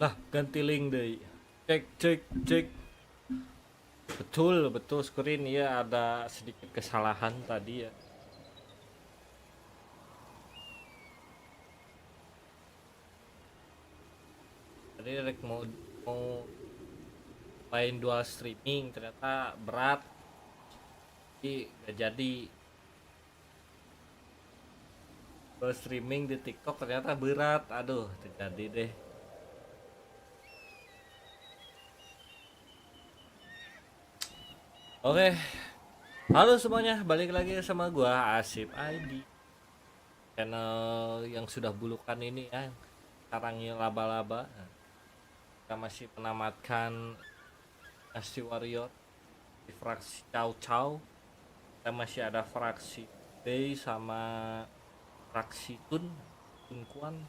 Lah, ganti link deh. Cek, cek, cek. Betul, betul screen ya ada sedikit kesalahan tadi ya. Tadi rek mau main dual streaming ternyata berat. Jadi gak jadi. Dual streaming di TikTok ternyata berat. Aduh, terjadi deh. Oke, halo semuanya, balik lagi sama gua Asip ID, channel yang sudah bulukan ini ya, sarangnya laba-laba. Kita masih menamatkan Dynasty Warrior di fraksi Chow Chow. Kita masih ada fraksi Day sama fraksi Tun Kuan.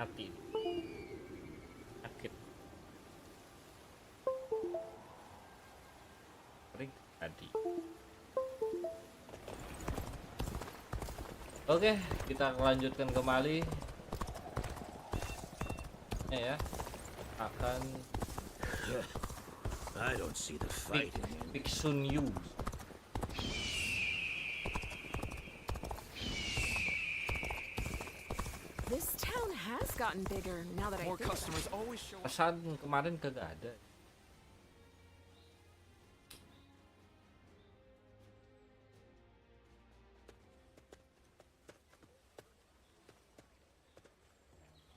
Hati sakit kering tadi. Oke, kita lanjutkan kembali ya, akan I don't see the fight in him. Biksu News. This town has gotten bigger now that More I think about customers always show up. Pesan kemarin kagak ada.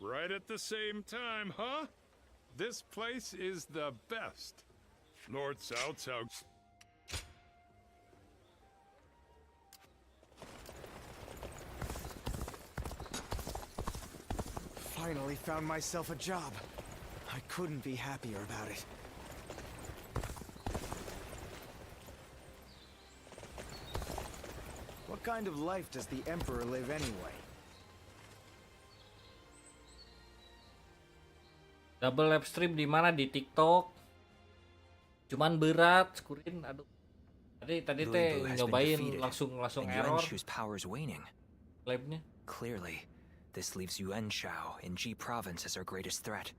Right at the same time, huh? This place is the best. Lord Cao Cao. Finally found myself a job. I couldn't be happier about it. What kind of life does the Emperor live anyway? Double live stream di mana? Di TikTok. Cuman berat screen, aduh. Tadi teh Lubu has been nyobain defeated, langsung and error Yuan Shu's power is waning. live-nya. Clearly, this leaves Yuan Shao in Ji Province as our greatest threat.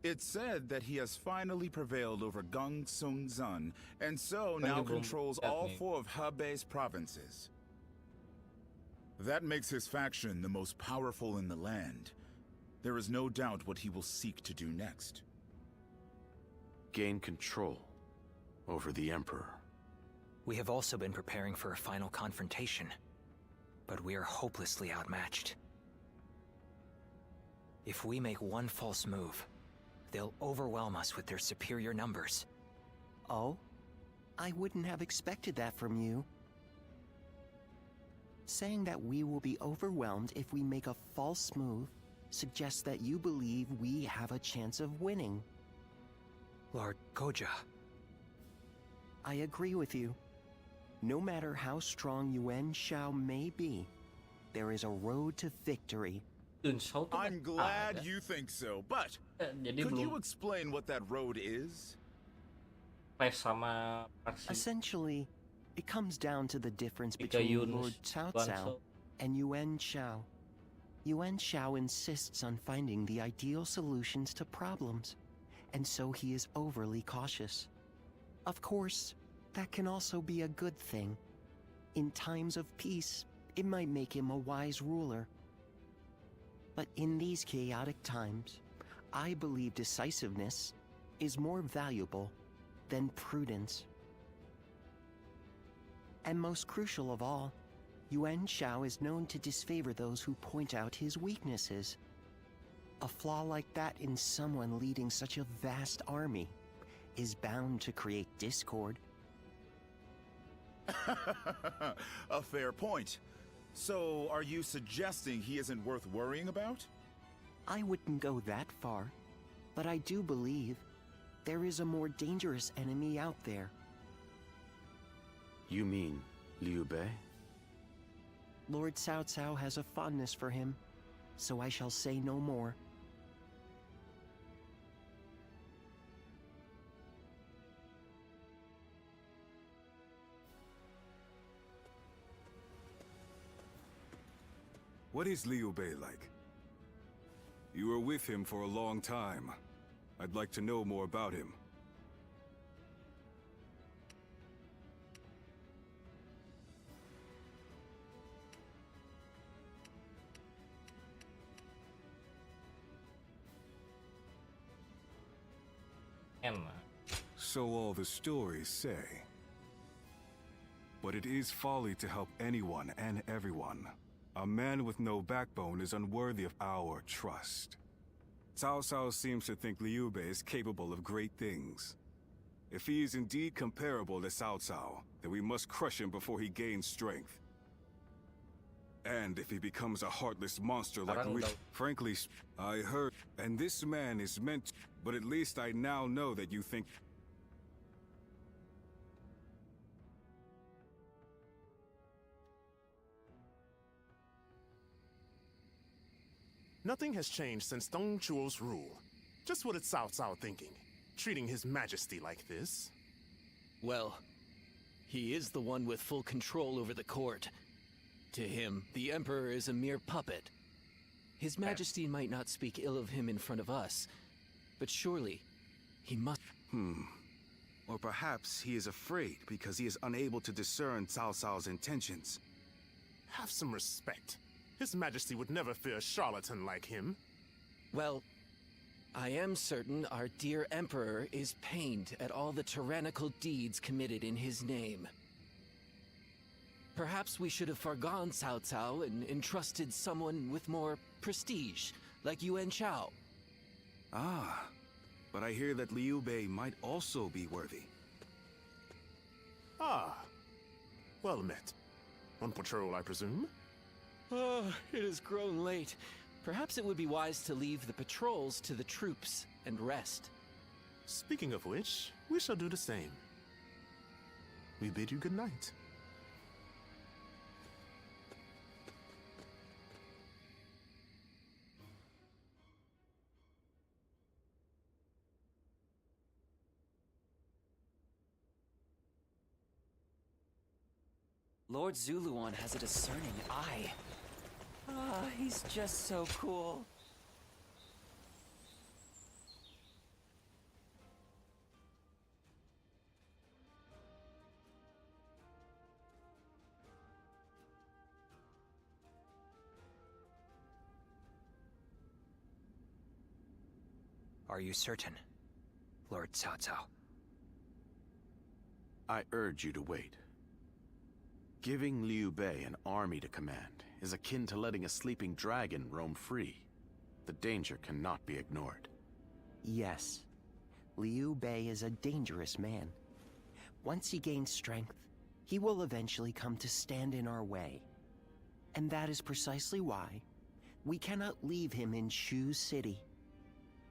It's said that he has finally prevailed over Gung Sung Zun, and so now controls all 4 of Hebei's provinces. That makes his faction the most powerful in the land. There is no doubt what he will seek to do next. Gain control over the Emperor. We have also been preparing for a final confrontation, but we are hopelessly outmatched. If we make one false move, they'll overwhelm us with their superior numbers. Oh? I wouldn't have expected that from you. Saying that we will be overwhelmed if we make a false move suggests that you believe we have a chance of winning. Lord Goja. I agree with you. No matter how strong Yuan Shao may be, there is a road to victory. I'm glad you think so, but Jadi could you belum explain what that road is? tes sama Praksi. Essentially, it comes down to the difference Jika between Yun Lord Cao Guan Cao Shou. and Yuan Shao. Yuan Shao insists on finding the ideal solutions to problems, and so he is overly cautious. Of course, that can also be a good thing. In times of peace, it might make him a wise ruler. But in these chaotic times, I believe decisiveness is more valuable than prudence. And most crucial of all, Yuan Shao is known to disfavor those who point out his weaknesses. A flaw like that in someone leading such a vast army is bound to create discord. A fair point. So, are you suggesting he isn't worth worrying about? I wouldn't go that far, but I do believe there is a more dangerous enemy out there. You mean Liu Bei? Lord Cao Cao has a fondness for him, so I shall say no more. What is Liu Bei like? You were with him for a long time. I'd like to know more about him. So all the stories say. But it is folly to help anyone and everyone. A man with no backbone is unworthy of our trust. Cao Cao seems to think Liu Bei is capable of great things. If he is indeed comparable to Cao Cao, then we must crush him before he gains strength. And if he becomes a heartless monster like we... Frankly, I heard... And this man is meant... But at least I now know that you think... Nothing has changed since Dong Chuo's rule. Just what is Cao Cao thinking? Treating His Majesty like this? Well, he is the one with full control over the court. To him, the Emperor is a mere puppet. His Majesty might not speak ill of him in front of us, but surely, he must... Or perhaps he is afraid because he is unable to discern Cao Cao's intentions. Have some respect. His Majesty would never fear a charlatan like him. Well, I am certain our dear Emperor is pained at all the tyrannical deeds committed in his name. Perhaps we should have forgone Cao Cao and entrusted someone with more prestige, like Yuan Shao. Ah, but I hear that Liu Bei might also be worthy. Ah, well met. On patrol, I presume? Oh, it has grown late. Perhaps it would be wise to leave the patrols to the troops and rest. Speaking of which, we shall do the same. We bid you good night. Lord Zuluan has a discerning eye. Ah, he's just so cool. Are you certain, Lord Cao Cao? I urge you to wait. Giving Liu Bei an army to command is akin to letting a sleeping dragon roam free. The danger cannot be ignored. Yes, Liu Bei is a dangerous man. Once he gains strength, he will eventually come to stand in our way. And that is precisely why we cannot leave him in Shu City.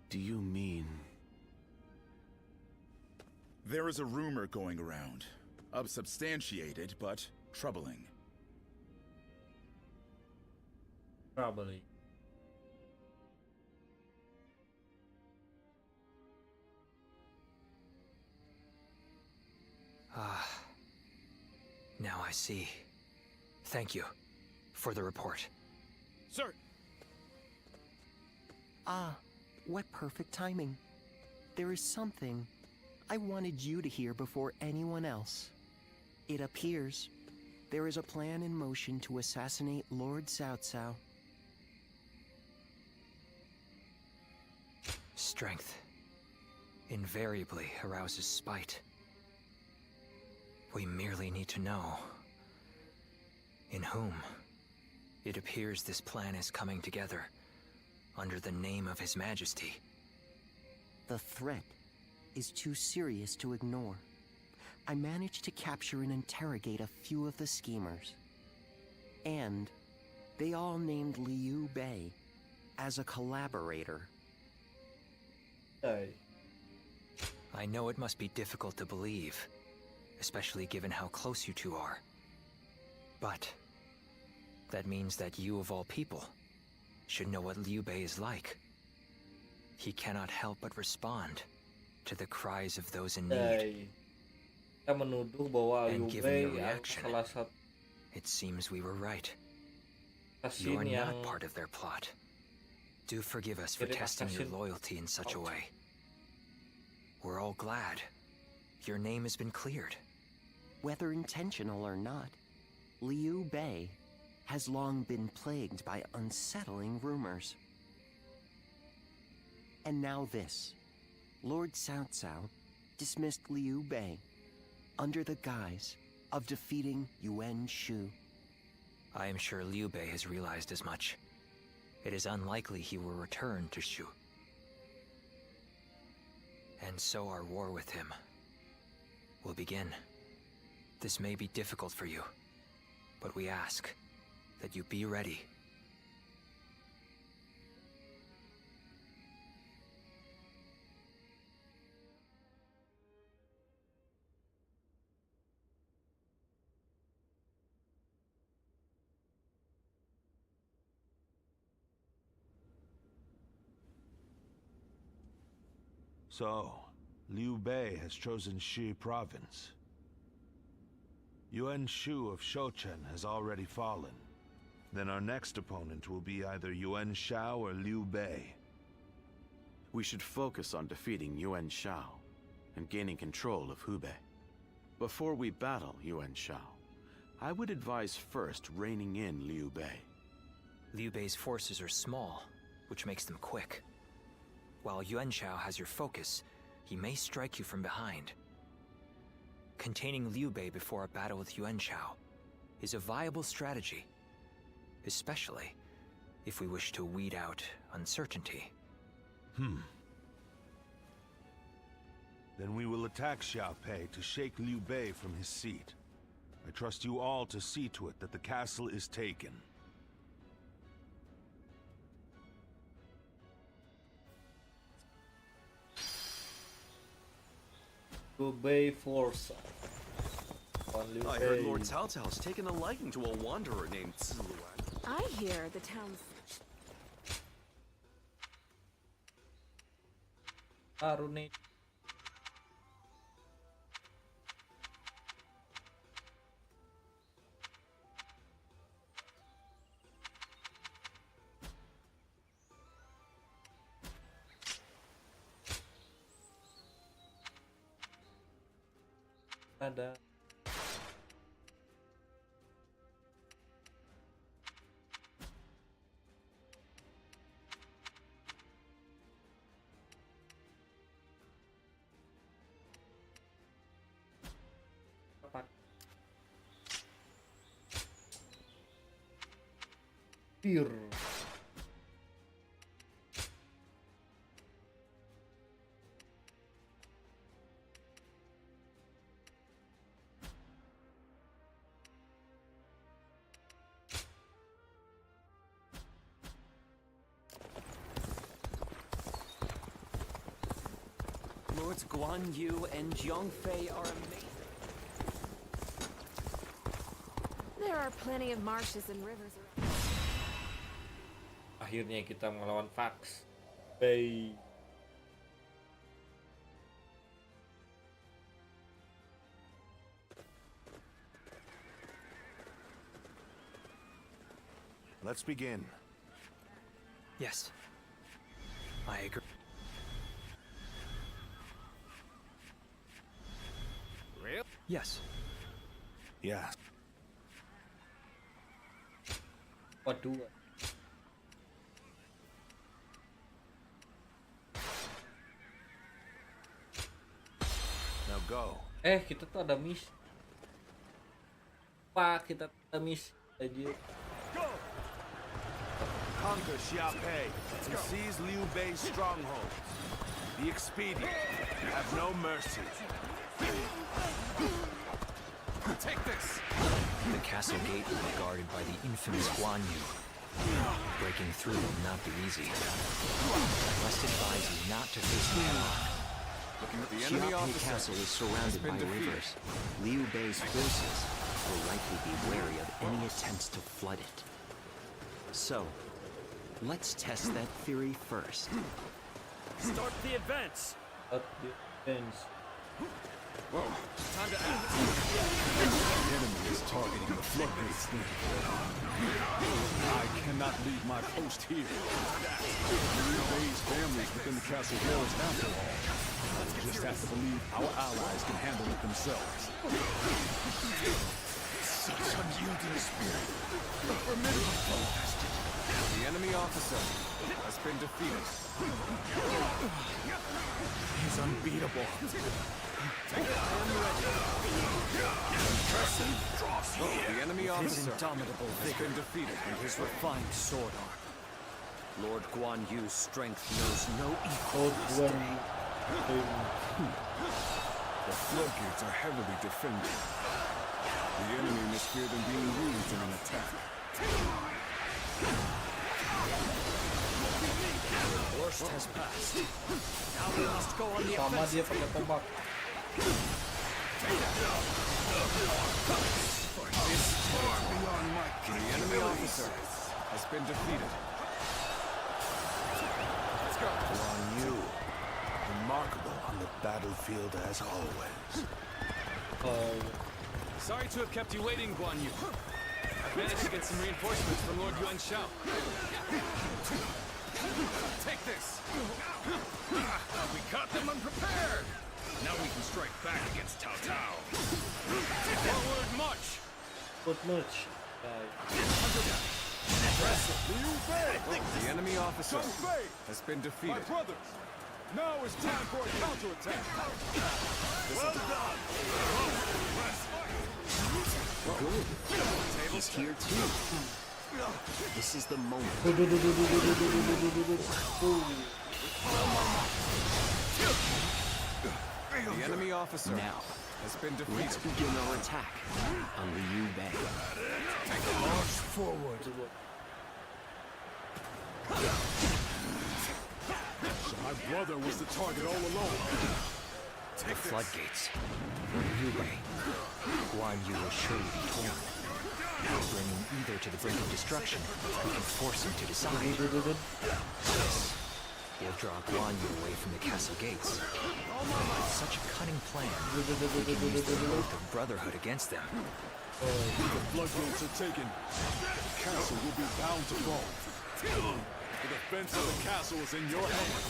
Do you mean... There is a rumor going around. Unsubstantiated, but troubling. Probably. Ah. Now I see. Thank you for the report. Sir! Ah, what perfect timing. There is something I wanted you to hear before anyone else. It appears there is a plan in motion to assassinate Lord Cao Cao. Strength invariably arouses spite. We merely need to know in whom. It appears this plan is coming together under the name of His Majesty. The threat is too serious to ignore. I managed to capture and interrogate a few of the schemers. And they all named Liu Bei as a collaborator. Hey. I know it must be difficult to believe, especially given how close you two are. But that means that you, of all people, should know what Liu Bei is like. He cannot help but respond to the cries of those in need. And given your reaction, it seems we were right. You're not part of their plot. Do forgive us for Terima testing your kasih. loyalty in such a way. We're all glad your name has been cleared. Whether intentional or not, Liu Bei has long been plagued by unsettling rumors. And now this. Lord Cao Cao dismissed Liu Bei under the guise of defeating Yuan Shu. I am sure Liu Bei has realized as much. It is unlikely he will return to Shu. And so our war with him will begin. This may be difficult for you, but we ask that you be ready. So, Liu Bei has chosen Shi province. Yuan Shu of Shouchen has already fallen. Then our next opponent will be either Yuan Shao or Liu Bei. We should focus on defeating Yuan Shao and gaining control of Hubei. Before we battle Yuan Shao, I would advise first reining in Liu Bei. Liu Bei's forces are small, which makes them quick. While Yuan Shao has your focus, he may strike you from behind. Containing Liu Bei before a battle with Yuan Shao is a viable strategy, especially if we wish to weed out uncertainty. Then we will attack Xiaopei to shake Liu Bei from his seat. I trust you all to see to it that the castle is taken. Liu Bei force. I heard Lord Cao Cao has taken a liking to a wanderer named Ziluan. I hear the town's Aruni. Ada. Bir. Lords Guan Yu and Zhong Fei are amazing. There are plenty of marshes and rivers around. Akhirnya kita melawan Praksi. Bei. Let's begin. Yes, I agree. Real? Yes. Yes. Waduh. Now go. Kita tuh ada miss. Pak, kita ada miss aja. Conquer Xiaopei and seize Liu Bei's strongholds. Be expedient. Have no mercy. Take this! The castle gate will be guarded by the infamous Guan Yu. Breaking through will not be easy. I must advise you not to face them head-on. Looking at the enemy Xiaopei officer. Castle is surrounded by rivers. Liu Bei's forces will likely be wary of any attempts to flood it. So, let's test that theory first. Start the advance! Defense. Time to act. The enemy is targeting the floodgates then. I cannot leave my post here. Liu Bei's families within the castle walls after all. We just have to believe our allies can handle it themselves. Such unyielding spirit. A formidable foe. The enemy officer has been defeated. He's unbeatable. The enemy His officer indomitable has vigor been defeated. and his refined sword art. Lord Guan Yu's strength knows no equal. Lord Guan Yu. The floodgates are heavily defended. The enemy must fear them being used in an attack. The worst has passed. Now we must go on the Sama dia offensive. pakai tombak. The enemy officer has been defeated. Guan Yu, remarkable on the battlefield as always. Sorry to have kept you waiting, Guan Yu. I've managed to get some reinforcements from Lord Yuan Shao. Take this! We caught them unprepared! Now we can strike back against Cao Cao. Forward march! Good much. The enemy officer has been defeated. Brothers, now it's time for a counterattack. Well done! Good. He's here too. This is the moment. The enemy officer Now, has been let's defeated. begin our attack on Liu Bei. March forward. So my brother was the target all along. The floodgates. Liu Bei. Guan Yu will surely be torn. Bring him either to the brink of destruction, or we can force him to decide. This will draw Guan Yu away from the castle gates. Such a cunning plan. We can use the oath of brotherhood against them. The floodgates are taken. The castle will be bound to fall. The defense of the castle is in your hands.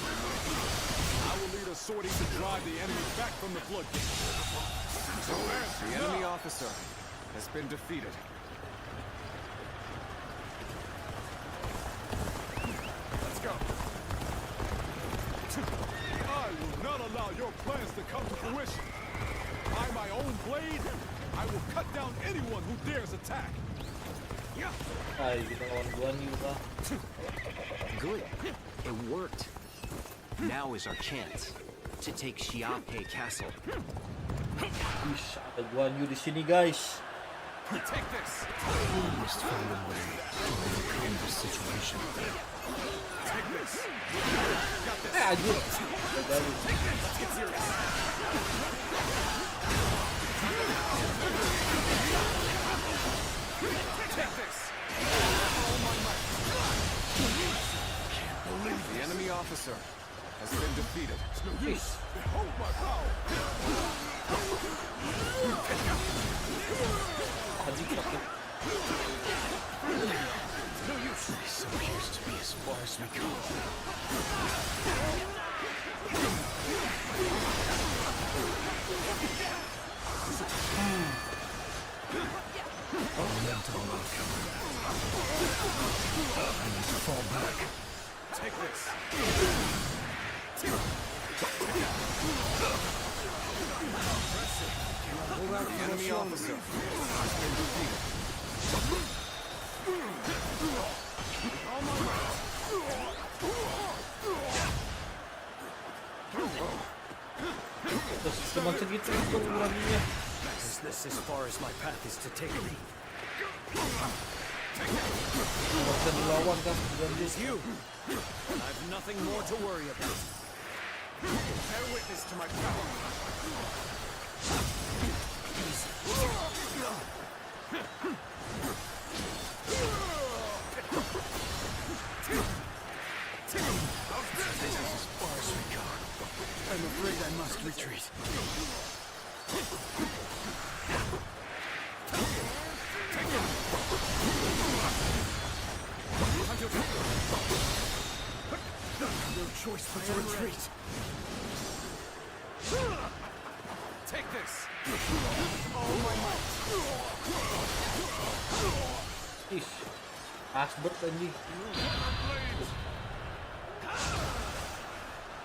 I will lead a sortie to drive the enemy back from the floodgates. The enemy officer has been defeated. Let's go. I will not allow your plans to come to fruition. By my own blade, I will cut down anyone who dares attack. Ay, kita lawan Guan Yu kah? Good. It worked. Now is our chance to take Xiaopei Castle. Ish, ada Guan Yu di sini guys. Take this! We must find a way to overcome this situation. Take this! Anjir. Let's get serious! Take this! The enemy officer has been defeated. Hold my power. So here's to be as far as we go. Momentum will come. I need to fall back. Take this! The enemy officer has been defeated. Terus cuma segitu itu beraninya. Is this as far as my path is to take me? Nggak bisa dilawan kan Guan Yu. You! I've nothing more to worry about. Bear witness to my power. This is as far as we go. I'm afraid I must retreat. No choice but to retreat. Take this! Oh my might! Ih, asbet anjing.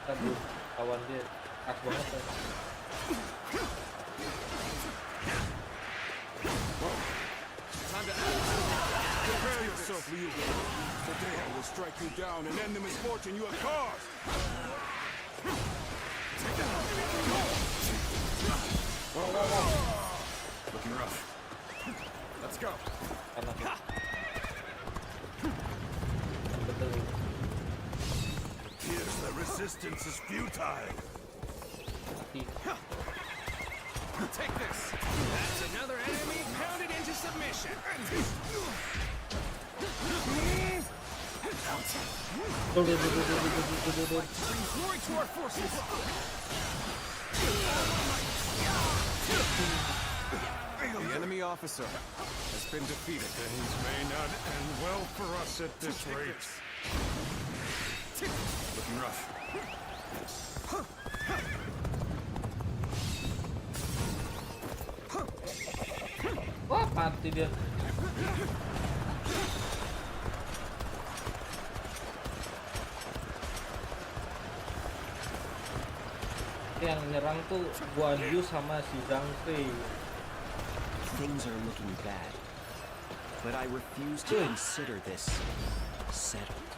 Aduh, kawan dia as banget kan. Time to act. Prepare yourself, Liu. Today I will strike you down and end the misfortune you have caused. Looking rough. Let's go. Here's the resistance is futile. Take this! That's another enemy pounded into submission! Bring glory to our forces! The enemy officer has been defeated. Things may not end well for us at this rate. Looking rough. Wah, mati dia. Yang nyerang tuh Guan Yu sama si Zhang Fei. Things are looking bad, but I refuse to consider this settled.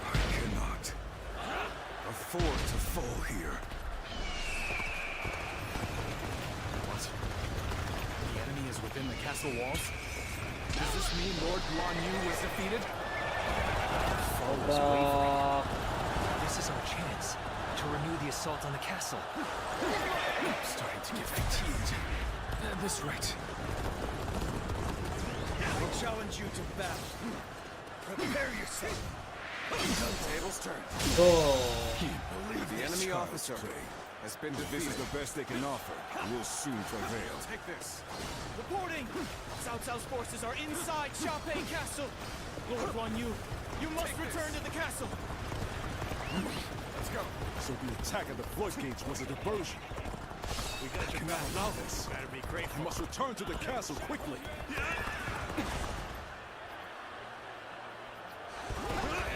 I cannot afford to fall here. What? The enemy is within the castle walls? Does this mean Lord Guan Yu was defeated? This is our chance to renew the assault on the castle. I'm starting to get fatigued. At this rate. I challenge you to battle. Prepare yourself. Tables turn. The enemy officer has been defeated. This is the best they can offer. We'll soon prevail. Take this. Reporting! Cao Cao's forces are inside Xiaopei Castle. Lord Guan Yu, you must return to the castle. Let's go. So the attack at the floodgates was a diversion. We cannot allow this. Better be grateful. You must return to the castle quickly.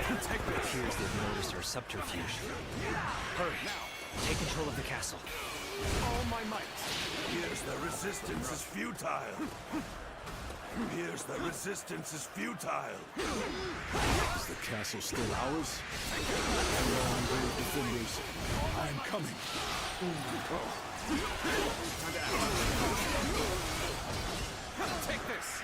It appears they've noticed our subterfuge. Hurry, take control of the castle. All my might. Here's the resistance is futile. Here's the resistance is futile. Is the castle still ours? Long brave defenders, I am coming. Take this.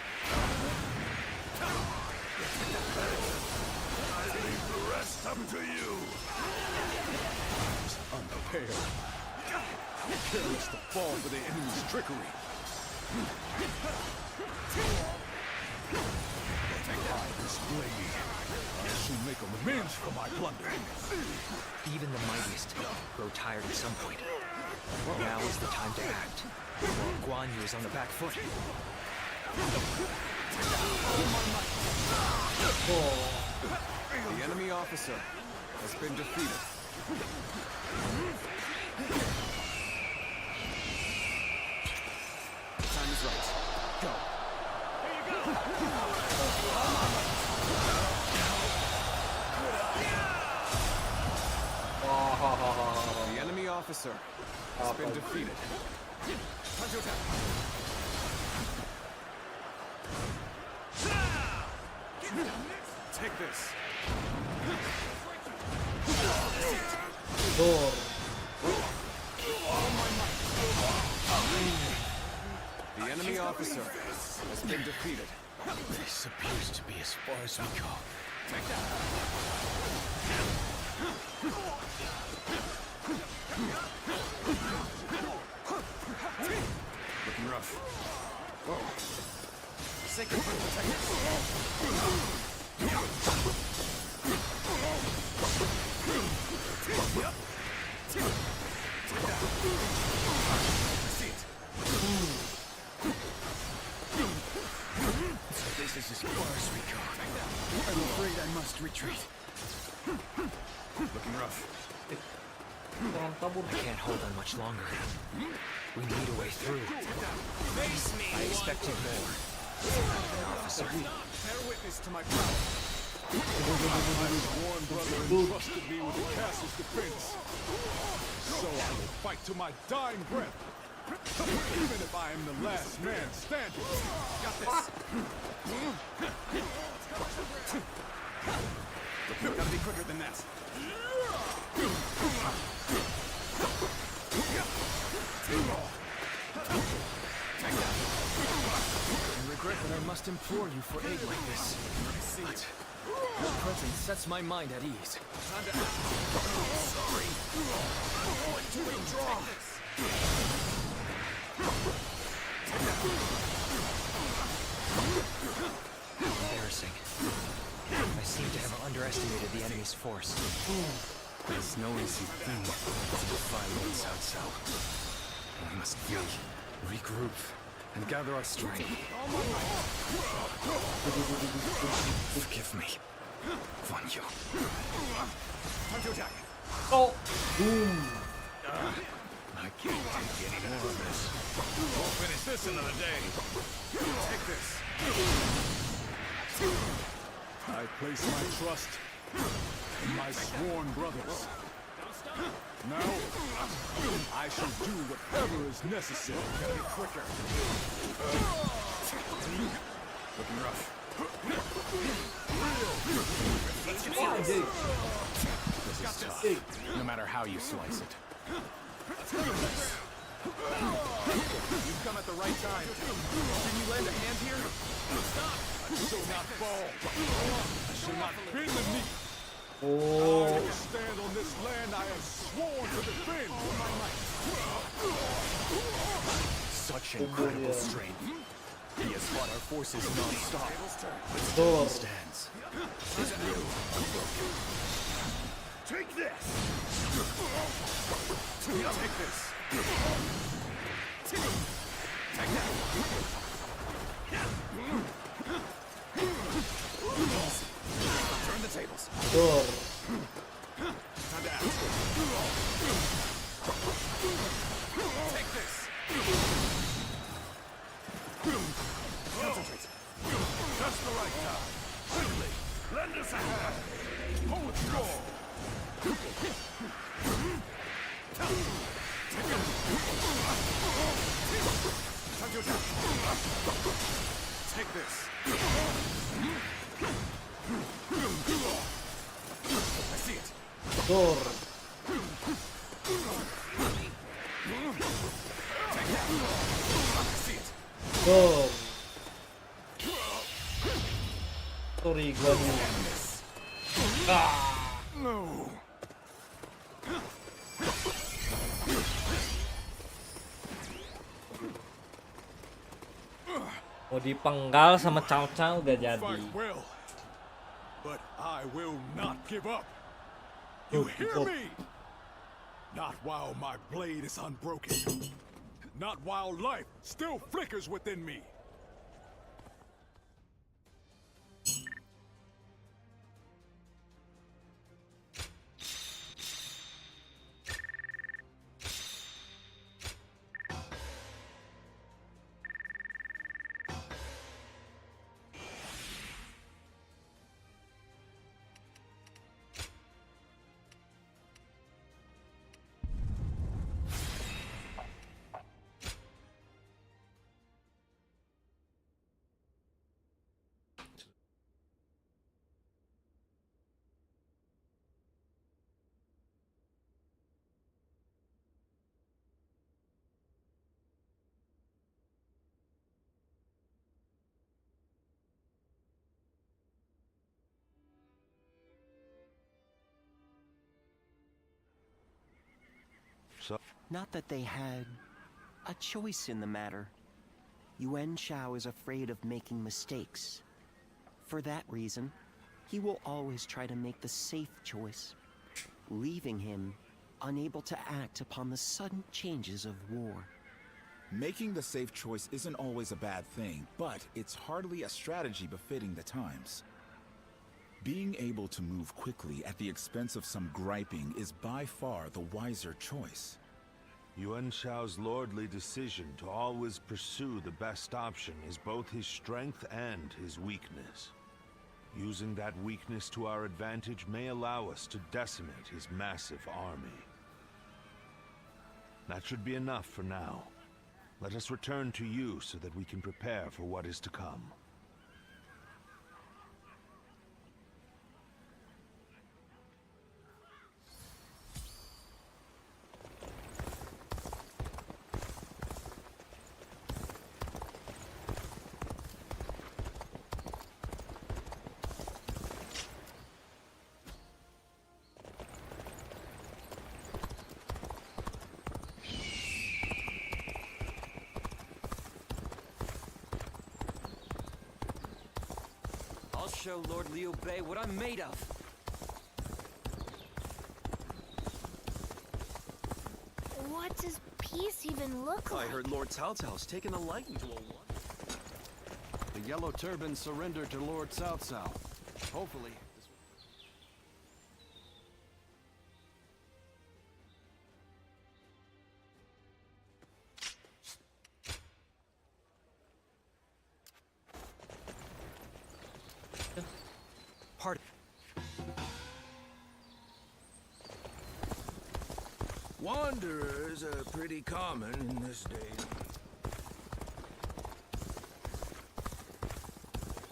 I leave the rest up to you. Unprepared. Careless to fall for the enemy's trickery. I display. Soon make amends for my blunder. Even the mightiest grow tired at some point. Now is the time to act. While Guan Yu is on the back foot. The enemy officer has been defeated. Time is right. Go. The enemy officer has been defeated. Time to attack. Take this. Door. The enemy officer has been defeated. This appears to be as far as we go. Take that. Looking rough. Sacred Flame protect us. This is as far as we go. I'm afraid I must retreat. Looking rough. I can't hold on much longer. We need a way through. Face me, I expected more. An officer. Bear witness to my power. My sworn brother entrusted me with the castle's defense. So I will fight to my dying breath. Even if I am the last man standing. Got this. Gotta be quicker than that. I regret that I must implore you for aid like this. But your presence sets my mind at ease. Time to act. Sorry. To withdraw. Embarrassing. I seem to have underestimated the enemy's force. It's no easy thing to defy Lord Cao Cao. We must flee, regroup, and gather our strength. Forgive me, Wan Yu. Time to attack. Oh. I can't take any more of this. We'll finish this another day. Take this. I place my trust in my sworn brothers. Now, I shall do whatever is necessary. Gotta be quicker. Looking rough. This is tough, no matter how you slice it. You've come at the right time. Can you lend a hand here? Stop! I shall not fall. I shall not bend the knee. I will stand on this land I have sworn to defend. Such incredible strength. He has fought our forces non-stop, but still he stands. His will unbroken. Take this! Take this! Take that! Turn the tables. Time to act. Take this! Concentrate. Just the right time. Quickly, lend us a hand. Hold strong. Time to attack. Take this. I see it. Dor. Take that. I see it. Dor. Sorry, gua dulu. No. Mau dipenggal sama Cao Cao gak jadi. Fight well, but I will not give up. You hear me? Not while my blade is unbroken. Not while life still flickers within me. Not that they had a choice in the matter. Yuan Shao is afraid of making mistakes. For that reason, he will always try to make the safe choice, leaving him unable to act upon the sudden changes of war. Making the safe choice isn't always a bad thing, but it's hardly a strategy befitting the times. Being able to move quickly at the expense of some griping is by far the wiser choice. Yuan Shao's lordly decision to always pursue the best option is both his strength and his weakness. Using that weakness to our advantage may allow us to decimate his massive army. That should be enough for now. Let us return to you so that we can prepare for what is to come. I'll show Lord Liu Bei what I'm made of. What does peace even look like? I heard Lord Cao Cao's taken a liking to a war. The Yellow Turban surrendered to Lord Cao Cao. Hopefully, Pardon. Wanderers are pretty common in this day.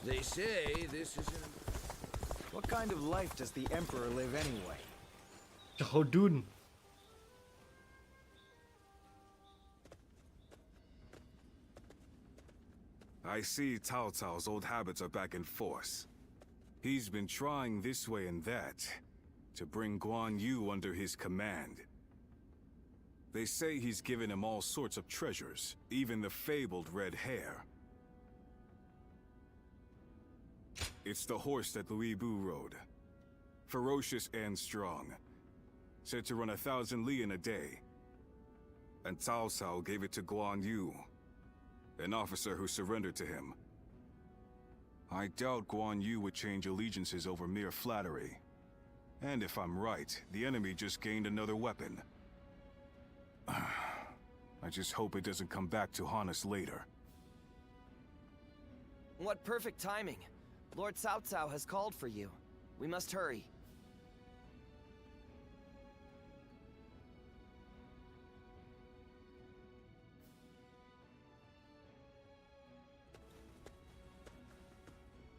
They say this is an... What kind of life does the Emperor live anyway? Jodun. I see Cao Cao's old habits are back in force. He's been trying this way and that to bring Guan Yu under his command. They say he's given him all sorts of treasures, even the fabled red hair. It's the horse that Louis Bu rode. Ferocious and strong. Said to run 1,000 li in a day. And Cao Cao gave it to Guan Yu, an officer who surrendered to him. I doubt Guan Yu would change allegiances over mere flattery. And if I'm right, the enemy just gained another weapon. I just hope it doesn't come back to haunt us later. What perfect timing. Lord Cao Cao has called for you. We must hurry.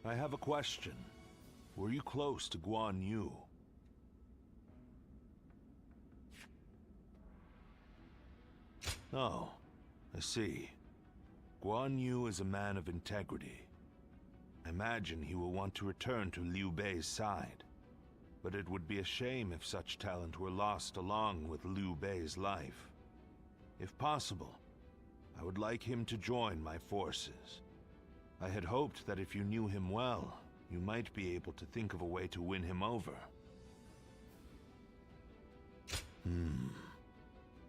I have a question. Were you close to Guan Yu? Oh, I see. Guan Yu is a man of integrity. I imagine he will want to return to Liu Bei's side. But it would be a shame if such talent were lost along with Liu Bei's life. If possible, I would like him to join my forces. I had hoped that if you knew him well, you might be able to think of a way to win him over.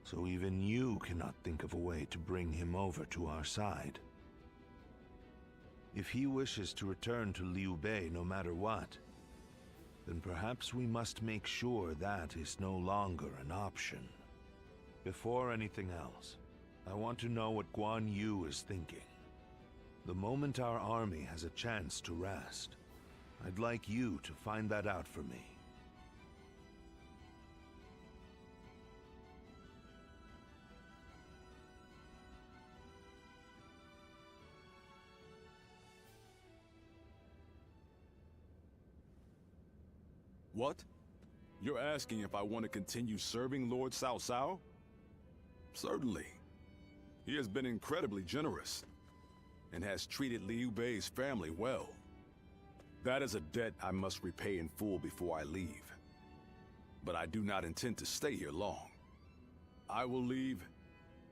So even you cannot think of a way to bring him over to our side. If he wishes to return to Liu Bei no matter what, then perhaps we must make sure that is no longer an option. Before anything else, I want to know what Guan Yu is thinking. The moment our army has a chance to rest, I'd like you to find that out for me. What? You're asking if I want to continue serving Lord Cao Cao? Certainly. He has been incredibly generous and has treated Liu Bei's family well. That is a debt I must repay in full before I leave. But I do not intend to stay here long. I will leave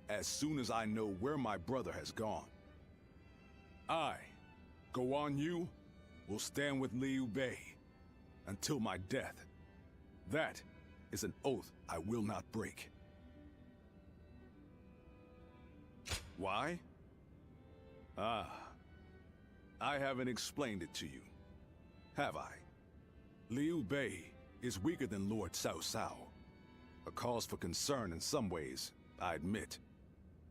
as soon as I know where my brother has gone. I, Guan Yu, will stand with Liu Bei until my death. That is an oath I will not break. Why? I haven't explained it to you, have I? Liu Bei is weaker than Lord Cao Cao. A cause for concern in some ways, I admit.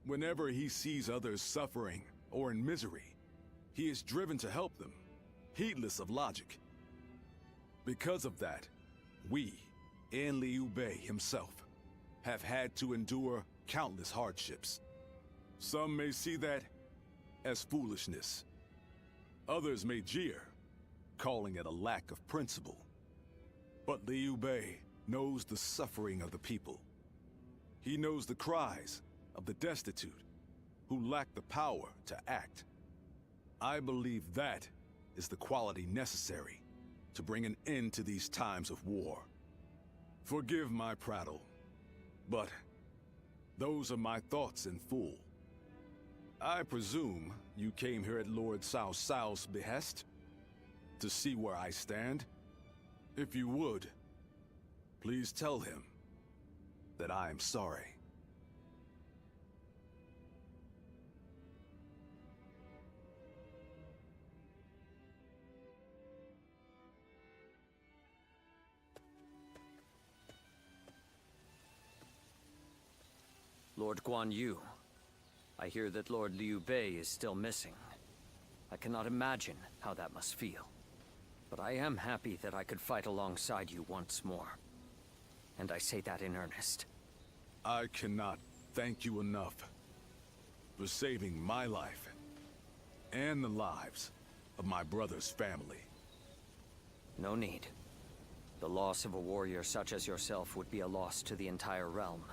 Whenever he sees others suffering or in misery, he is driven to help them, heedless of logic. Because of that, we, and Liu Bei himself, have had to endure countless hardships. Some may see that as foolishness. Others may jeer, calling it a lack of principle. But Liu Bei knows the suffering of the people. He knows the cries of the destitute, who lack the power to act. I believe that is the quality necessary to bring an end to these times of war. Forgive my prattle, but those are my thoughts in full. I presume you came here at Lord Cao Cao's behest? To see where I stand? If you would, please tell him that I am sorry. Lord Guan Yu, I hear that Lord Liu Bei is still missing. I cannot imagine how that must feel. But I am happy that I could fight alongside you once more. And I say that in earnest. I cannot thank you enough for saving my life and the lives of my brother's family. No need. The loss of a warrior such as yourself would be a loss to the entire realm.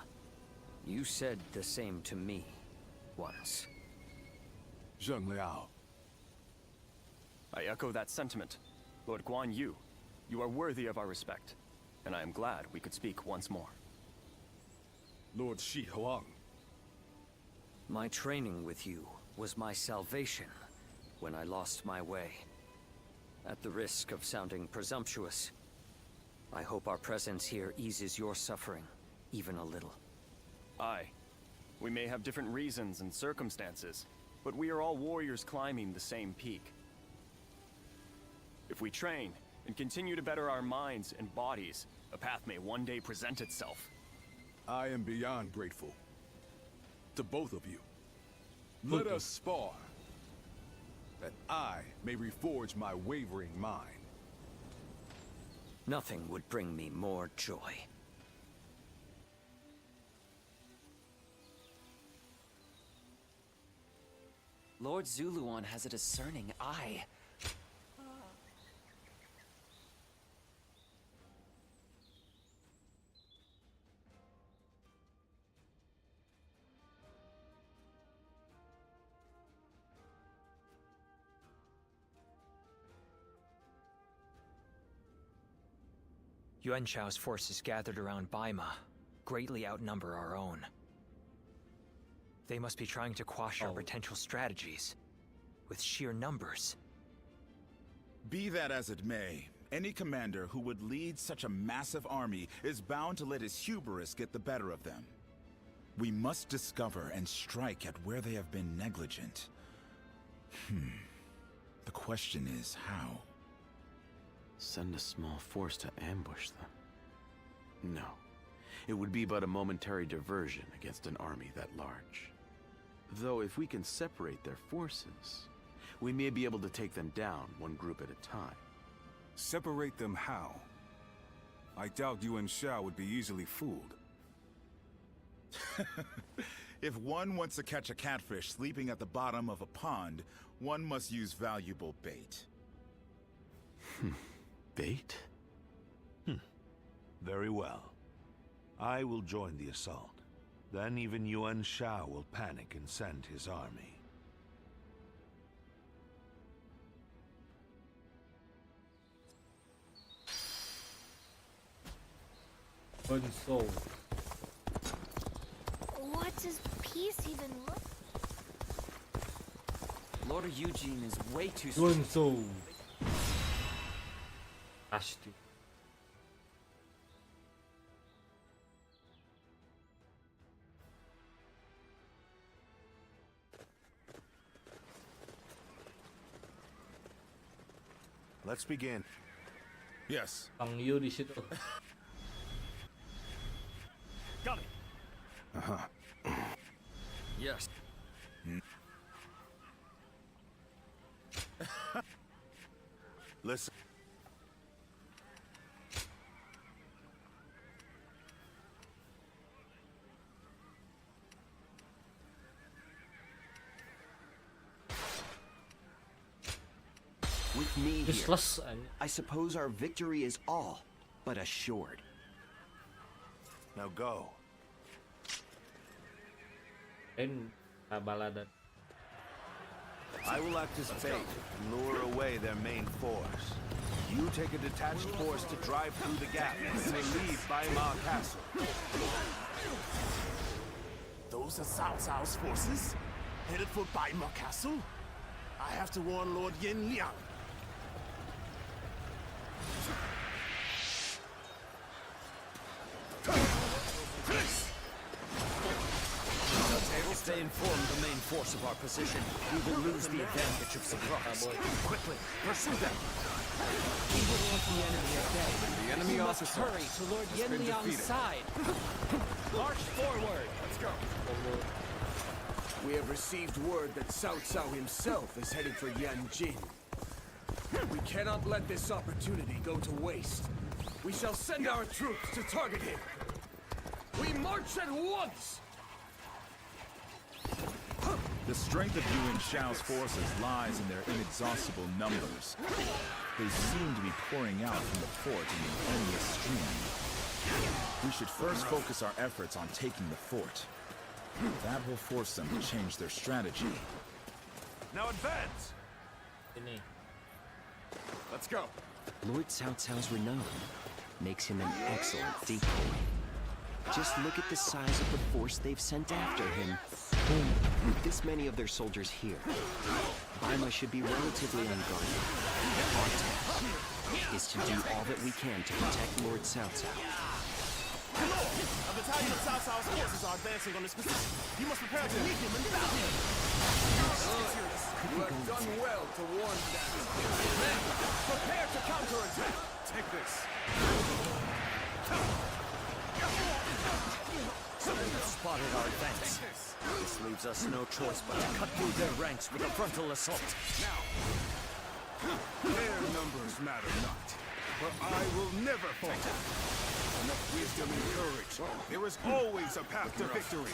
You said the same to me once. Zheng Liao. I echo that sentiment. Lord Guan Yu, you are worthy of our respect, and I am glad we could speak once more. Lord Shi Huang. My training with you was my salvation when I lost my way. At the risk of sounding presumptuous, I hope our presence here eases your suffering even a little. Aye. We may have different reasons and circumstances, but we are all warriors climbing the same peak. If we train and continue to better our minds and bodies, a path may one day present itself. I am beyond grateful to both of you. Let us spar, that I may reforge my wavering mind. Nothing would bring me more joy. Lord Zuluan has a discerning eye. Yuan Shao's forces gathered around Baima greatly outnumber our own. They must be trying to quash our potential strategies with sheer numbers. Be that as it may, any commander who would lead such a massive army is bound to let his hubris get the better of them. We must discover and strike at where they have been negligent. The question is how? Send a small force to ambush them? No. It would be but a momentary diversion against an army that large. Though if we can separate their forces, we may be able to take them down one group at a time. Separate them how? I doubt Yuan Shao would be easily fooled. If one wants to catch a catfish sleeping at the bottom of a pond, one must use valuable bait. Bait? Very well. I will join the assault. Then even Yuan Shao will panic and send his army. Unsold. What does peace even look? Lord Eugene is way too Yunsu. Pasti. Let's begin. Yes. Bang Yu di situ. Got it. Yes. Listen. With me here, Useless. I suppose our victory is all but assured. Now go. And balada. I will act as bait and lure away their main force. You take a detached force to drive through the gap and leave Baimar Castle. Those are Cao Cao's forces? Headed for Baimar Castle? I have to warn Lord Yin Liang. If they inform the main force of our position, we will lose the advantage of surprise. Quickly, pursue them! We will let the enemy at bay. The enemy We must officer hurry to Lord has Yin been Liang's defeated. side. March forward. Let's go. We have received word that Cao Cao himself is headed for Yanjin. We cannot let this opportunity go to waste. We shall send our troops to target him. We march at once! The strength of Yuan Shao's forces lies in their inexhaustible numbers. They seem to be pouring out from the fort in an endless stream. We should first focus our efforts on taking the fort. That will force them to change their strategy. Now advance! Ini. Let's go. Lord Cao Cao's renown makes him an excellent decoy. Just look at the size of the force they've sent after him. With this many of their soldiers here, Baima should be relatively unguarded. Our task is to do all that we can to protect Lord Cao Cao. Lord, a battalion of Cao Cao's forces are advancing on this position. You must prepare to meet him in battle. You have done well to warn them. Men, prepare to counterattack. Take this. Spotted our advance. This leaves us no choice but to cut through their ranks with a frontal assault. Their numbers matter not, but I will never falter. Enough wisdom and courage. There is always a path to victory.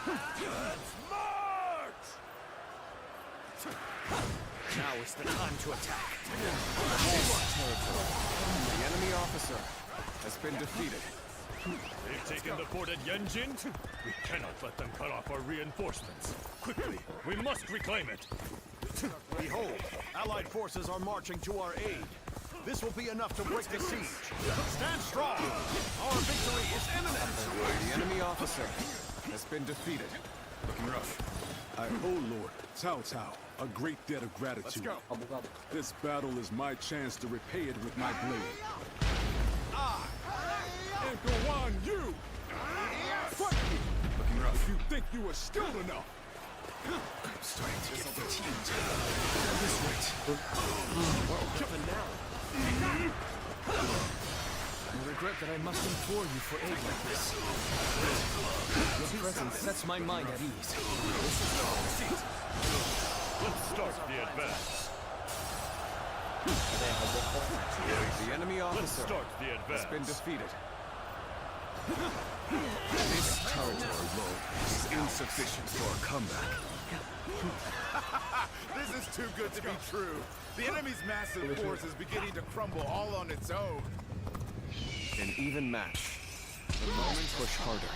Let's march! Now is the time to attack. The enemy officer has been defeated. They've taken the fort at Yanjin. We cannot let them cut off our reinforcements. Quickly, we must reclaim it. Behold, Allied forces are marching to our aid. This will be enough to break the siege. Stand strong! Our victory is imminent! The enemy officer has been defeated. Looking rough. I owe Lord Cao Cao a great debt of gratitude. Let's go. This battle is my chance to repay it with my blade. Emperor Guan Yu! Fight me! Looking rough. If you think you are skilled enough! I'm starting to get fatigued. This rate. Even now. I regret that I must implore you for aid like this. Your presence sets my mind at ease. Let's start the advance. The enemy Let's officer start the has been advance. defeated. This territory alone is insufficient for a comeback. This is too good to be true. The enemy's massive force is beginning to crumble all on its own. An even match. The moment push harder.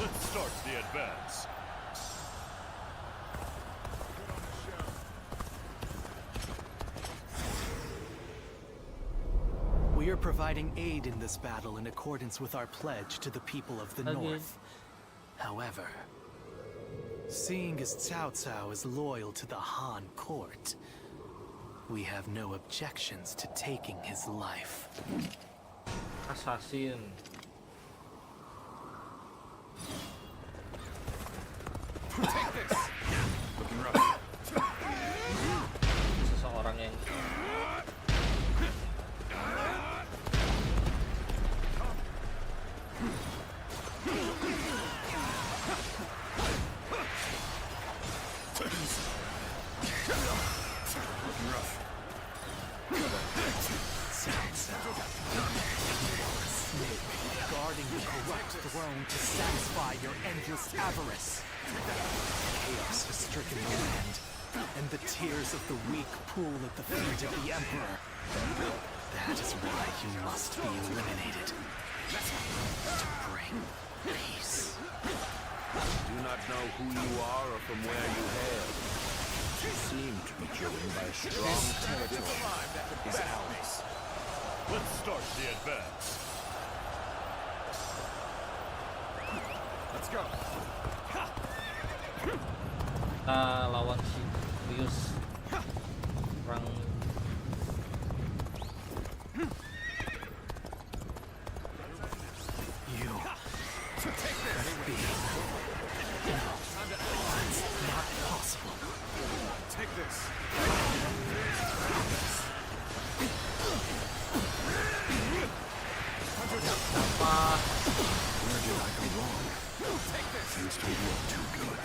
Let's start the advance. We are providing aid in this battle in accordance with our pledge to the people of the North. However, Seeing as Cao Cao is loyal to the Han court, we have no objections to taking his life. Assassin. Take this. Looking rough. Seseorang yang guarding the corrupt throne to satisfy your endless avarice. Chaos has stricken the land, and the tears of the weak pool at the feet of the Emperor. That is why you must be eliminated. To bring peace. Do not know who you are or from where you hail. You seem to be driven by a strong territory. Is ours. Let's start the advance. Let's go. kita lawan si Rius perang. You must be. No, that's not possible. Take this. Where did I go wrong? Things don't look too good.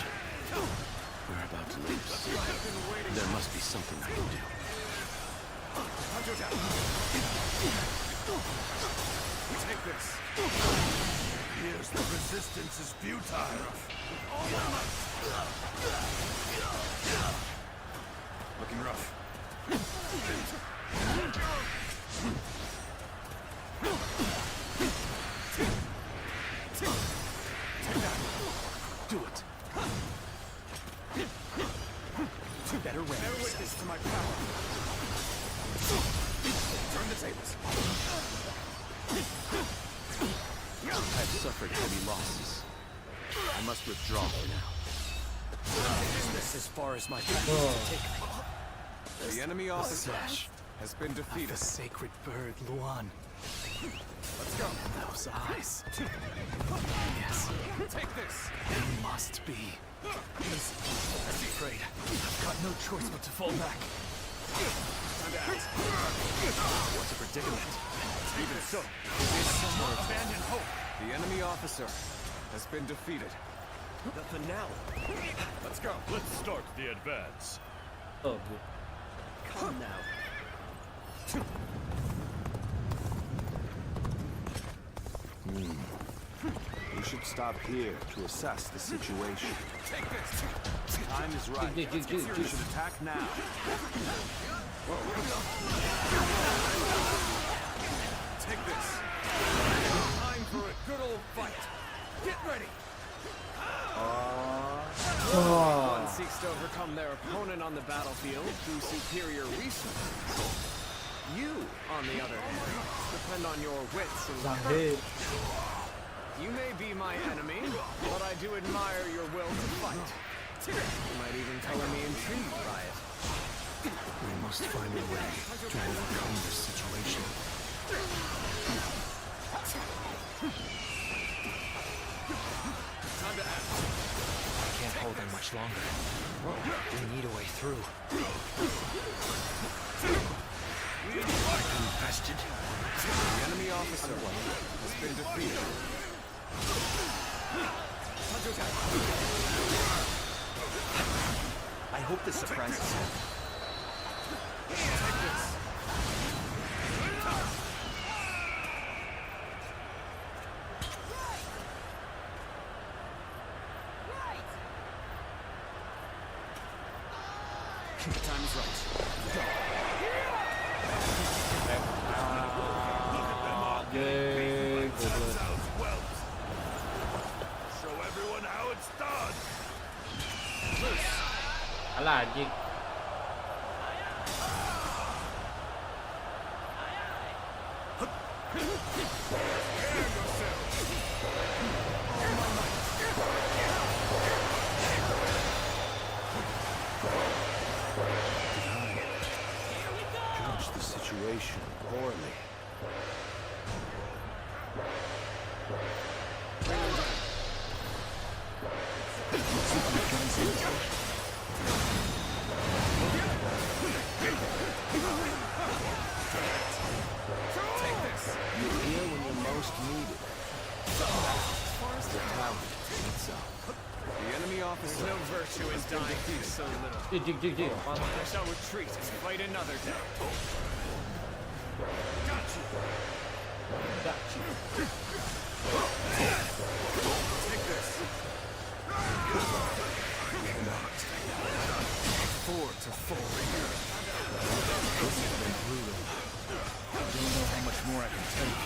We're about to lose. There must be something I can do. Take this. Here's the resistance is futile. Looking rough. Do it. Better way. Bear witness to my power. Turn the tables. I've suffered heavy losses. I must withdraw for now. This as far as my path can take me. The enemy officer has been defeated. The sacred bird, Luan. Let's go. And those eyes. Yes. Take this. It must be. I'm afraid. I've got no choice but to fall back. Time to act. What's a predicament? Even so, there's some more abandoned hope. The enemy officer has been defeated. The finale. Let's go. Let's start the advance. Oh, good. Come now. We should stop here to assess the situation. Take this. Time is right. We should attack now. Take this. Time for a good old fight. Get ready. One seeks to overcome their opponent on the battlefield through superior resources. You, on the other hand, depend on your wits and courage. You may be my enemy, but I do admire your will to fight. You might even color me intrigued by it. We must find a way to overcome this situation. Time to act. I can't hold them much longer. We need a way through. Infested. The enemy officer has been defeated. I hope this surprises him. Take this. Time is right. Go. Show everyone how it's done. Alah anjing. situation poorly. Take this! You're here when you're most needed. Your talent needs up. The enemy officer. There's no virtue in dying so little. I shall retreat and fight another day. Got you! Take this! I cannot afford to fall here. This has been brutal. I don't know how much more I can take.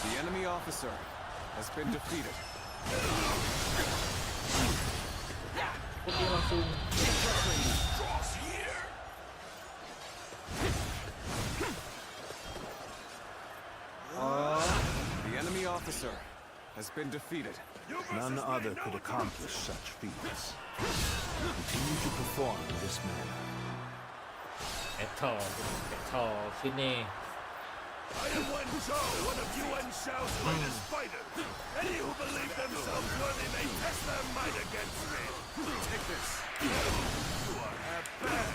The enemy officer has been defeated. The enemy officer has been defeated. None other could accomplish such feats. Continue to perform in this manner. sini. I am Wen Zhou, one of Yuan Shao's greatest fighters. Any who believe themselves worthy may test their might against me. Take this. You are half-bad.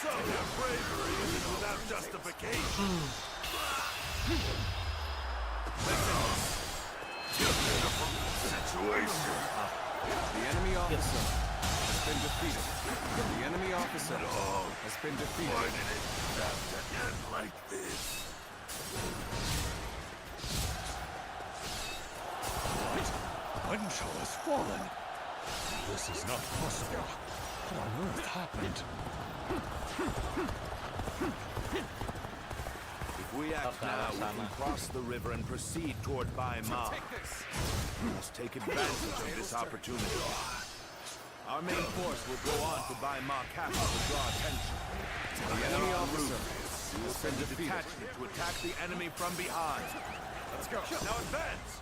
So your bravery isn't without justification. Situation. The enemy officer has been defeated. The enemy officer has been defeated. Why did it have to end like this? Wen Zhou has fallen. This is not possible. What on earth happened? If we act now, we can cross the river and proceed toward Bai Ma. We must take advantage of this opportunity. Our main force will go on to Bai Ma Castle to draw attention. The enemy officer We will send a detachment to attack the enemy from behind. Let's go. Now advance.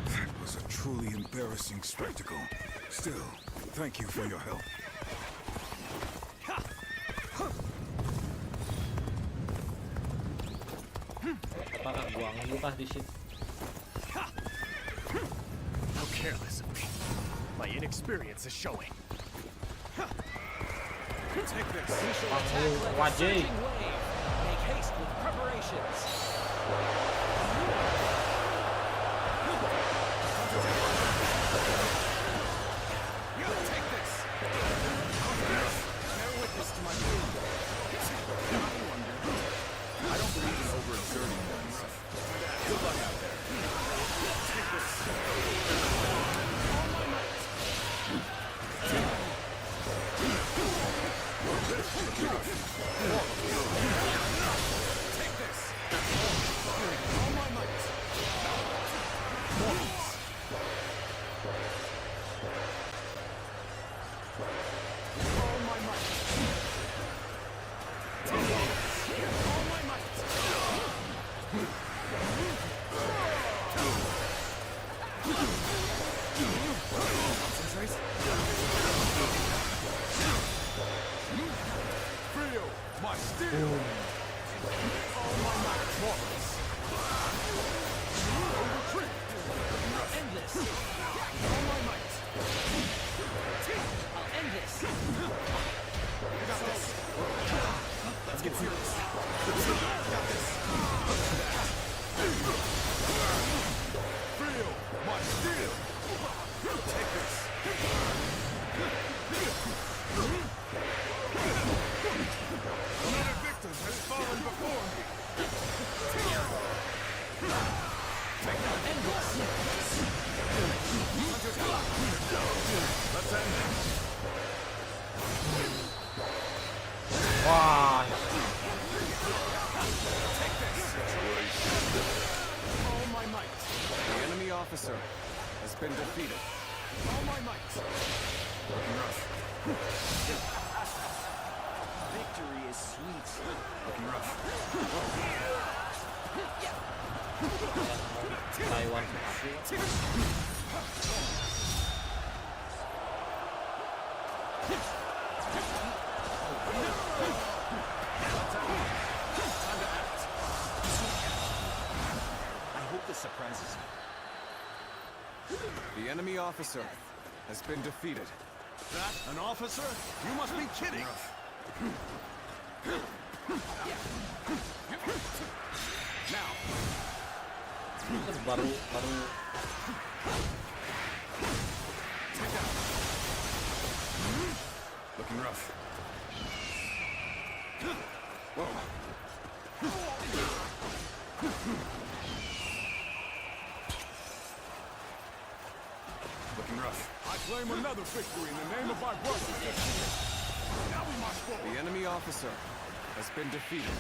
That was a truly embarrassing spectacle. Still, thank you for your help. Apakah buang luka di situ? How careless of me. My inexperience is showing. Take this. Wajib. Make haste with preparations. Take this. Bear witness to my doom. I don't believe in overexerting oneself. Good luck out there. Take this. Take this. All my might. All my might. Take this. All my might. Concentrate. Feel my steel. All my might. Mortals. Retreat. End this. All my might. I'll end this. You got this. Let's get serious. Got this. Feel my steel. Take this. Another victim has fallen before me. Take that. End this. Let's end this. Wah. Take this. All my might. The enemy officer has been defeated. All my might. Looking rough. Victory is sweet. Looking rough. Taiwan versi. I hope this surprises you. The enemy officer has been defeated. That an officer? You must be kidding! Now. baru Looking rough. Whoa. Looking rough. I claim another victory in the name of my brother. Now we must go. The enemy officer has been defeated.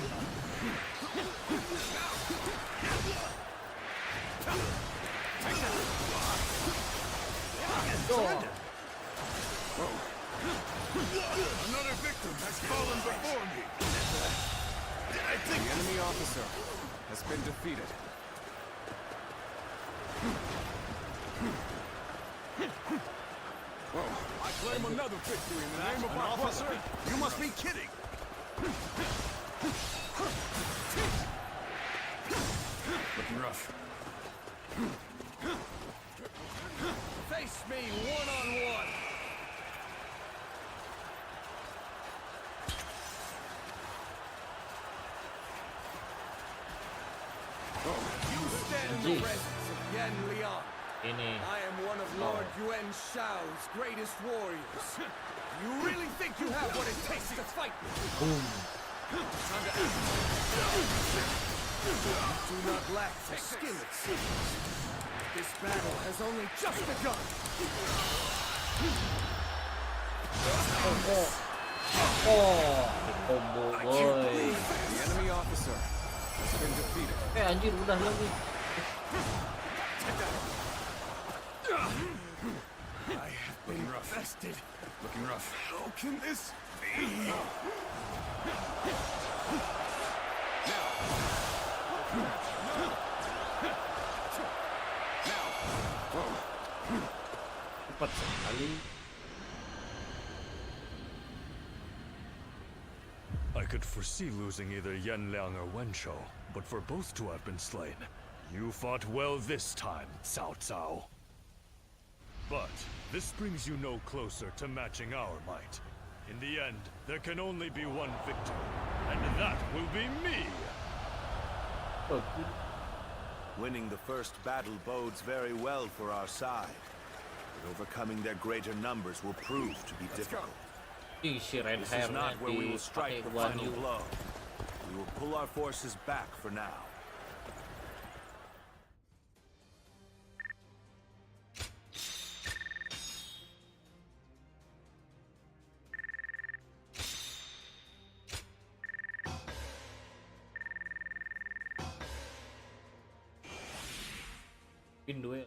Take that. Surrender. Whoa. Another victim has fallen before me. The enemy officer has been defeated. Whoa. I claim another victory in the name of my officer? brother. You must be kidding! Looking rough. Face me one-on-one! You stand in the presence of Yan Liang. ini. I am one of Lord Yuan Shao's greatest warriors. You really think you have what it takes to fight me? Time to act. You do not lack for skill, it seems. This battle has only just begun. Combo I boy. can't believe the enemy officer has been defeated. Anjir udah lagi. I have been bested. Looking rough. How can this be? Cepat sekali. I could foresee losing either Yan Liang or Wen Shou, but for both to have been slain, you fought well this time, Cao Cao. But this brings you no closer to matching our might. In the end, there can only be one victor, and that will be me! Winning the first battle bodes very well for our side, but overcoming their greater numbers will prove to be difficult. Si red This hair is not where we will strike the final Wanyu. blow. We will pull our forces back for now. Pinduel.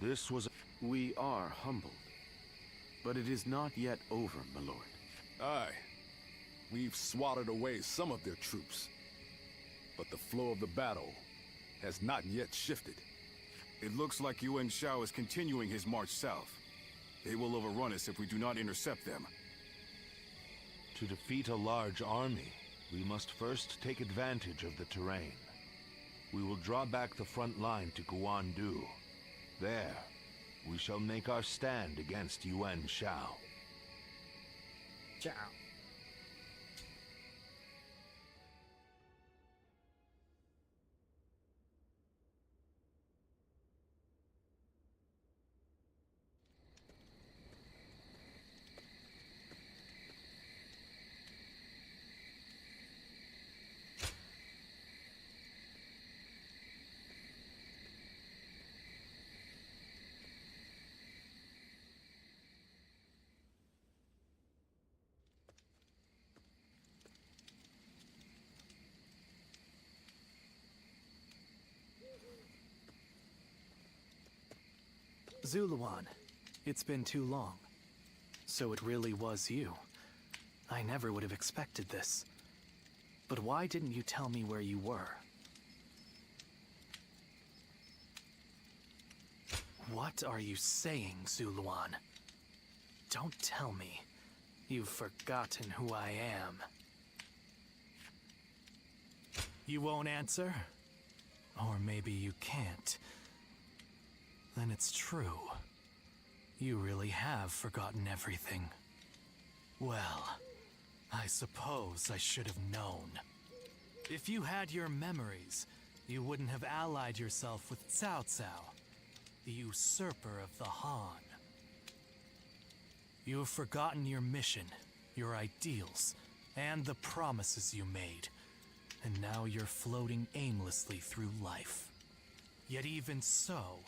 This was... We are humbled. But it is not yet over, my lord. Aye. We've swatted away some of their troops. But the flow of the battle has not yet shifted. It looks like Yuan Shao is continuing his march south. They will overrun us if we do not intercept them. To defeat a large army, we must first take advantage of the terrain. We will draw back the front line to Guandu. There, we shall make our stand against Yuan Shao. Ciao. Zuluan, it's been too long. So it really was you. I never would have expected this. But why didn't you tell me where you were? What are you saying, Zuluan? Don't tell me you've forgotten who I am. You won't answer? Or maybe you can't. Then it's true. You really have forgotten everything. Well, I suppose I should have known. If you had your memories, you wouldn't have allied yourself with Cao Cao, the usurper of the Han. You have forgotten your mission, your ideals, and the promises you made, and now you're floating aimlessly through life. Yet even so,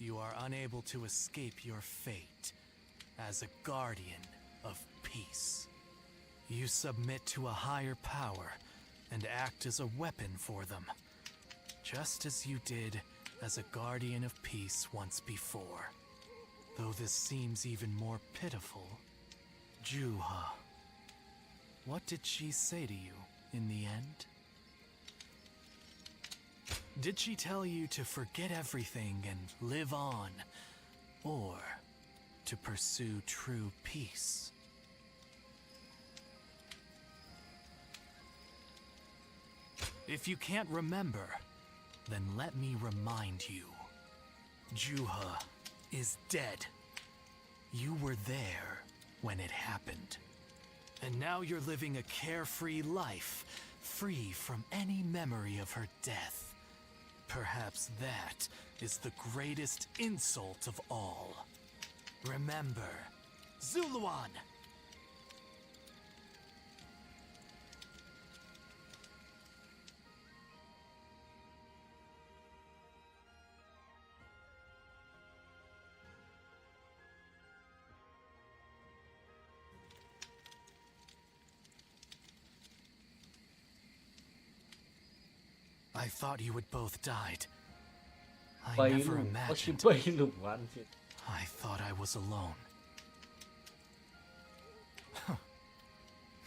you are unable to escape your fate as a guardian of peace. You submit to a higher power and act as a weapon for them, just as you did as a guardian of peace once before. Though this seems even more pitiful, Juha, what did she say to you in the end? Did she tell you to forget everything and live on, or to pursue true peace? If you can't remember, then let me remind you. Juha is dead. You were there when it happened. And now you're living a carefree life, free from any memory of her death. Perhaps that is the greatest insult of all. Remember, Zuluan! I thought you had both died. I never imagined. I thought I was alone.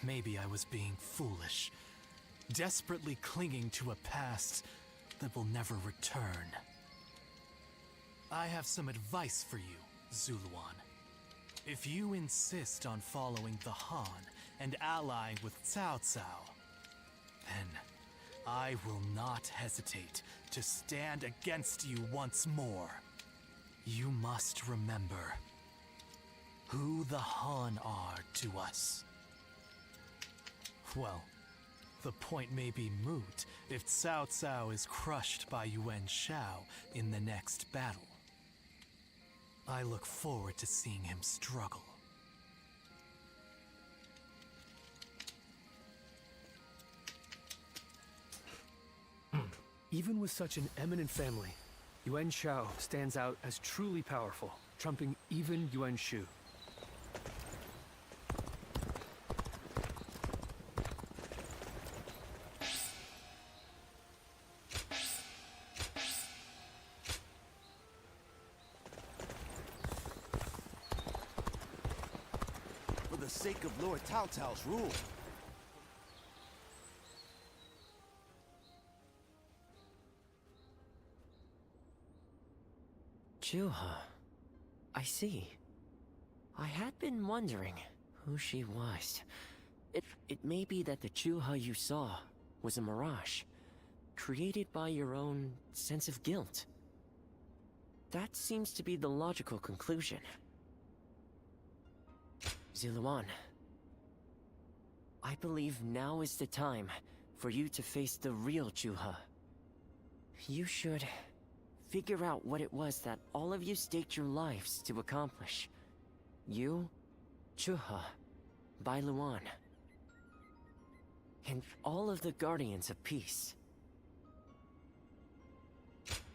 Maybe I was being foolish, desperately clinging to a past that will never return. I have some advice for you, Zuluan. If you insist on following the Han and allying with Cao Cao, then I will not hesitate to stand against you once more. You must remember who the Han are to us. Well, the point may be moot if Cao Cao is crushed by Yuan Shao in the next battle. I look forward to seeing him struggle. Even with such an eminent family, Yuan Shao stands out as truly powerful, trumping even Yuan Shu. For the sake of Lord Cao Cao's rule. Juha. I see. I had been wondering who she was. It may be that the Juha you saw was a mirage, created by your own sense of guilt. That seems to be the logical conclusion. Zuluan, I believe now is the time for you to face the real Juha. You should figure out what it was that all of you staked your lives to accomplish. You, Juha, Bailuan, and all of the Guardians of Peace.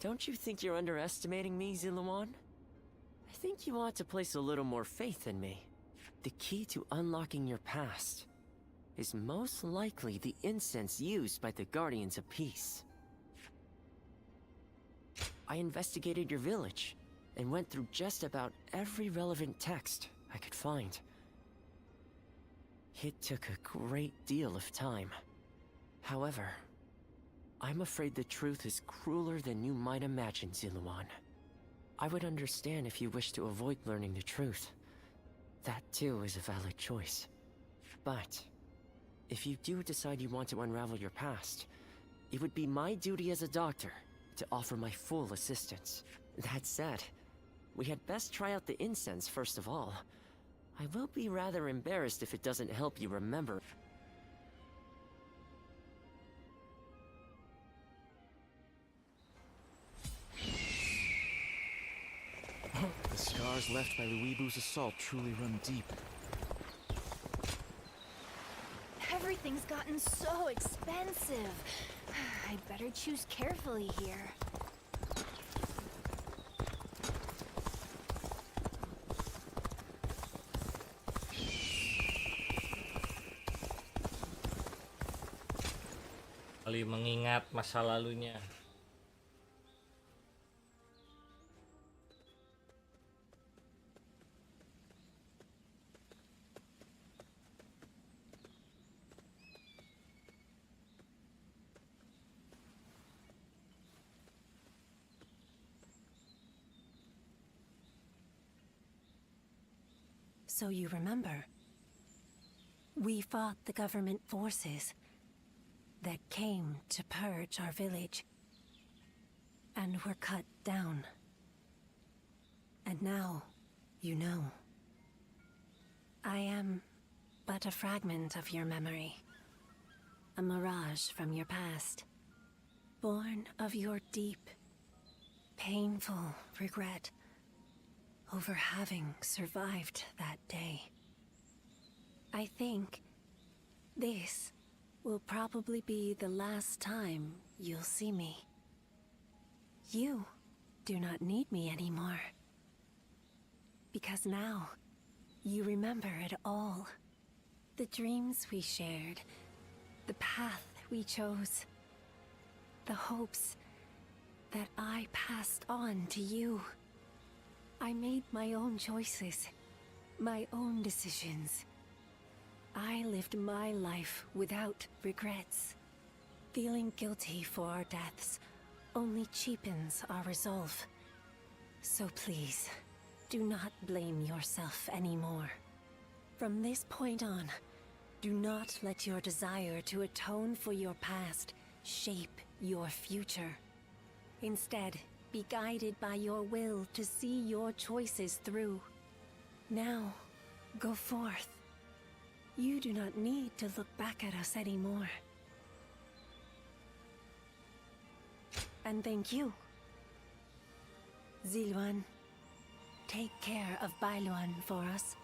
Don't you think you're underestimating me, Zuluan? I think you ought to place a little more faith in me. The key to unlocking your past is most likely the incense used by the Guardians of Peace. I investigated your village, and went through just about every relevant text I could find. It took a great deal of time. However, I'm afraid the truth is crueler than you might imagine, Ziluan. I would understand if you wish to avoid learning the truth. That too is a valid choice. But if you do decide you want to unravel your past, it would be my duty as a doctor to offer my full assistance. That said, we had best try out the incense first of all. I will be rather embarrassed if it doesn't help you remember. The scars left by Luibu's assault truly run deep. Everything's gotten so expensive. I'd better choose carefully here. Kali mengingat masa lalunya. So you remember, we fought the government forces that came to purge our village, and were cut down. And now, you know. I am but a fragment of your memory, a mirage from your past, born of your deep, painful regret over having survived that day. I think this will probably be the last time you'll see me. You do not need me anymore. Because now, you remember it all. The dreams we shared, the path we chose, the hopes that I passed on to you. I made my own choices, my own decisions. I lived my life without regrets. Feeling guilty for our deaths only cheapens our resolve. So please, do not blame yourself anymore. From this point on, do not let your desire to atone for your past shape your future. Instead, be guided by your will to see your choices through. Now, go forth. You do not need to look back at us anymore. And thank you. Ziluan, take care of Bailuan for us.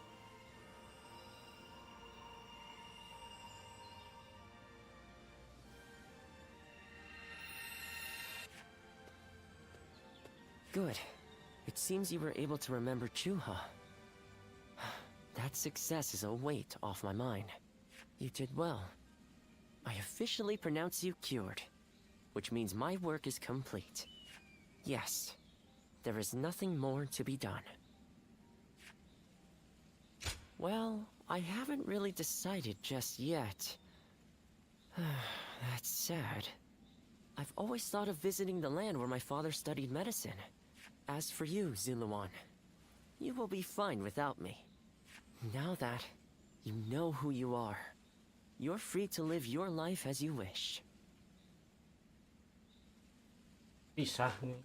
Good. It seems you were able to remember Chuha. That success is a weight off my mind. You did well. I officially pronounce you cured, which means my work is complete. Yes, there is nothing more to be done. Well, I haven't really decided just yet. That's sad. I've always thought of visiting the land where my father studied medicine. As for you, Ziluan, you will be fine without me. Now that you know who you are, you're free to live your life as you wish. Pisah nih.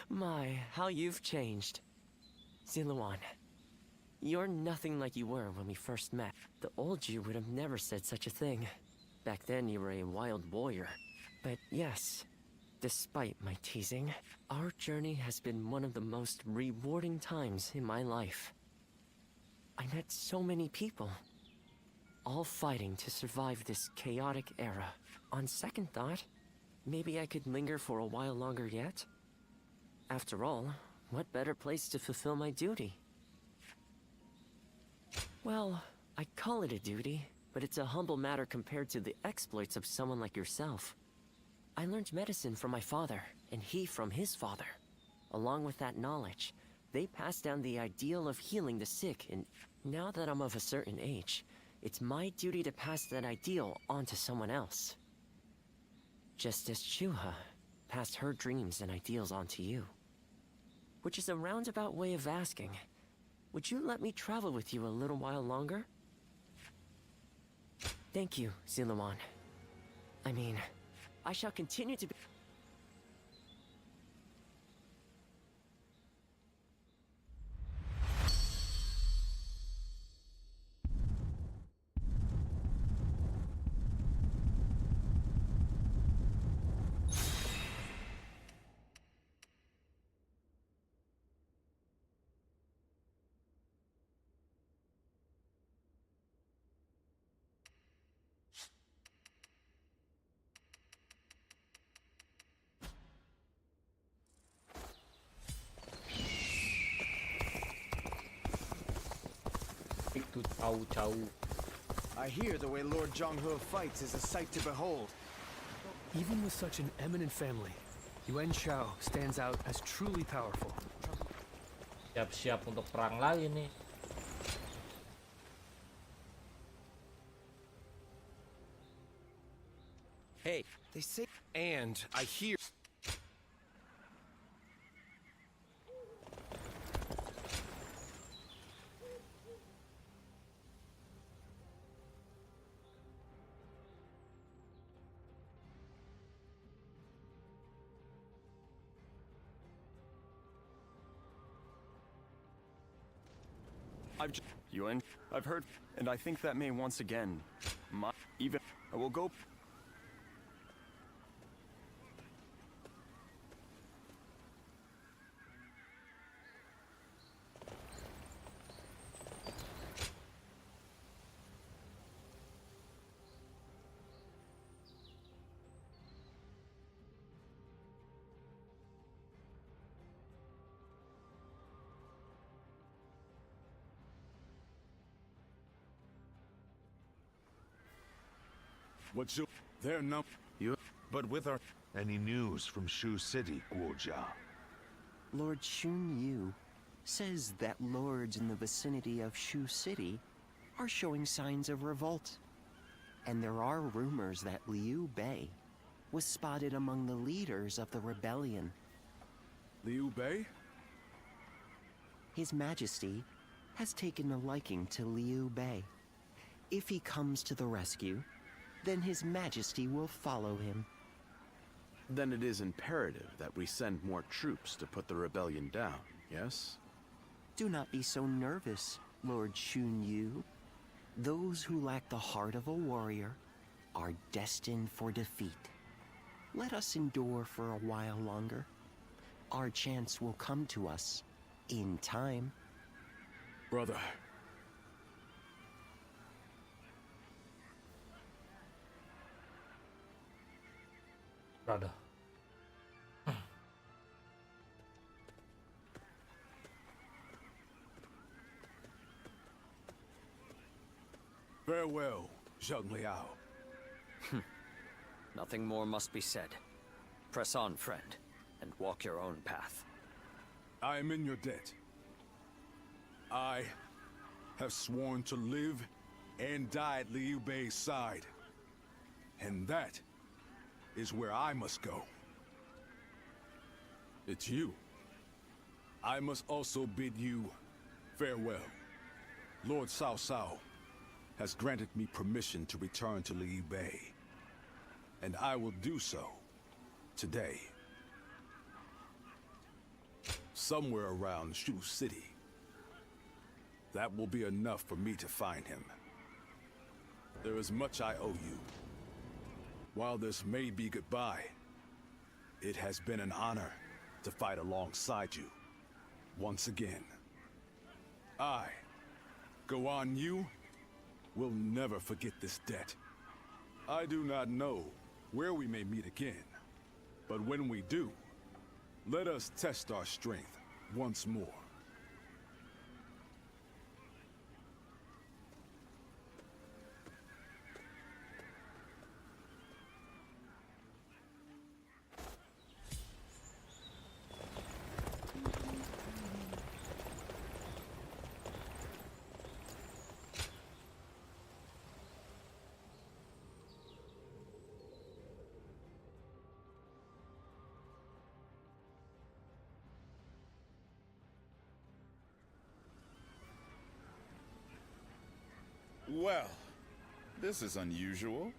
My, how you've changed. Ziluan, you're nothing like you were when we first met. The old you would have never said such a thing. Back then you were a wild warrior. But yes, despite my teasing, our journey has been one of the most rewarding times in my life. I met so many people, all fighting to survive this chaotic era. On second thought, maybe I could linger for a while longer yet. After all, what better place to fulfill my duty? Well, I call it a duty, but it's a humble matter compared to the exploits of someone like yourself. I learned medicine from my father, and he from his father. Along with that knowledge, they passed down the ideal of healing the sick, and now that I'm of a certain age, it's my duty to pass that ideal on to someone else. Just as Chuha passed her dreams and ideals on to you. Which is a roundabout way of asking, would you let me travel with you a little while longer? Thank you, Ziluan. I mean, I shall continue to be... I hear the way Lord Zhonghe fights is a sight to behold. Even with such an eminent family, Yuan Shao stands out as truly powerful. Siap-siap untuk perang lagi nih. Hey, they say... And I hear... I've heard, and I think that may once again, I will go. What's your... Their But with our... Any news from Shu City, Guojia? Lord Xun Yu says that lords in the vicinity of Shu City are showing signs of revolt. And there are rumors that Liu Bei was spotted among the leaders of the rebellion. Liu Bei? His Majesty has taken a liking to Liu Bei. If he comes to the rescue, then His Majesty will follow him. Then it is imperative that we send more troops to put the rebellion down, yes? Do not be so nervous, Lord Xun Yu. Those who lack the heart of a warrior are destined for defeat. Let us endure for a while longer. Our chance will come to us in time. Brother. Brother. Farewell, Zheng Liao. Nothing more must be said. Press on, friend, and walk your own path. I am in your debt. I have sworn to live and die at Liu Bei's side. And that is where I must go. It's you. I must also bid you farewell. Lord Cao Cao has granted me permission to return to Liu Bei. And I will do so today. Somewhere around Shu City. That will be enough for me to find him. There is much I owe you. While this may be goodbye, it has been an honor to fight alongside you once again. I, Guan Yu, will never forget this debt. I do not know where we may meet again, but when we do, let us test our strength once more. Well, this is unusual.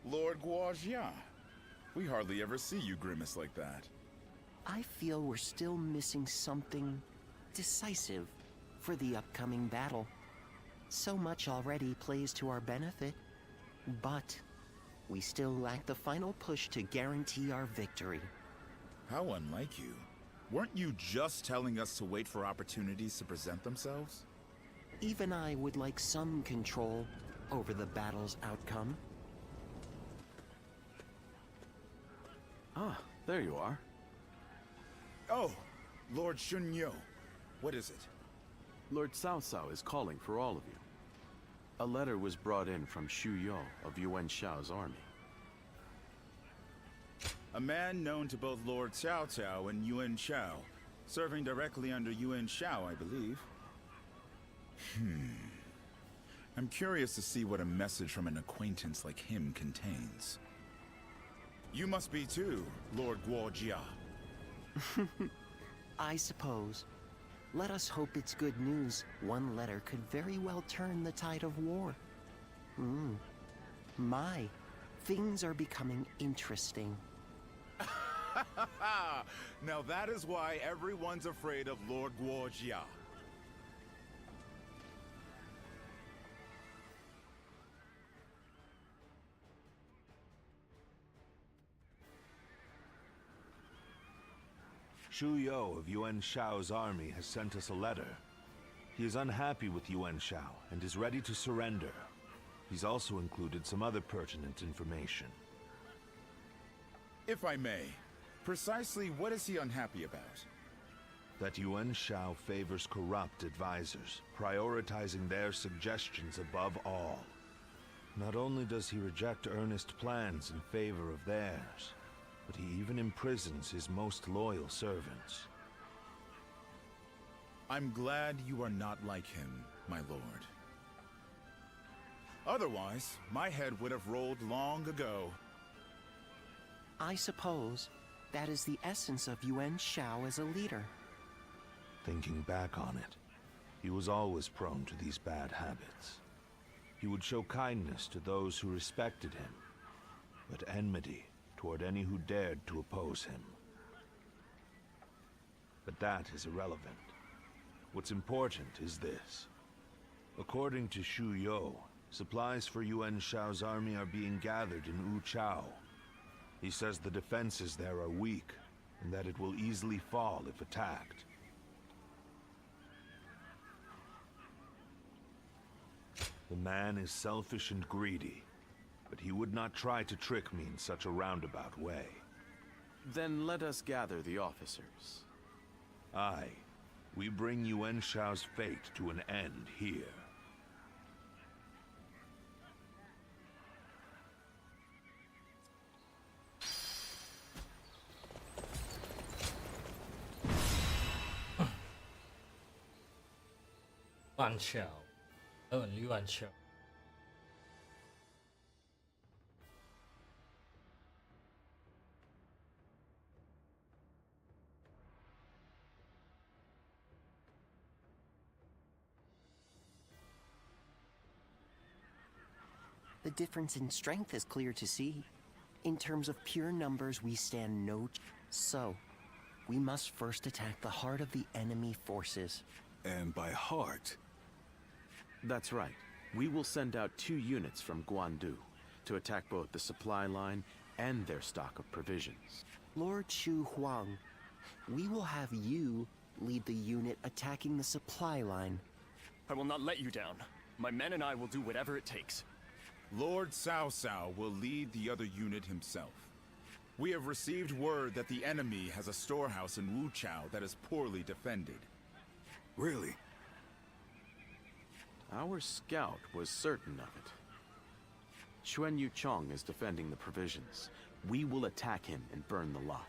Lord Guojia. We hardly ever see you grimace like that. I feel we're still missing something decisive for the upcoming battle. So much already plays to our benefit, but we still lack the final push to guarantee our victory. How unlike you. Weren't you just telling us to wait for opportunities to present themselves? Even I would like some control over the battle's outcome. Ah, there you are. Oh, Lord Shunyo. What is it? Lord Cao Cao is calling for all of you. A letter was brought in from Shu Yo of Yuan Shao's army. A man known to both Lord Cao Cao and Yuan Shao, serving directly under Yuan Shao, I believe. I'm curious to see what a message from an acquaintance like him contains. You must be too, Lord Guojia. I suppose. Let us hope it's good news. One letter could very well turn the tide of war. My, things are becoming interesting. Now that is why everyone's afraid of Lord Guojia. Shu Yo of Yuan Shao's army has sent us a letter. He is unhappy with Yuan Shao and is ready to surrender. He's also included some other pertinent information. If I may, precisely what is he unhappy about? That Yuan Shao favors corrupt advisors, prioritizing their suggestions above all. Not only does he reject earnest plans in favor of theirs, but he even imprisons his most loyal servants. I'm glad you are not like him, my lord. Otherwise, my head would have rolled long ago. I suppose that is the essence of Yuan Shao as a leader. Thinking back on it, he was always prone to these bad habits. He would show kindness to those who respected him, but enmity toward any who dared to oppose him. But that is irrelevant. What's important is this. According to Shu Yo, supplies for Yuan Shao's army are being gathered in Wu Chao. He says the defenses there are weak, and that it will easily fall if attacked. The man is selfish and greedy, but he would not try to trick me in such a roundabout way. Then let us gather the officers. Aye, we bring Yuan Shao's fate to an end here. Yuan Shao. Yuan Shao. The difference in strength is clear to see. In terms of pure numbers, we stand no ch- So, we must first attack the heart of the enemy forces. And by heart? That's right. We will send out 2 units from Guandu to attack both the supply line and their stock of provisions. Lord Shu Huang, we will have you lead the unit attacking the supply line. I will not let you down. My men and I will do whatever it takes. Lord Cao Cao will lead the other unit himself. We have received word that the enemy has a storehouse in Wu Chao that is poorly defended. Really? Our scout was certain of it. Xuan Yuchong is defending the provisions. We will attack him and burn the lot.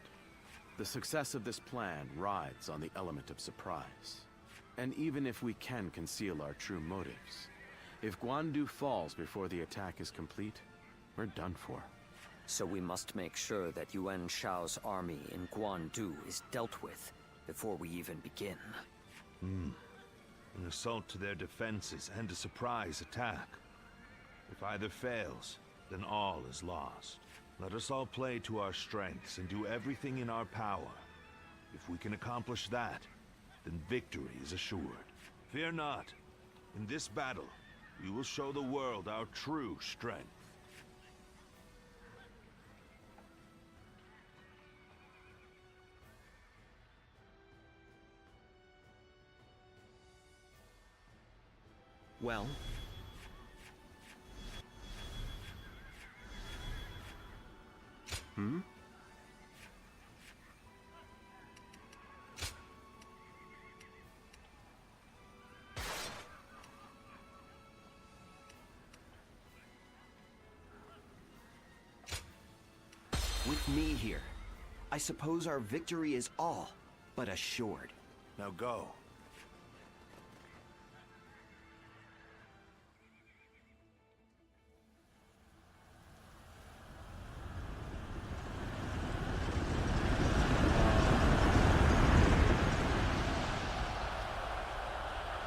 The success of this plan rides on the element of surprise. And even if we can conceal our true motives, if Guandu falls before the attack is complete, we're done for. So we must make sure that Yuan Shao's army in Guandu is dealt with before we even begin. An assault to their defenses and a surprise attack. If either fails, then all is lost. Let us all play to our strengths and do everything in our power. If we can accomplish that, then victory is assured. Fear not. In this battle, we will show the world our true strength. Well? Hmm? With me here, I suppose our victory is all but assured. Now go.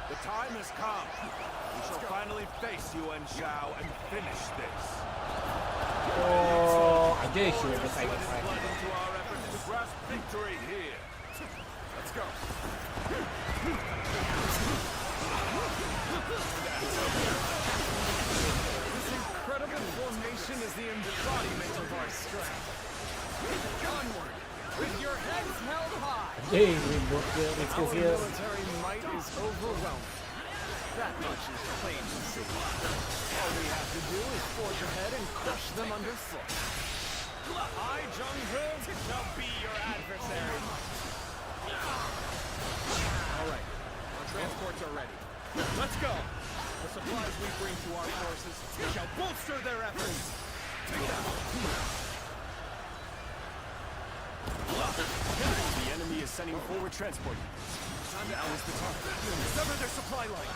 The time has come. We shall finally face Yuan Shao and finish this. Oh, aja sih Blood into our efforts to grasp victory here. Let's go. This incredible formation is the embodiment of our strength. Onward, with your heads held high. Hey, ribut ya, Our review. military might is overwhelming. That much is plain to see. All we have to do is forge ahead and crush them underfoot. I, Jung-Ho, shall be your adversary. All right, our transports are ready. Let's go. The supplies we bring to our forces shall bolster their efforts. The enemy is sending forward transport. Time to oust the target. Sever their supply line.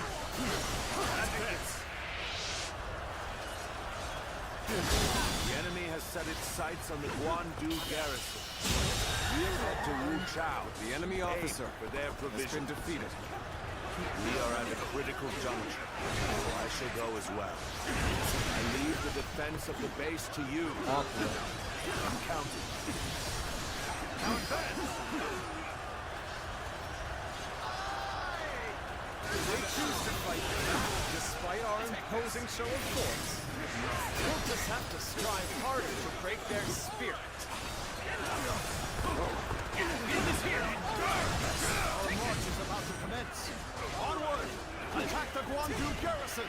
The enemy has set its sights on the Guandu garrison. We'll head to Wu Chao. The enemy officer for their has provision. been defeated. We are at a critical juncture, so I shall go as well. I leave the defense of the base to you. I'm counting. Count Ben! They choose to fight despite our imposing show of force. We'll just have to strive harder to break their spirit. Our march is about to commence. Onward! Attack the Guandu garrison!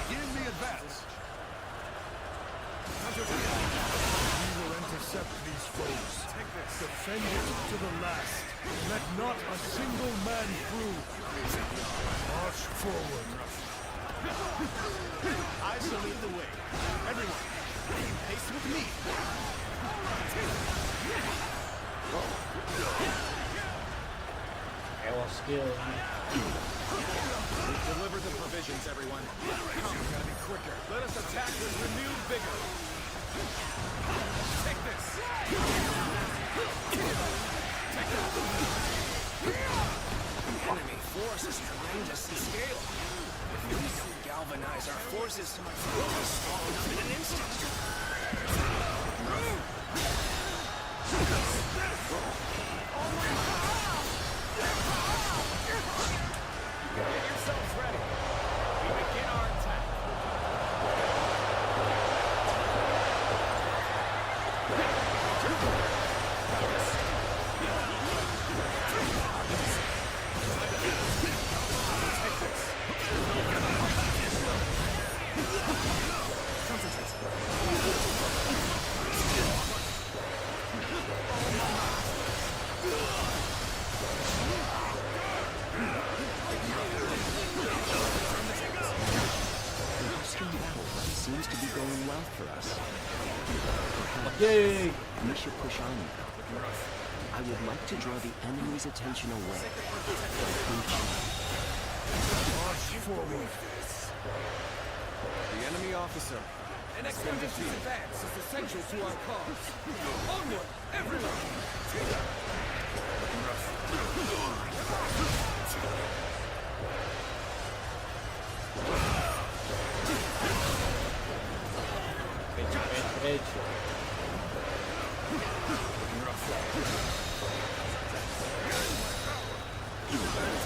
Begin the advance! We will intercept these foes. Defend it to the last. Let not a single man through. March forward. I shall lead the way. Everyone, pace with me. Ewa skill. Deliver the provisions, everyone. Come, we gotta be quicker. Let us attack with renewed vigor. Take this. Enemy force is tremendous in scale. If we don't galvanize our forces, we'll be swallowed up in an instant. Get yourselves ready. We begin our attack. Seems to be going well for us. Perhaps Yay! we should push on. I would like to draw the enemy's attention away. March forward. The enemy officer. An expedition's advance is essential to our cause. Onward, everyone! Edge.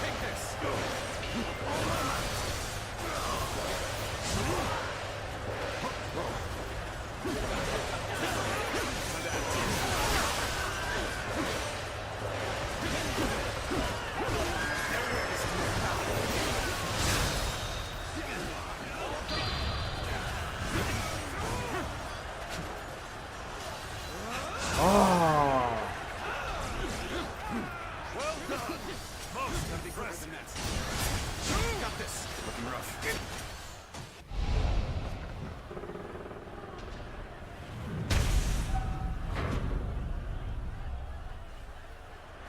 Take this!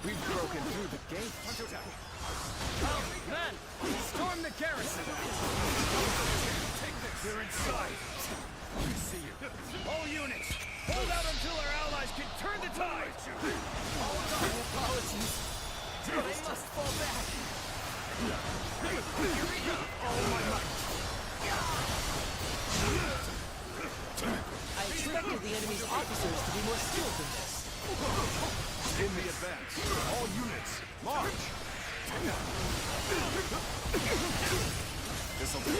We've broken through the gate. Oh, men! Storm the garrison! Take this! We're inside! I see you. All units, hold out until our allies can turn the tide! All of our apologies, but I must fall back. All my might! I expected the enemy's officers to be more skilled than this. In the advance. All units, march! This'll do.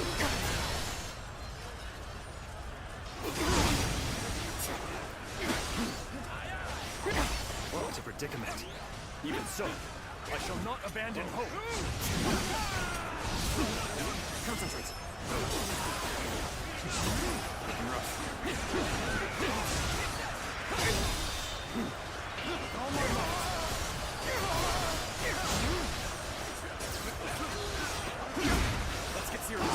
What a predicament. Even so, I shall not abandon hope. Concentrate. All my might. Let's get serious.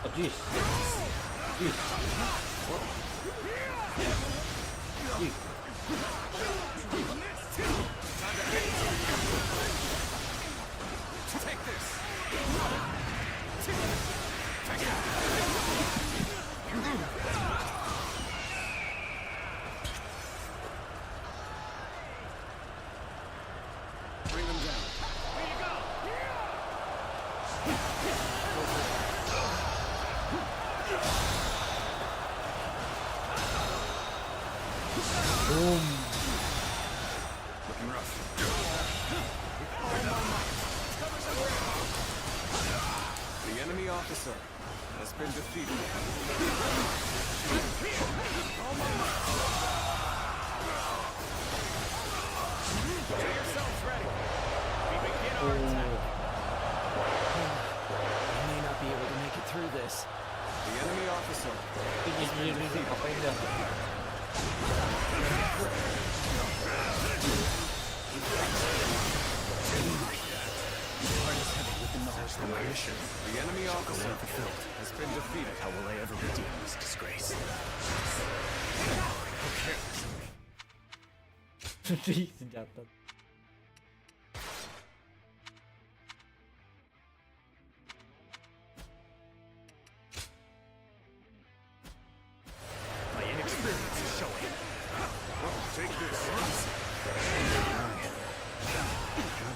Oh, jeez. Jeez. Jeez. Take this! Bring them down. Way to go! Boom. Looking rough. The enemy officer has been defeated. Get yourselves ready. We begin our attack. I may not be able to make it through this. The enemy officer has been defeated. Apain dah. The enemy officer has been defeated. How will I ever redeem this disgrace? Senjata. My inexperience is showing. Take this.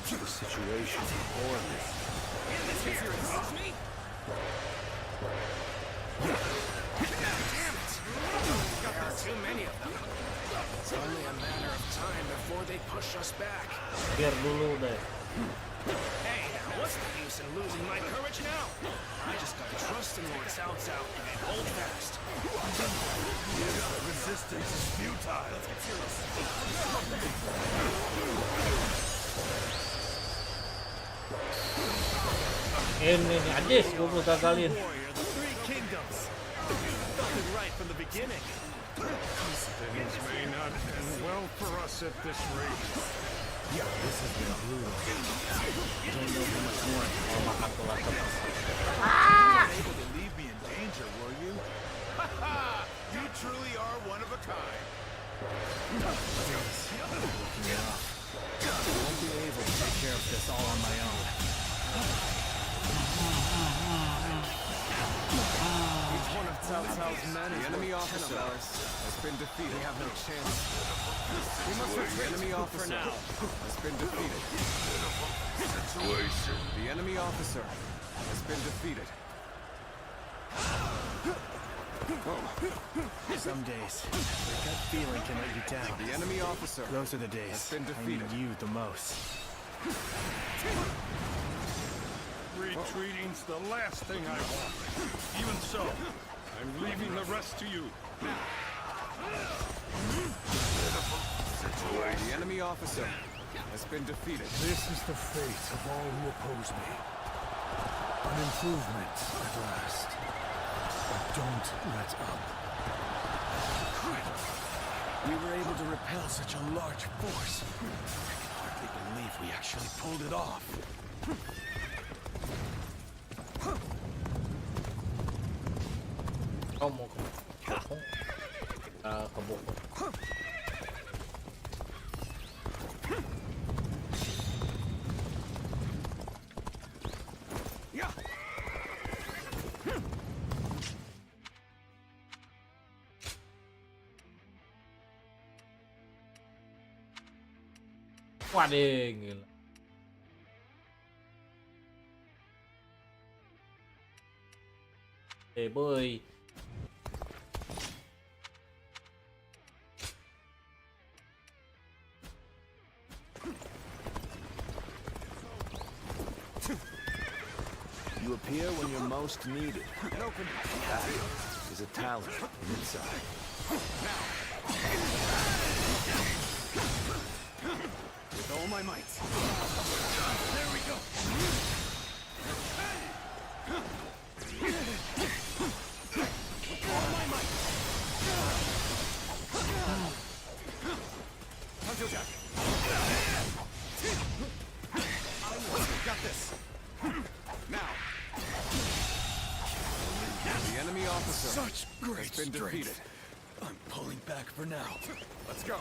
Judge the situation poorly. Excuse me? Damn it! There are too many of them. It's only a matter of time before they push us back. Biar dulu deh. Hey, what's the use in losing my courage now? I just gotta trust in Lord Cao Cao and hold fast. Resistance is futile. Let's get serious. Ini nih Ajis, gue belum gagalin. Warrior, the three kingdoms. Felt it right from the beginning. Things may not end well for us at this rate. Yeah, this has been brutal. Don't know how much more. Oh, makan tulang terus. You weren't able to leave me in danger, were you? You truly are one of a kind. I won't be able to take care of this all on my own. Each one of Cao Cao's men The is enemy worth 10 of officer ours. has been defeated. We have no chance. We must The retreat enemy for officer now. has been defeated. The enemy officer has been defeated. Some days, your gut feeling can let you down. The enemy officer Those are the days has been I defeated. need you the most. Retreating's the last thing I want. Even so, I'm leaving the rest to you. The enemy officer has been defeated. This is the fate of all who oppose me. An improvement at last. But don't let up. Incredible. We were able to repel such a large force. I can hardly believe we actually pulled it off. Kau mau ke bokong? Ke bokong. Waduh, gila. Hey boy. You appear when you're most needed. That is a talent from inside. With all my might. There we go. With all my might. Hunter Jack. Got this. Now. The enemy officer Such great has been strength. defeated. I'm pulling back for now. Let's go.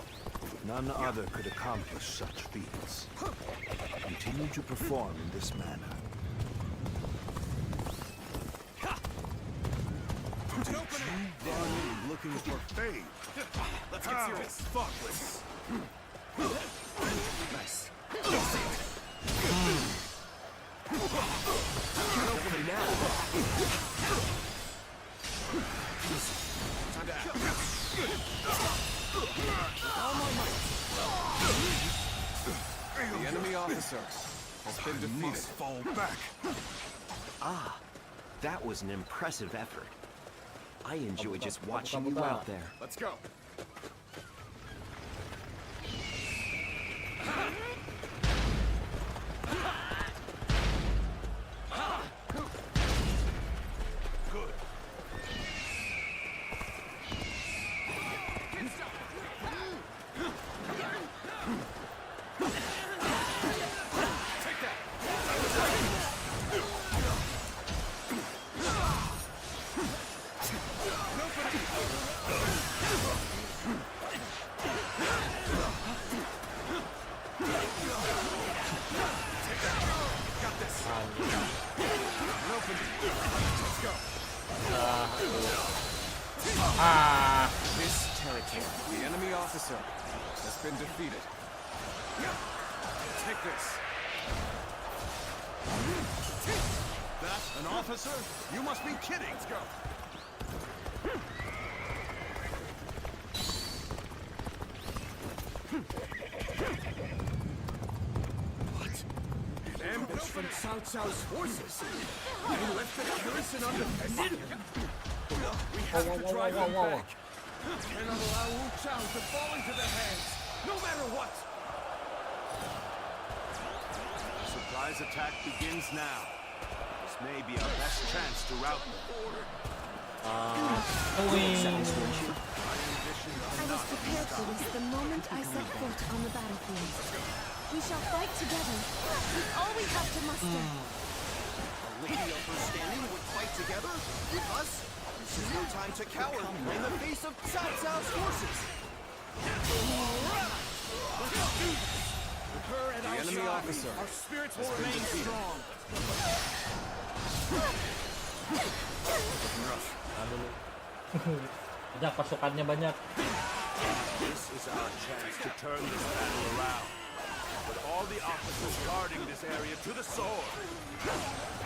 None other could accomplish such feats. Continue to perform in this manner. Did you run in looking for fame? Let's get serious. Thoughtless. Nice. Can't open it now. Time to act. With all my might. The enemy officer has been defeated. Must fall back. Ah, that was an impressive effort. I enjoy just watching you out there. Let's go. Good. This territory. The enemy officer has been defeated. Take this. That an officer? You must be kidding. Let's go. What? Ambush from Cao Cao's forces. They left the garrison undefended. We have to drive them back. Cannot allow Wu Chao to fall into their hands, no matter what. The surprise attack begins now. This may be our best chance to rout them. I was prepared for this the moment I set foot on the battlefield. We shall fight together with all we have to muster. A lady of her standing would fight together with us? This is no time to cower in the face of Cao Cao's forces. With her at The our enemy side, officer our spirits has will been remain defeated. strong. Banyak pasukannya banyak. This is our chance to turn this battle around. Put all the officers guarding this area to the sword.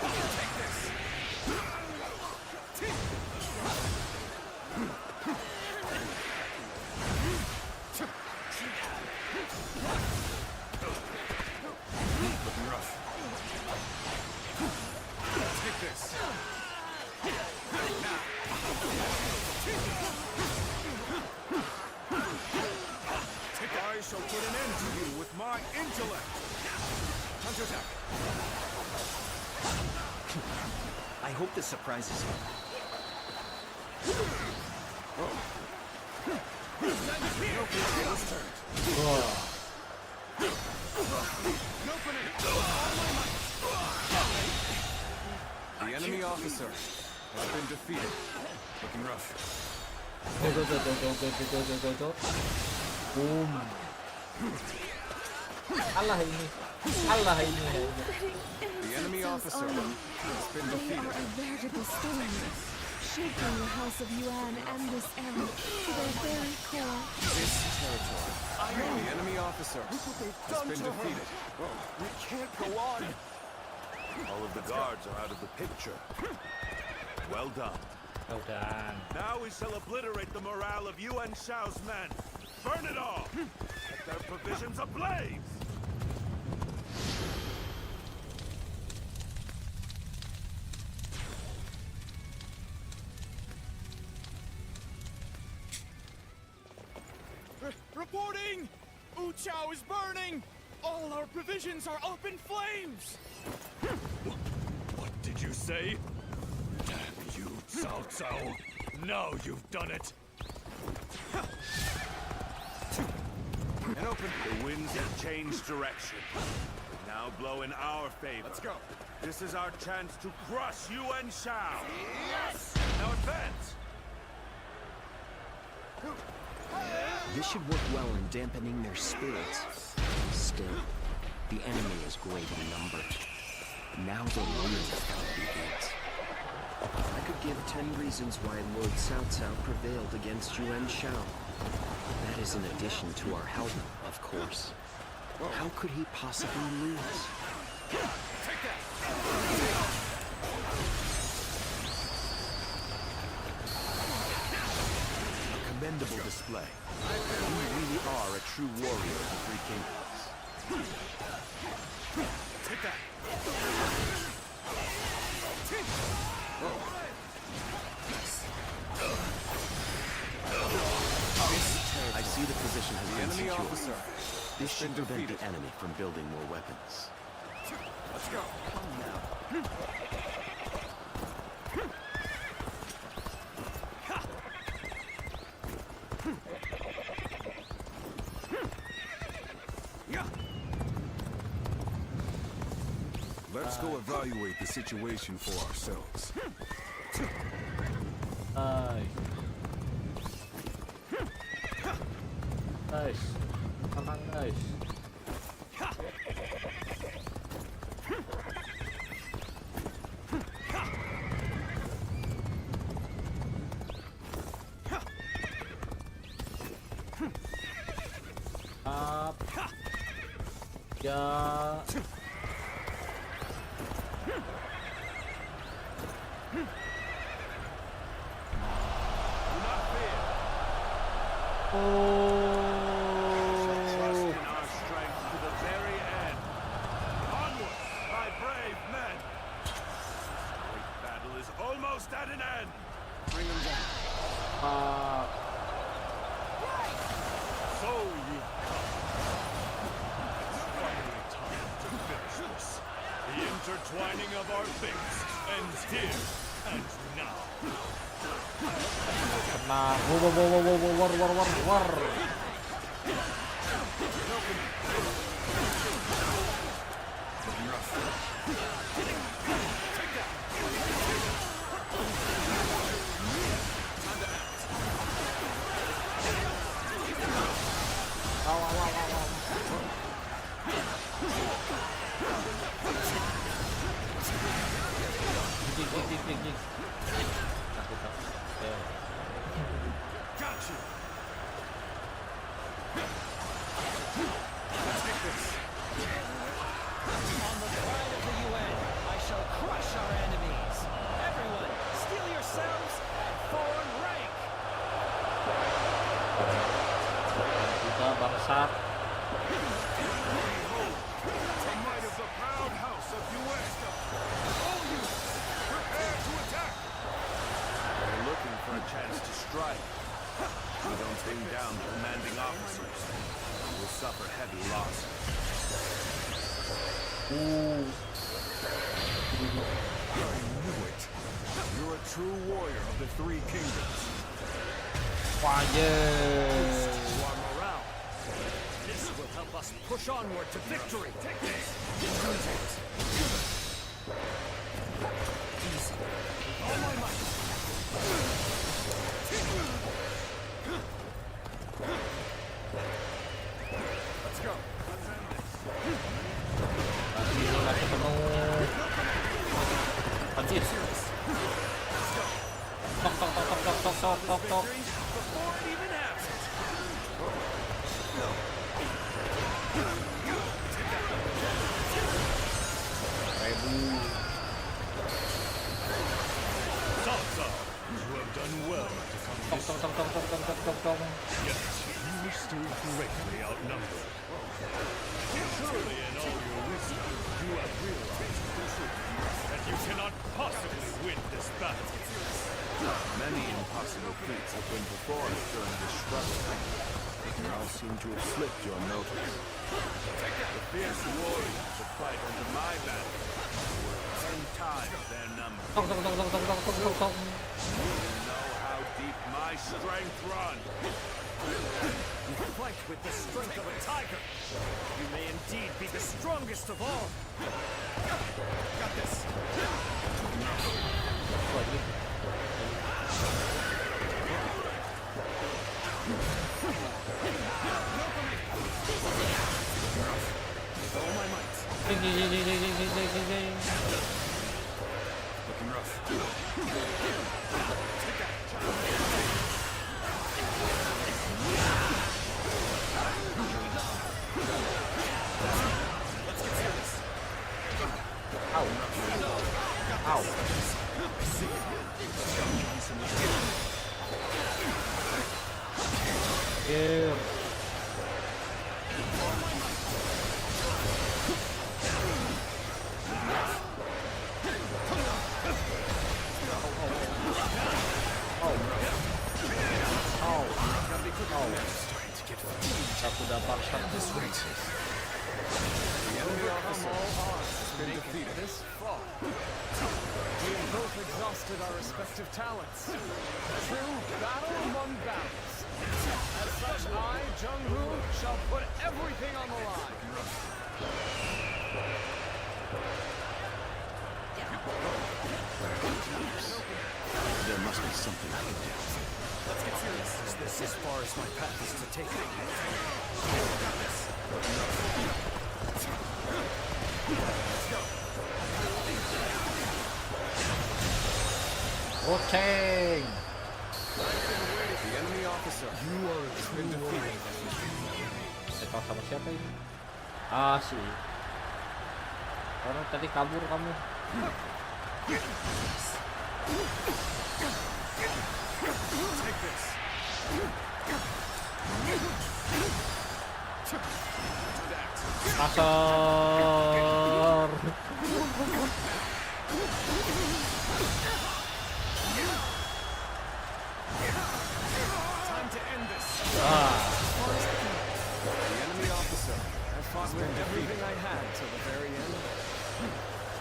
Take this. I shall put an end to you with my intellect. Counterattack. I hope this surprises you. The enemy officer has been defeated. Looking rough. Boom. Allah ini. The enemy officer has been They defeated. are a veritable storm, shaking the house of Yuan and this era to their very core. This territory. The enemy officer has been defeated. We can't go on. All of the guards are out of the picture. Well done. Well done. Now we shall obliterate the morale of Yuan Shao's men. Burn it all! Set their provisions ablaze! Reporting! Chao is burning! All our provisions are up in flames! What did you say? Damn you, Cao Cao! Now you've done it! And open. The winds have changed direction. Now blow in our favor. Let's go. This is our chance to crush Yuan Shao. Yes! Now advance. This should work well in dampening their spirits. Still, the enemy is great in number. Now the real fight begins. I could give 10 reasons why Lord Cao Cao prevailed against Yuan Shao. That is in addition to our help, of course. How could he possibly lose? Take that! A commendable display. You really are a true warrior of the Three Kingdoms. Take that! I see the position has been enemy secured. officer This should prevent the enemy from building more weapons. Let's go! Come now. Let's go evaluate the situation for ourselves. Nice. Tenang guys. Up. Ya. Trust in our strength to the very end. Onward, my brave men! This great battle is almost at an end. Bring them down. So you've come. It's finally time to finish this. The intertwining of our fates ends here and now. Nah, war. Gig. Got you. Let's take this. On the pride of the UN, I shall crush our enemies. Everyone, steel yourselves and form rank. Kita bangsat. Behold, the might of the proud house of Yuan. All you, prepare to attack. bring down the commanding officers. You will suffer heavy loss. I knew it. You're a true warrior of the Three Kingdoms. Fire! To our morale. This will help us push onward to victory. Take this. Easy. All my might. Let's go. Let's end this. Tok. Before it even happens. Salsa, you have done well to come this far. Yet, you are still greatly outnumbered. Surely in all your wisdom, you have realized the truth, that you cannot possibly win this battle. Many impossible feats have been performed during this struggle. You all seem to have slipped your notice. The fierce warriors that fight under my banner were 10 times their number. You know how deep my strength runs. You fight with the strength of a tiger. You may indeed be the strongest of all. Got this. With all my might. Looking rough. Take that. Let's get serious. Ow. Ow. Yeah. Aku dapat this rate. The enemy officer has been defeated this far. We have both exhausted our respective talents. True battle among battles. As such, I, Jung-Hoo, shall put everything on the line. There must be something I can do. Let's get serious. Is this as far as my path is to take? Got this. Let's go. Okay. The enemy officer. You are been defeated. Sekal sama siapa ini? Ah sih. Orang tadi kabur kamu. Take this. Kasar. Time to end this. Ah. The enemy officer. I fought with everything I had till the very end.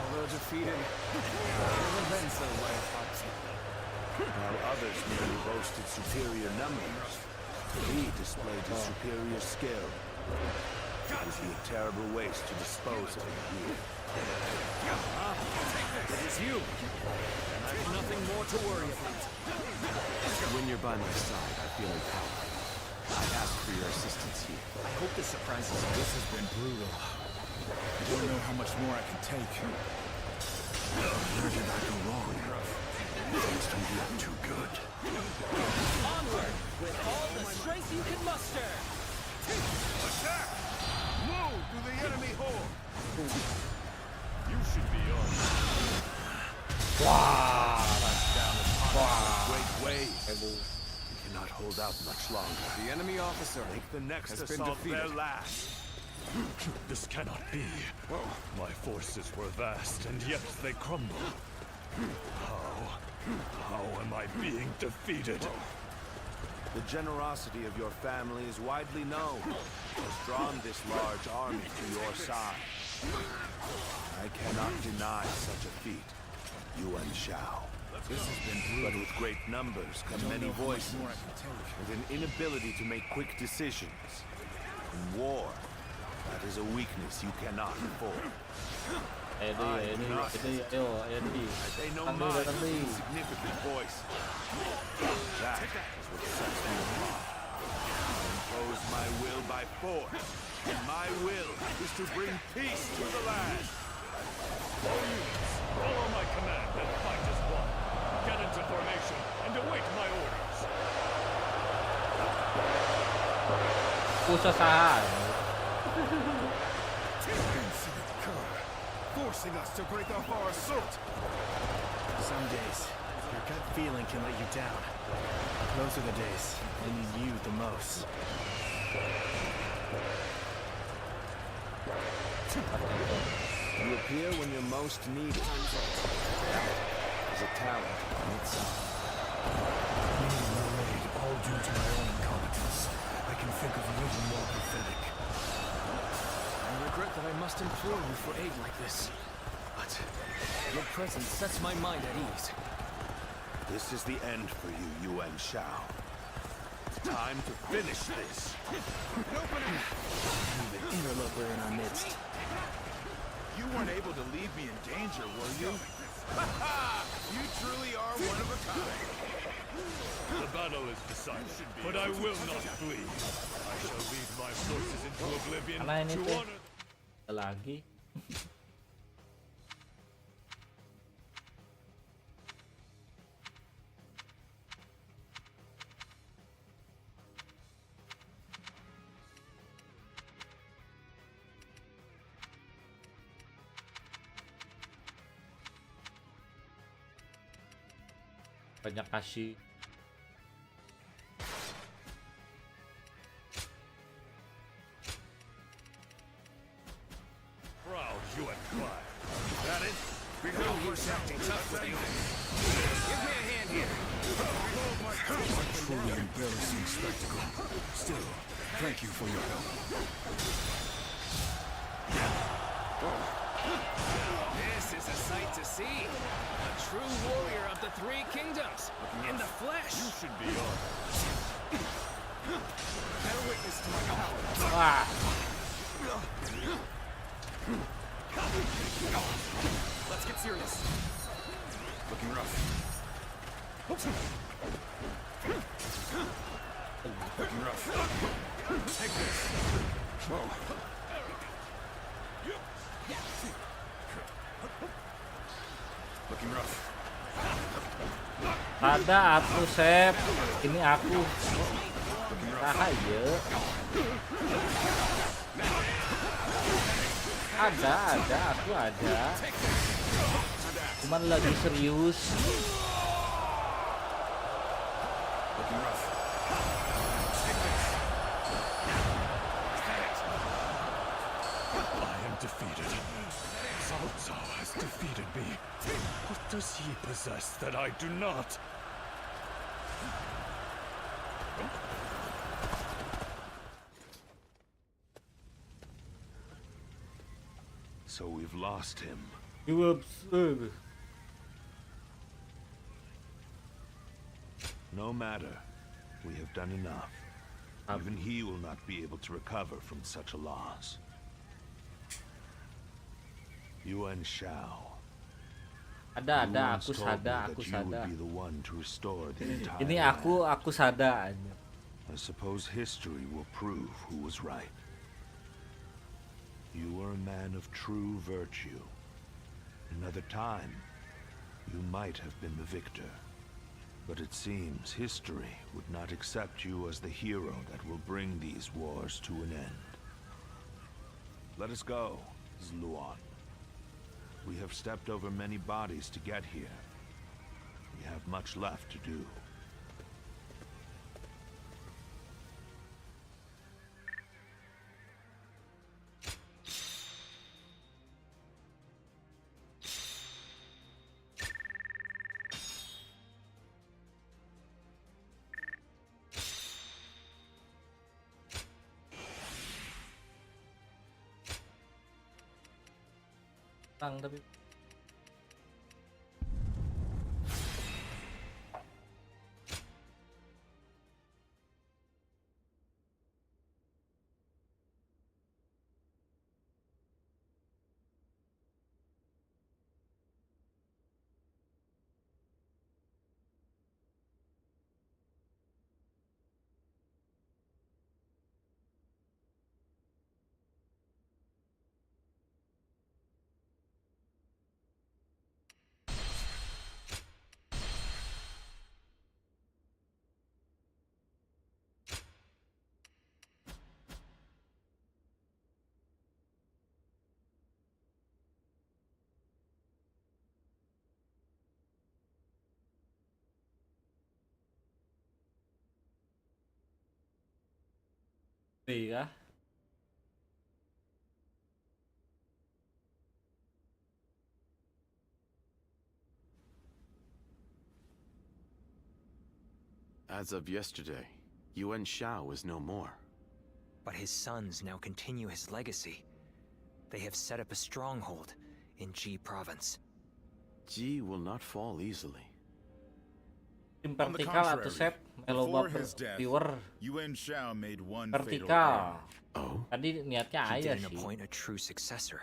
Although defeated, never been so way fought. While others merely boasted superior numbers, he displayed his superior skill. It would be a terrible waste to dispose of him here. It is you, and I have nothing more to worry about. When you're by my side, I feel empowered. I ask for your assistance here. I hope this surprises you. This has been brutal. I don't know how much more I can take. Where did I go wrong? Things don't look too good. Onward, with all the strength you can muster! Attack! Move to the enemy horde! You should be on. Wah. Great wave. We cannot hold out much longer. The enemy officer Make the next has been assault defeated. their last. This cannot be. My forces were vast, and yet they crumble. How am I being defeated? The generosity of your family is widely known, has drawn this large army to your side. I cannot deny such a feat, Yuan Shao. This has been brutal. But with great numbers come many voices, and an inability to make quick decisions. In war, that is a weakness you cannot afford. Eddie, ayo, Eddie. They know my insignificant voice. That is what sets me apart. I impose my will by force, and my will is to bring peace to the land. All units, follow my command and fight as one. Get into formation and await my orders. Usahahan. Forcing us to break off our assault. Some days, your gut feeling can let you down. Those are the days I need you the most. You appear when you're most needed. That is a talent in itself. Being delayed, all due to my own incompetence. I can think of little more pathetic. I regret that I must implore you for aid like this. But your presence sets my mind at ease. This is the end for you, Yuan Shao. It's time to finish this. You've an interloper in our midst. You weren't able to leave me in danger, were you? You truly are one of a kind. The battle is decided, but I will not flee. I shall lead my forces into oblivion to honor lagi. Banyak kasih. proud you and pride. Is that it? Behold, we're acting tough with you. Give me a hand here. A truly embarrassing spectacle. Still, thank you for your help. This is a sight to see. A true warrior of the Three Kingdoms. In the flesh. You should be honored. Bear witness to my power. Ah. Let's get serious. Looking rough. Looking rough. Take this. Whoa. Looking rough. Ada aku, Sep. Ini aku. Bahaya. Ada, aku ada. Cuman lagi serius. I am defeated. Cao Cao has defeated me. What does he possess that I do not? So we've lost him. You absurd. No matter. We have done enough. Even he will not be able to recover from such a loss. Yuan Shao. Ada, You once aku told sada, me aku that you sada. would be the one to restore the entire Ini land. aku sada. I suppose history will prove who was right. You were a man of true virtue. Another time, you might have been the victor. But it seems history would not accept you as the hero that will bring these wars to an end. Let us go, Zluan. We have stepped over many bodies to get here. We have much left to do. Tang tapi iya. As of yesterday, Yuan Shao is no more. But his sons now continue his legacy. They have set up a stronghold in Ji province. Ji will not fall easily. Tim On the vertikal atau contrary, set melo before baper his death, viewer Yuan Shao made one fatal vertikal. error. Tadi niatnya He ayah didn't sih. appoint a true successor.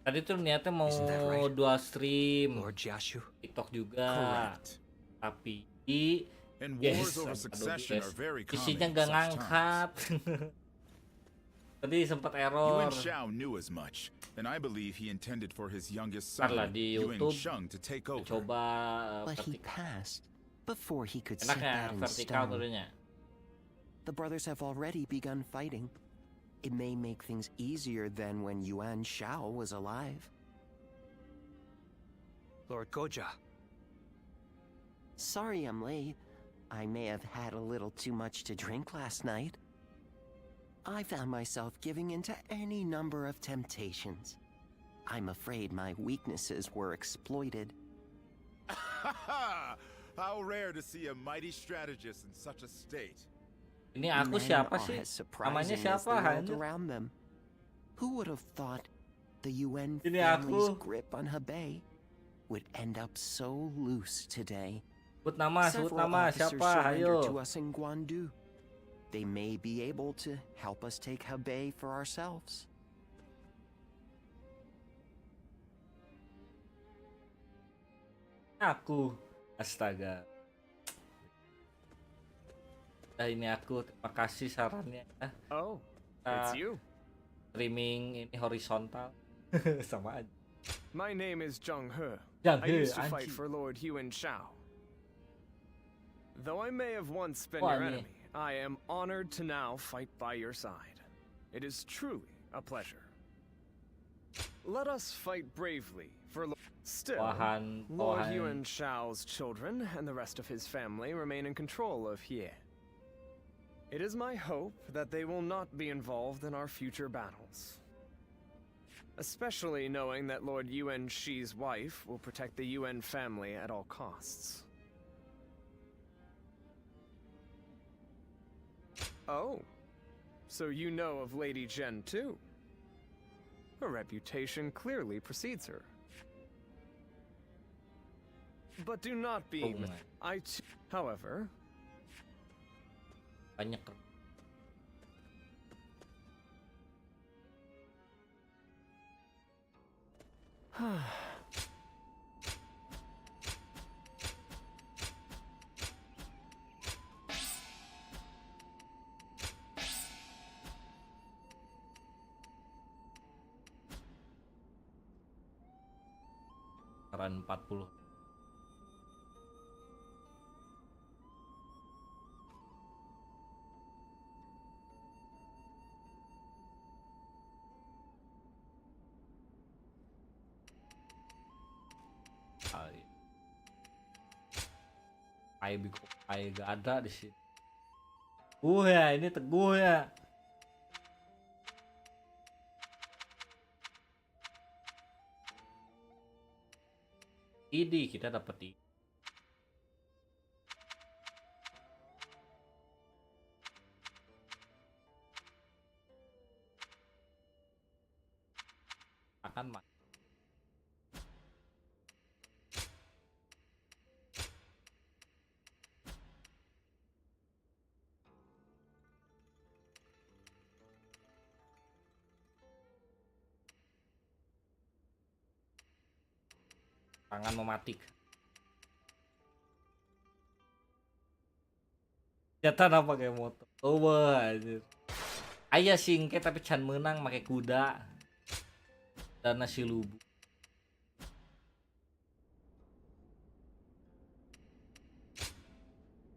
Tadi tuh niatnya mau Isn't that right, dual stream Lord Jiashu? TikTok juga. Correct. Tapi And guys, wars over aduh, succession guys, are very isinya common in nggak such ngangkat. Tadi sempat Yuan error. Shao knew as much, and I believe he intended for his youngest Ntar son, lah di Yuan YouTube Sheng, to take over. coba But he vertikal. passed before he could set Enaknya that in vertikal stone. turunnya. The brothers have already begun fighting. It may make things easier than when Yuan Shao was alive. Lord Goja. Sorry I'm late. I may have had a little too much to drink last night. I found myself giving in to any number of temptations. I'm afraid my weaknesses were exploited. How rare to see a mighty strategist in such a state. Ini aku Men siapa are sih? as Namanya surprising as siapa? the world Anjir? around them. Who would have thought the Yuan Ini family's aku. grip on Hebei would end up so loose today? Sebut nama, sebut Several nama. officers Siapa? surrendered Ayo. to us in Guandu. They may be able to help us take Hebei for ourselves. Aku. Astaga. Nah, ini aku. Terima kasih sarannya. Oh, Kita it's you. streaming ini horizontal. Sama aja. My name is Zheng He. Zheng I He, used to fight anjing. for Lord Yuan Shao. Though I may have once been Wah, your ini. enemy, I am honored to now fight by your side. It is truly a pleasure. Let us fight bravely for Still, Wahan- Lord Wahan- Yuan Shao's children and the rest of his family remain in control of Hie. It is my hope that they will not be involved in our future battles. Especially knowing that Lord Yuan Shi's wife will protect the Yuan family at all costs. Oh, so you know of Lady Jen too? Her reputation clearly precedes her. But do not be... Hubungan. However... Banyak. Saran 40. Ai gak ada di sini. Ya, ini teguh ya. Ini kita dapat ini. Akan tangan mematik. Jatan apa kayak motor? Oh wah anjir. Aya singke tapi can menang make kuda. Dan nasi lubu.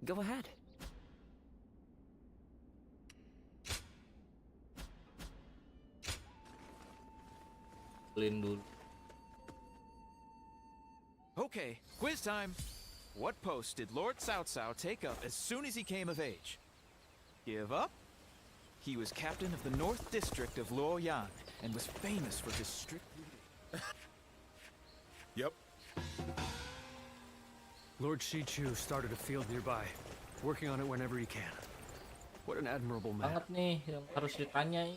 Go ahead. Clean dulu. Okay, quiz time. What post did Lord Cao Cao take up as soon as he came of age? Give up? He was captain of the North District of Luoyang and was famous for his strict leadership. Yep. Lord Shichu started a field nearby, working on it whenever he can. What an admirable man. Banget nih yang harus ditanya.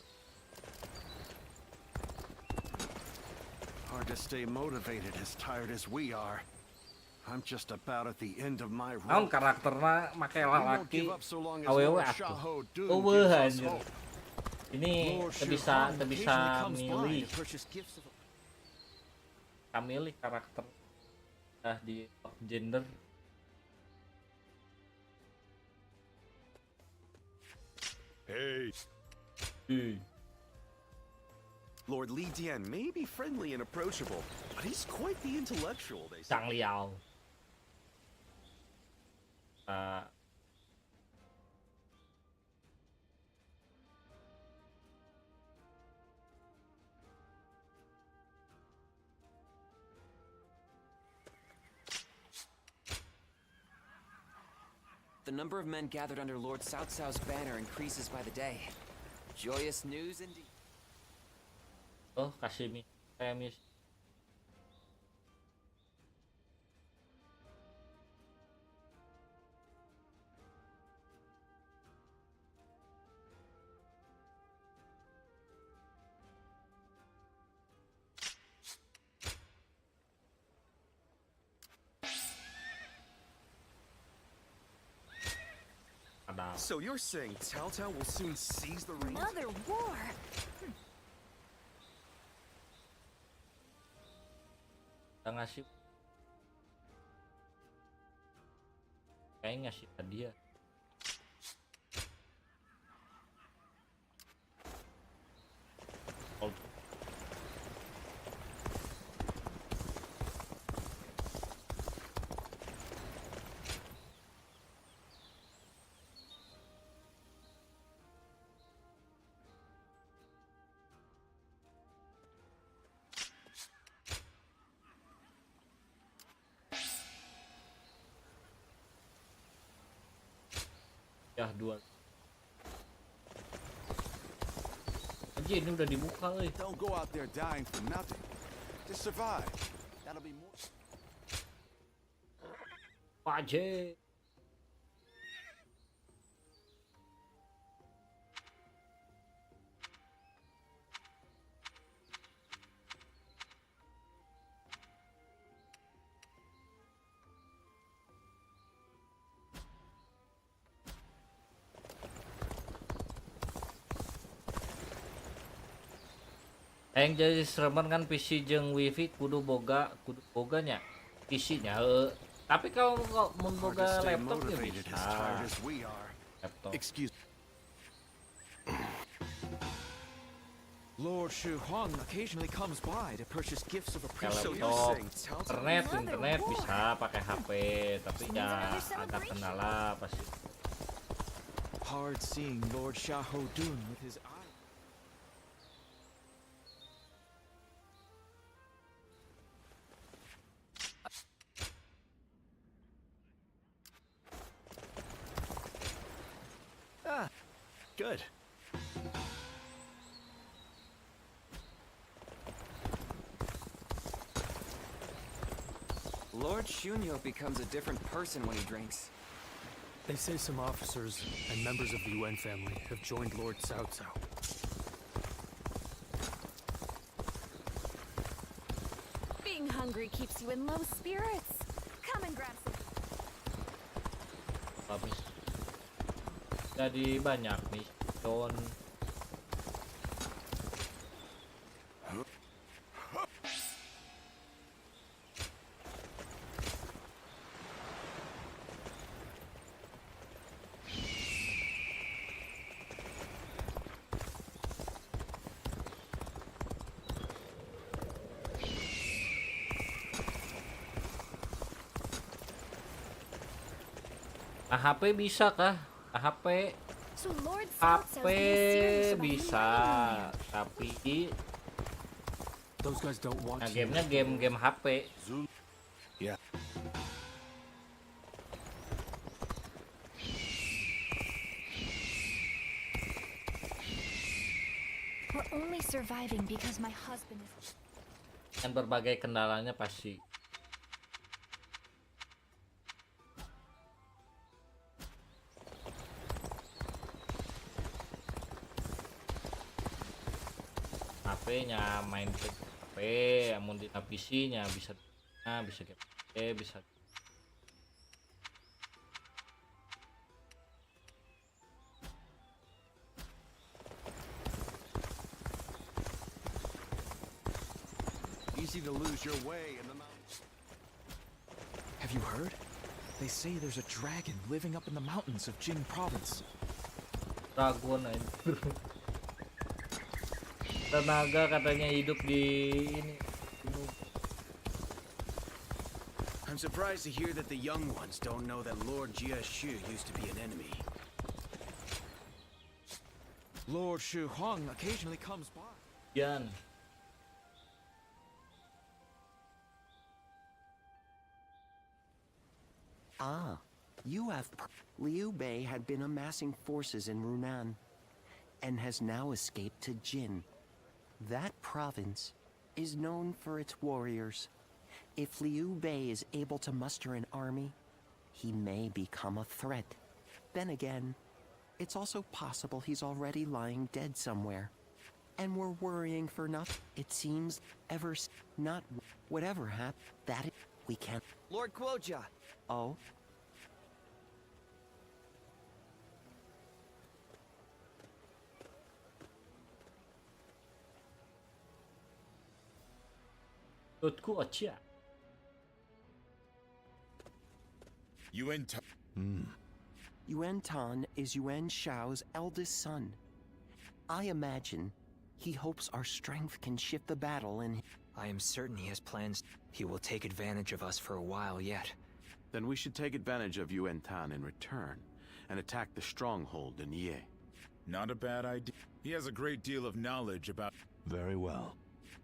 Hard to stay motivated as tired as we are. I'm just about at the end of my Naon rope. karakterna make lalaki awewe atuh. Eueuh anjir. Ini bisa milih. Milih karakter di gender. Hey. Lord Li Dian may be friendly and approachable, but he's quite the intellectual, they say. Zhang Liao. The number of men gathered under Lord Cao Cao's banner increases by the day. Joyous news indeed. Oh, kasih kayak mis. So you're saying Cao Cao will soon seize the reins? Another war? Kita ngasih kayak ngasih hadiah. Ya dua. Aja ini udah dibuka euy. Don't go out there dying for nothing. Just survive. That'll be more. Aja. Yang jadi seremon kan PC jeung wifi kudu boganya PC-nya. Tapi kalau mau boga laptop ya bisa. Laptop. Excuse. Lord Shu Huang occasionally comes by to purchase gifts of appreciation. Laptop, internet bisa pakai HP, tapi ya ada kendala pasti. Hard seeing Lord Xiahou Dun with his eyes. Good. Lord Shunyo becomes a different person when he drinks. They say some officers and members of the Yuan family have joined Lord Cao Cao. Being hungry keeps you in low spirits. Come and grab some. Habis. Jadi banyak nih Don. AHP bisa kah? AHP So Lord South HP South's being serious about bisa, uniting them. tapi Those guys don't want nah, to. gamenya game HP. Yeah. We're only surviving because my husband is. Dan berbagai kendalanya pasti. HP-nya main HP, amun di PC-nya bisa game HP, bisa Easy to lose your way in the mountains. Have you heard? They say there's a dragon living up in the mountains of Jing province. Dragon anjir. Tenaga katanya hidup di ini. I'm surprised to hear that the young ones don't know that Lord Jia Shu used to be an enemy. Lord Shu Huang occasionally comes by. Yan. Ah, you have. Liu Bei had been amassing forces in Runan, and has now escaped to Jin. That province is known for its warriors. If Liu Bei is able to muster an army, he may become a threat. Then again, it's also possible he's already lying dead somewhere. And we're worrying for nothing. It seems not whatever happened. We can't. Lord Quoja. Oh? Menurutku Ocha. Yuan Yuan Tan is Yuan Shao's eldest son. I imagine he hopes our strength can shift the battle and I am certain he has plans. He will take advantage of us for a while yet. Then we should take advantage of Yuan Tan in return and attack the stronghold in Ye. Not a bad idea. He has a great deal of knowledge about. Very well.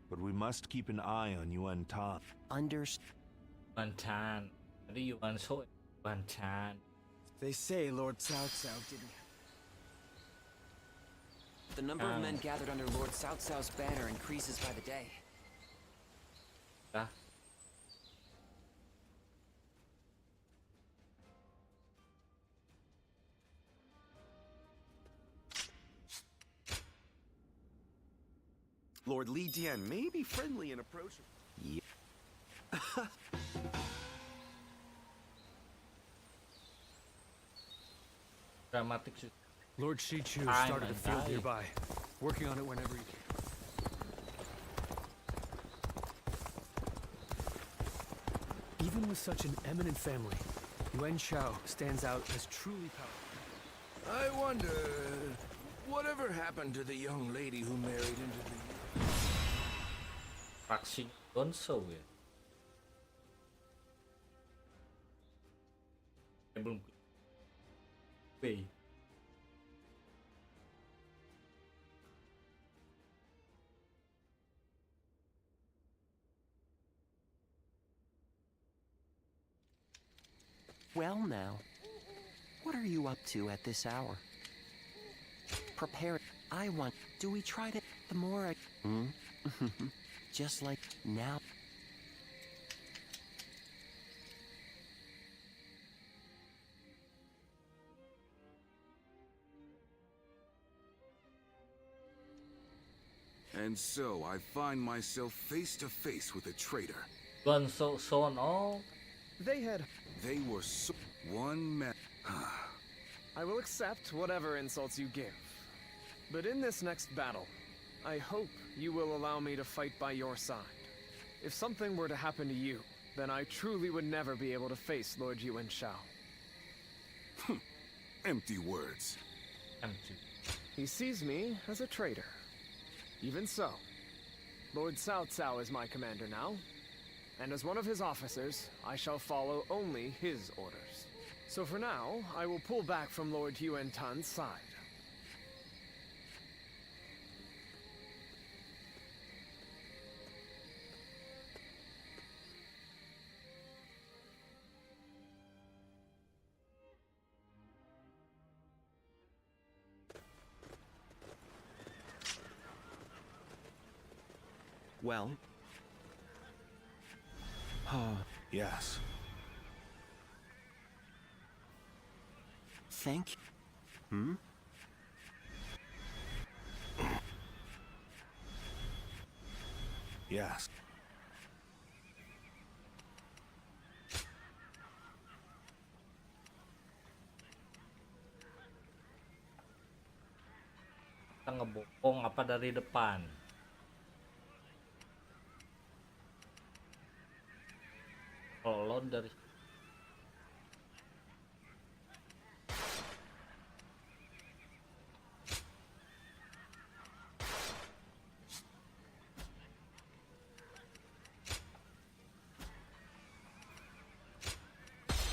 But we must keep an eye on Yuan Tan. Yuan Tan. Tadi Yuan So. Yuan Tan. They say Lord Cao Cao didn't. The number of men gathered under Lord Cao Cao's banner increases by the day. Lord Li Dian may be friendly and approachable. Dramatic sih. Lord Shichu Time started a and field die. nearby, working on it whenever he can. Even with such an eminent family, Yuan Shao stands out as truly powerful. I wonder, whatever happened to the young lady who married into the... Praksi Gonso ya. Belum. B. Well now, what are you up to at this hour? Prepare. I want. Do we try to? The more I. Just like now. And so I find myself face to face with a traitor. Gonso son all. They had. They were so one man. I will accept whatever insults you give. But in this next battle, I hope you will allow me to fight by your side. If something were to happen to you, then I truly would never be able to face Lord Yuan Shao. Empty words. Empty. He sees me as a traitor. Even so, Lord Cao Cao is my commander now, and as one of his officers, I shall follow only his orders. So for now, I will pull back from Lord Yuan Tan's side. Well? Yes. Thank you. Hmm? Yes. Kita ngebopong apa dari depan? Kalau dari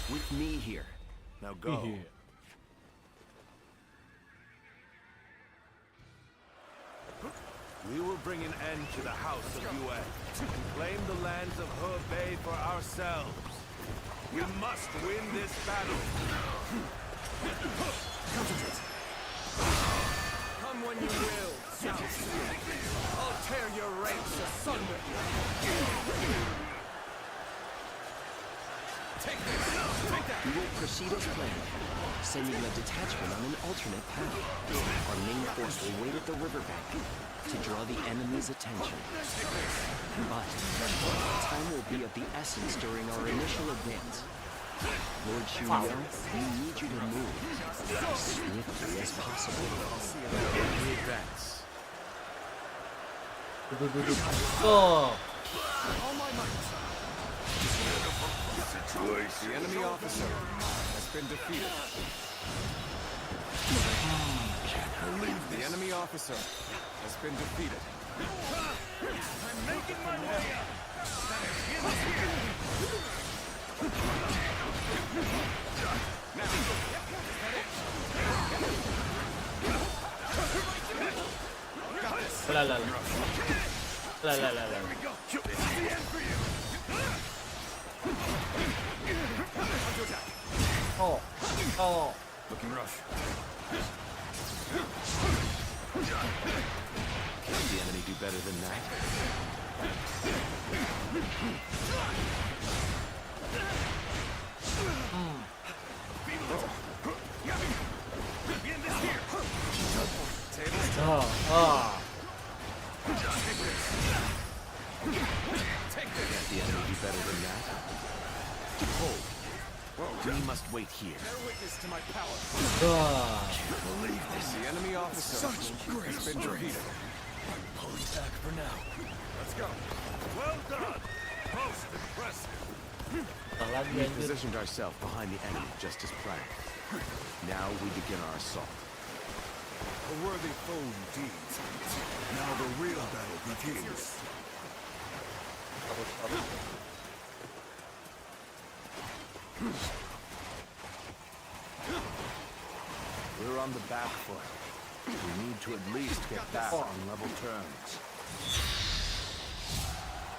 With me here. Now go. We will bring an end to the House of Yuan and claim the lands of Hebei for ourselves. We must win this battle. Come when you will, South. I'll tear your ranks asunder. Take this! Take that! We will proceed as planned, sending a detachment on an alternate path. Our main force will wait at the riverbank to draw the enemy's attention. But time will be of the essence during our initial advance. Lord Shunyo, we need you to move as swiftly as possible. We advance. Oh. All my might. The enemy officer has been defeated. Can't believe this. The enemy officer has been defeated. I'm making my way up. Now, got this. La la la. La la la la. There we go. This is the end for you. Oh. Oh. Looking rough. Can the enemy do better than that? Oh. Take this. Can the enemy do better than that? Hold. We must wait here. Bear witness to my power. Can't believe this. The enemy officer Such great has been defeated. Pulling back for now. Let's go. Well done. Most impressive. We positioned ourselves behind the enemy just as planned. Now we begin our assault. A worthy foe indeed. Now the real battle begins. We're on the back foot. We need to at least get back on level terms.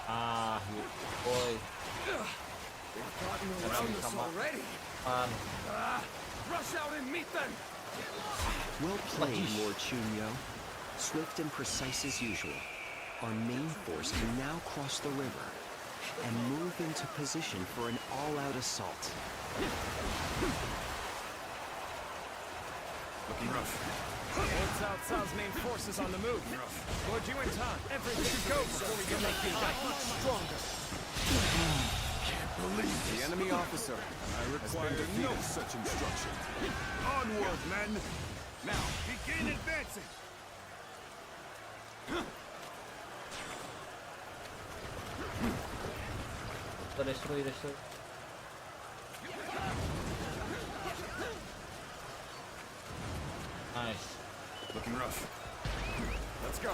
Ah, boy. They've gotten around us already. Rush out and meet them. Well played, Lord Chunyo. Swift and precise as usual. Our main force can now cross the river and move into position for an all-out assault. Looking rough. Old Cao Cao's main force is on the move. Lord Yuan Tan, everything goes so we can make you that much stronger. Can't believe The enemy officer I require no such instruction. Onward, men! Now, begin advancing! Destroy. Nice. Looking rough. Let's go.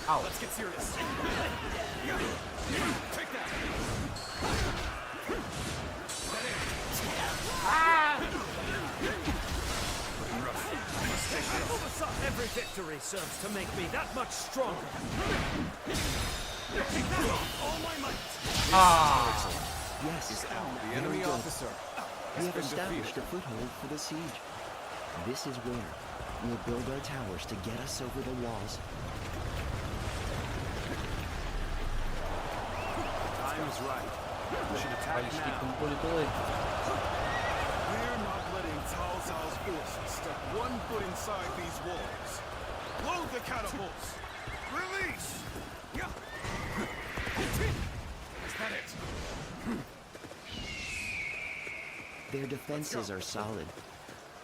Ow. Let's get serious. Take that. Every victory serves to make me that much stronger. All my might. Yes, The enemy officer we has have been established defeated. a foothold for the siege. This is where we'll build our towers to get us over the walls. Time is right. We should attack now. We're not letting Cao Cao's forces step one foot inside these walls. Load the catapults! Release! Is that it? Their defenses are solid.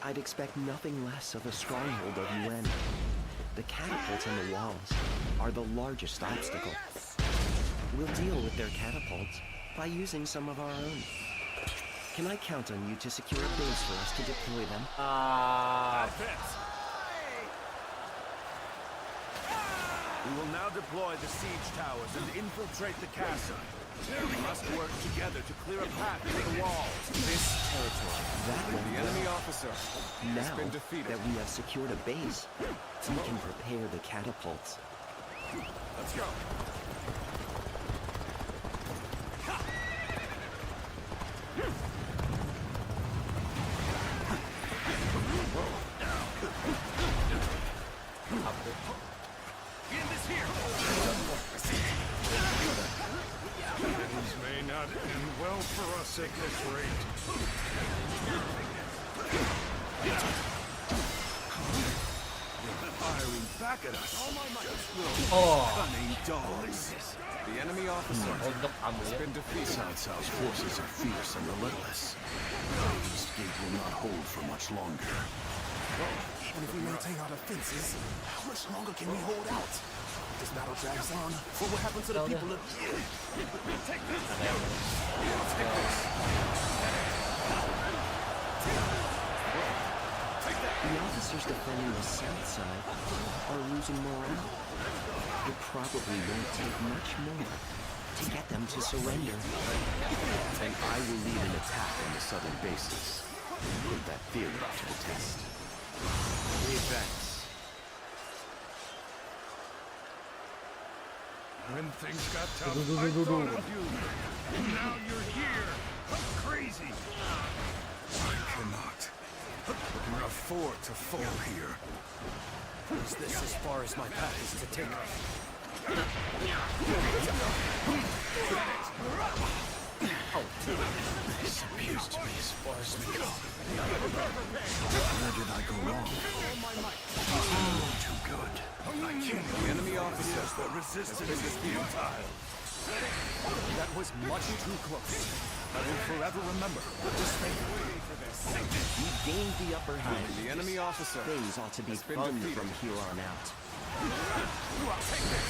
I'd expect nothing less of a stronghold of Yuan. The catapults on the walls are the largest obstacle. We'll deal with their catapults by using some of our own. Can I count on you to secure a base for us to deploy them? We will now deploy the siege towers and infiltrate the castle. We must work together to clear a path to the walls. This territory. That went The enemy officer has Now been defeated. that we have secured a base, we can prepare the catapults. Let's go. End this here! Things may not end well for us at this rate. Firing back at us. Just little cunning dogs. The enemy officer has been defeated. Cao Cao's forces are fierce and relentless. The east gate will not hold for much longer. Even if we maintain our defenses, how much longer can we hold out? If this battle drags on, what will happen to the people of... Take this! The officers defending the south side are losing morale. It probably won't take much more to get them to surrender. And I will lead an attack on the southern bases. Put that theory to the test. Advance. When things got tough, I thought of you. Now you're here. Crazy. I cannot. We're a fort to fall here. Is this as far as my path is to take? This appears to be as far as we go. Where did I go wrong? Too good. I can't. The enemy officer The resistance is futile. That was much too close. I will forever remember. Just think. We gained the upper hand. The enemy officer Things ought to be has been fun defeated. from here on out. Take this!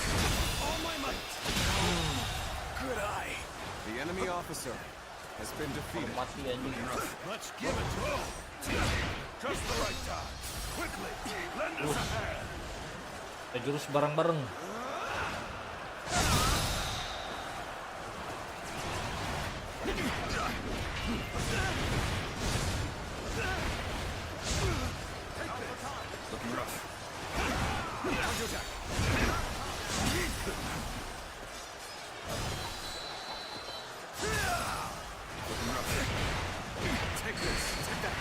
All my might! Good eye! The enemy officer has been defeated. Let's give it to him. Just the right time. Quickly, lend us a hand. Jurus bareng-bareng. Looking rough. Take this! Take that!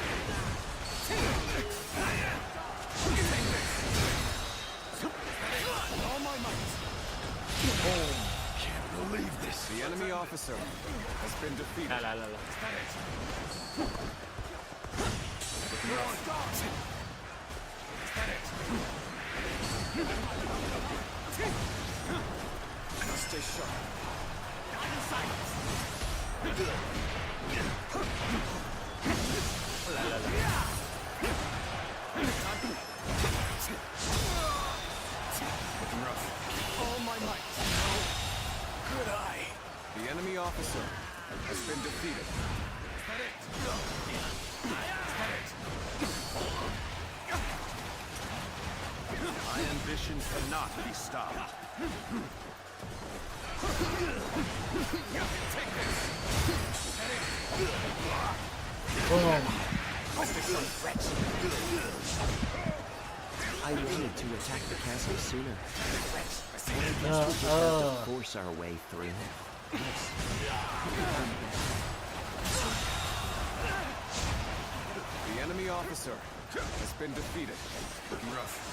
All my might! Can't believe this. The enemy officer has been defeated. La, la, la, la. Is that it? Stay sharp. All my might. Good eye. The enemy officer has been defeated. Is that it? Is that it? I am ambition cannot be stopped. Take this. I wanted to attack the castle sooner. I guess we just have to force our way through. The enemy officer has been defeated. Looking rough.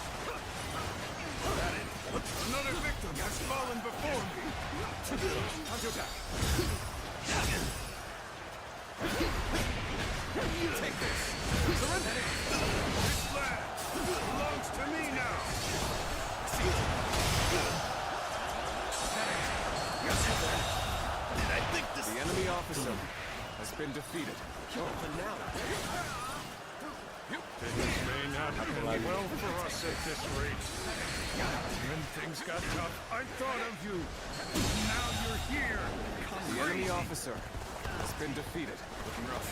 Another victim has fallen before me. Counterattack. Take this. Surrender. This land belongs to me now. Did I think this? The enemy officer has been defeated. Things may not end well for us at this rate. When things got tough, I thought of you. Now you're here. The enemy officer has been defeated. Looking rough.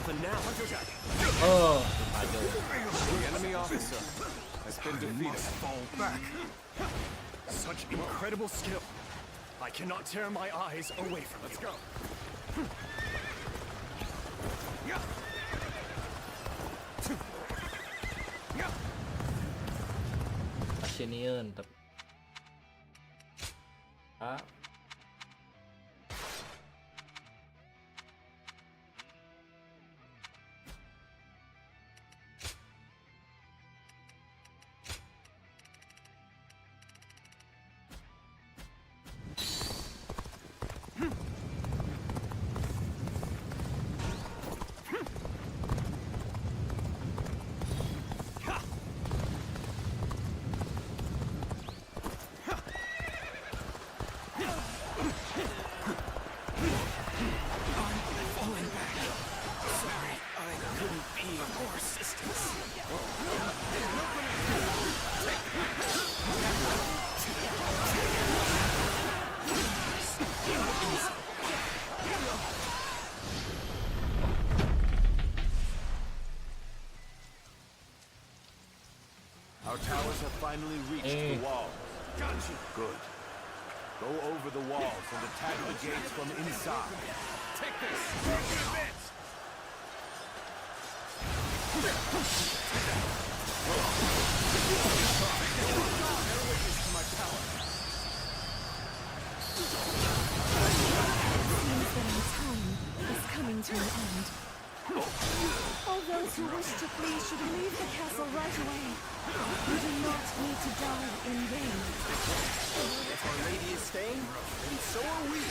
For now. The enemy officer has been defeated. Fall back. Such incredible skill. I cannot tear my eyes away from it. Let's go. Masih nian tapi Our towers have finally reached the wall. Good. Go over the walls and attack the gates from inside. Take this. Seems that our time is coming to an end. All those who wish to flee should leave the castle right away. You do not need to die in vain. If Our Lady is staying, then so are we.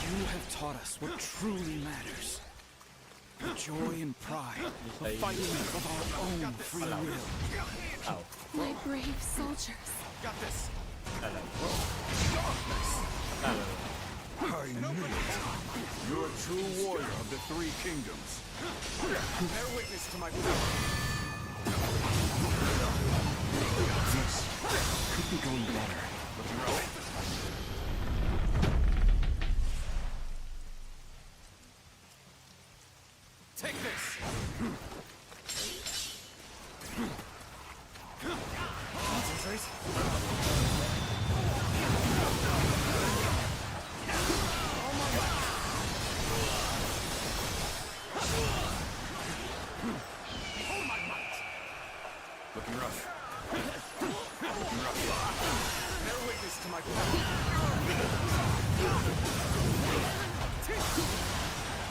You have taught us what truly matters. The joy and pride of fighting of our own free will. My brave soldiers. Got this. I knew it. You're a true warrior of the Three Kingdoms. Bear witness to my power. This could be going better. Looking rough. Take this. Concentrate. Looking rough. Looking rough. Bear witness to my power.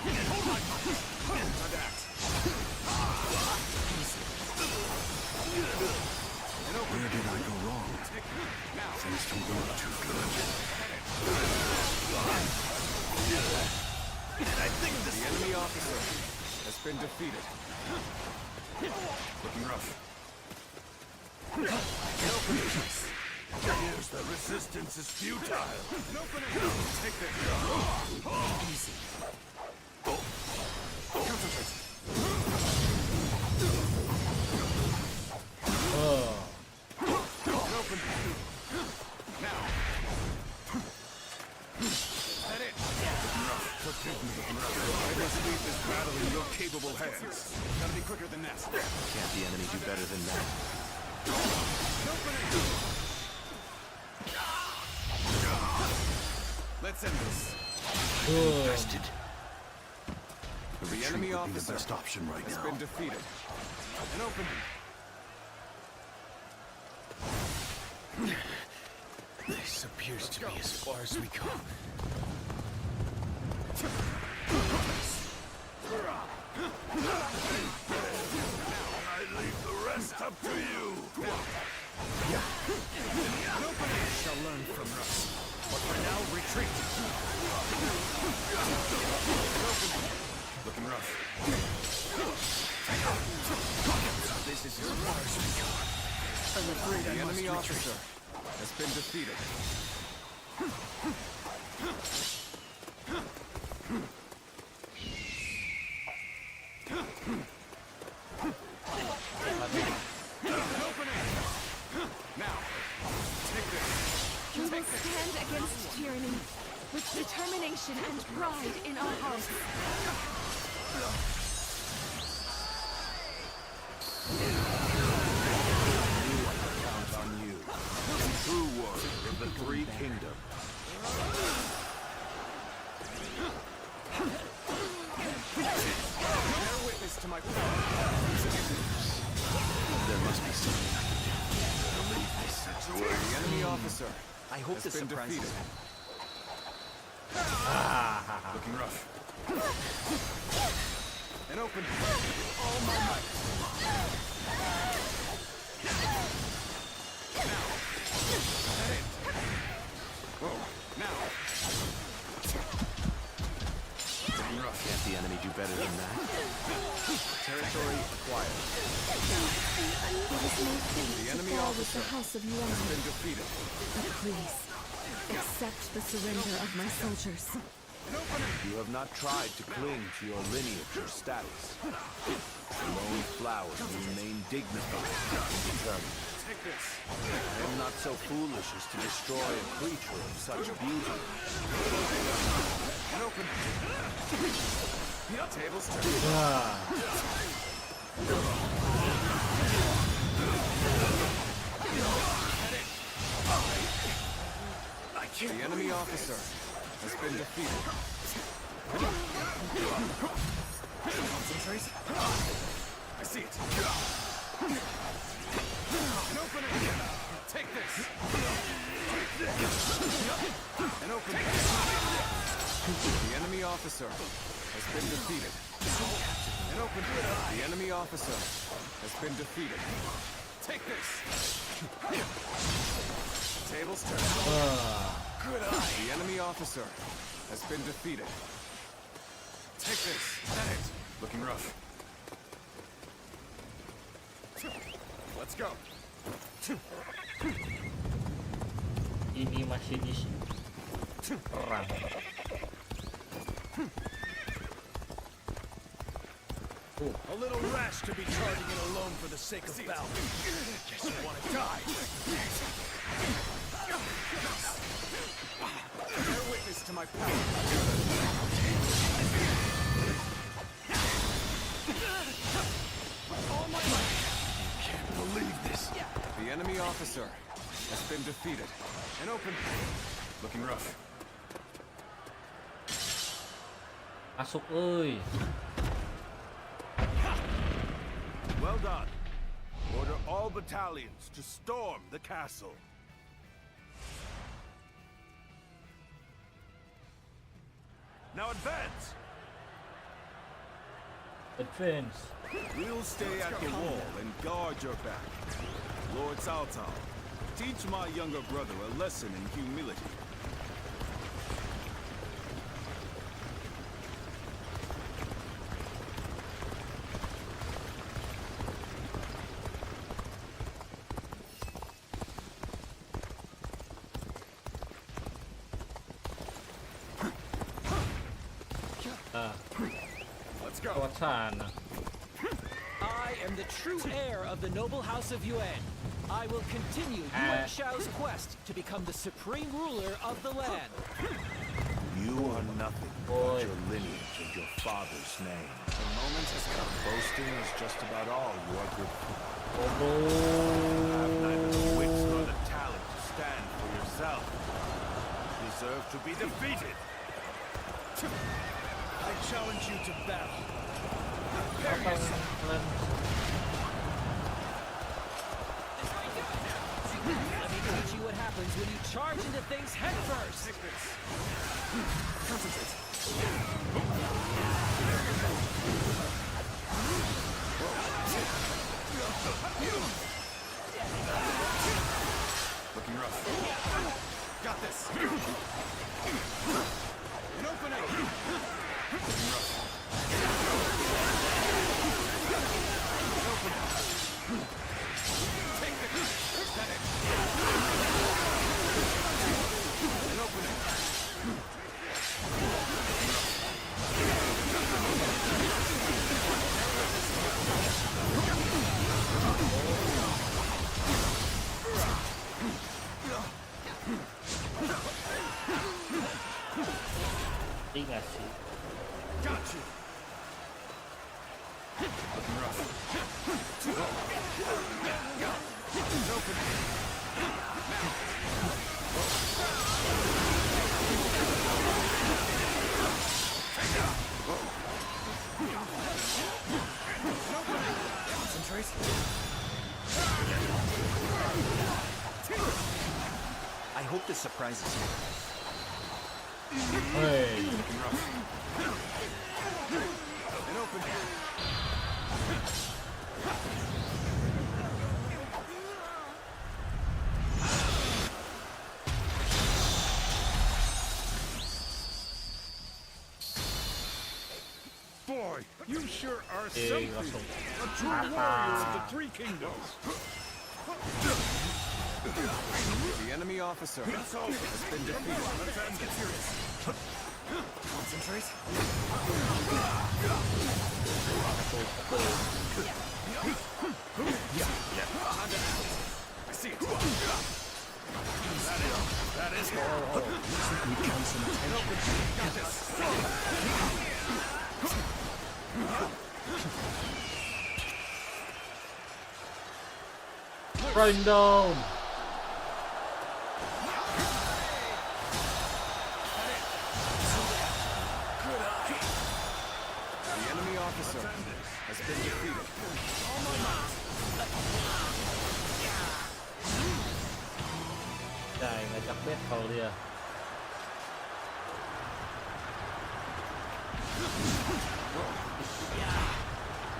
Hold my might. Time to act. Where did I go wrong? Things don't look too good. I think the enemy officer has been defeated. Looking rough. Here's the resistance is futile. Take this. Easy. Concentrate. Open. Now. leave this battle in your capable hands. Gotta be quicker than that. Can't the enemy do better than that? Let's end this. Infested. The enemy officer the best option right has now. been defeated. And open. This appears to be as far as we come. I leave the rest up to you. Nobody shall learn from us. But for now, retreat. Looking rough. This is as far as we go. I'm afraid the enemy officer has been defeated. Now, take this. We will stand against tyranny with determination and pride in our hearts. Count on you. True warrior of the Three Kingdoms. Bear witness to my power. There must be something I can do. Believe this situation. The enemy officer. I hope this has been surprises defeated. Looking rough. And open. All my might. Now. That it. Whoa. Now. Looking rough. Can't the enemy do better than that? Territory acquired. It is my fate The to enemy fall with officer the House of has Yuan. been defeated. But please, accept the surrender of my soldiers. You have not tried to cling to your lineage or status. Lone flowers remain dignified and determined. Take this. I am not so foolish as to destroy a creature of such beauty. And open. Tables turn. The enemy officer has been defeated. Concentrate. I see it. And open it. Take this. And open it. The enemy officer has been defeated. And open it. The enemy officer has been defeated. Take this. Tables turn. Good eye. The enemy officer has been defeated. Take this. That it. Looking rough. Let's go. Ini masih di perang. A little rash to be charging in alone for the sake of battle. Guess you want to die. Bear witness to my power. All my might. Can't believe this. The enemy officer has been defeated. And open. Looking rough. Masuk euy. Well done. Order all battalions to storm the castle. Now advance! Advance. We'll stay at the wall and guard your back. Lord Cao Cao, teach my younger brother a lesson in humility. Let's go. Kawasan. I am the true heir of the noble house of Yuan. I will continue Yuan Shao's quest to become the supreme ruler of the land. You are nothing but your lineage and your father's name. The moment has come. Boasting is just about all you are good for. You have neither the wits nor the talent to stand for yourself. You deserve to be defeated. I challenge you to battle. Prepare yourself. Let me teach you what happens when you charge into things head first. Concentrate. Looking rough. Got this. An opening. Looking rough. An opening. Take this. Is that it? An opening. Dynasty. Got you. Looking rough. An opening. Concentrate. I hope this surprises you. Hey. Looking rough. An opening. Boy, you sure are Hey, something. Russell. A true warrior of the Three Kingdoms. The enemy officer has been defeated. Let's get serious. Concentrate. I see it. That is it. Got this. Bring down. The enemy officer has been defeated. Trời, ngajak battle dia.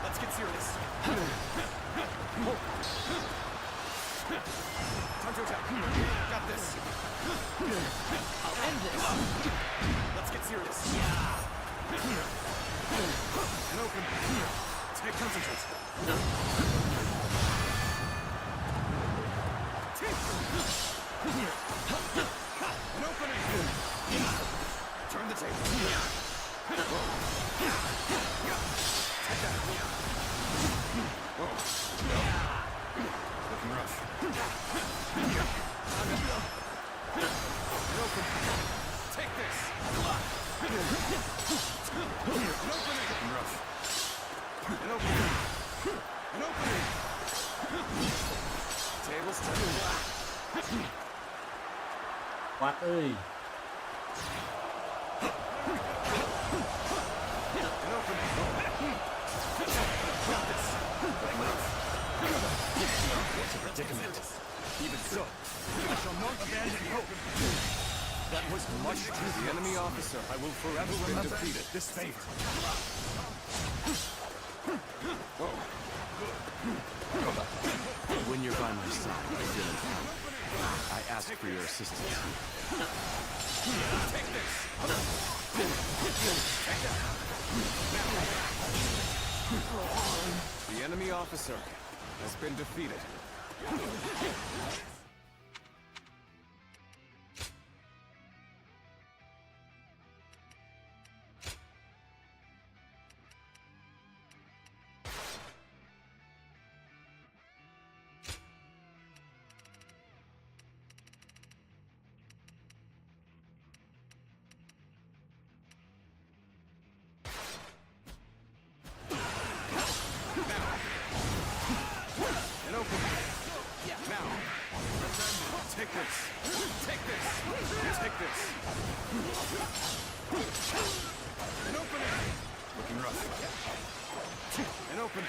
Let's get serious. Time to attack. Got this. I'll end this. Let's get serious. An open. Take concentrate. An opening. Turn the table. Take that. Looking rough. An open. Take this. An opening. Looking rough. An opening. An opening. Tables turned. Quát ơi. An opening. Got this. Looking rough. It's a predicament. Even so, I shall not abandon hope. That was much to the enemy officer. I will forever remember defeated. This favor. When you're by my side, I feel empowered. I ask for your assistance. Take this. Take that. The enemy officer has been defeated. open.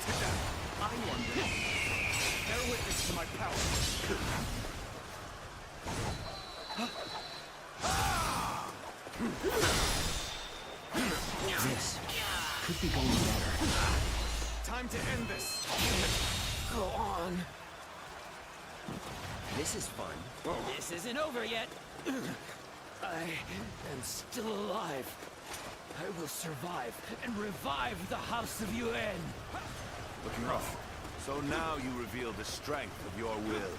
Take that. I wonder. Bear witness to my power. This could be going better. Time to end this. Go on. This is fun. This isn't over yet. I am still alive. I will survive and revive the House of Yuan. Looking rough. So now you reveal the strength of your will.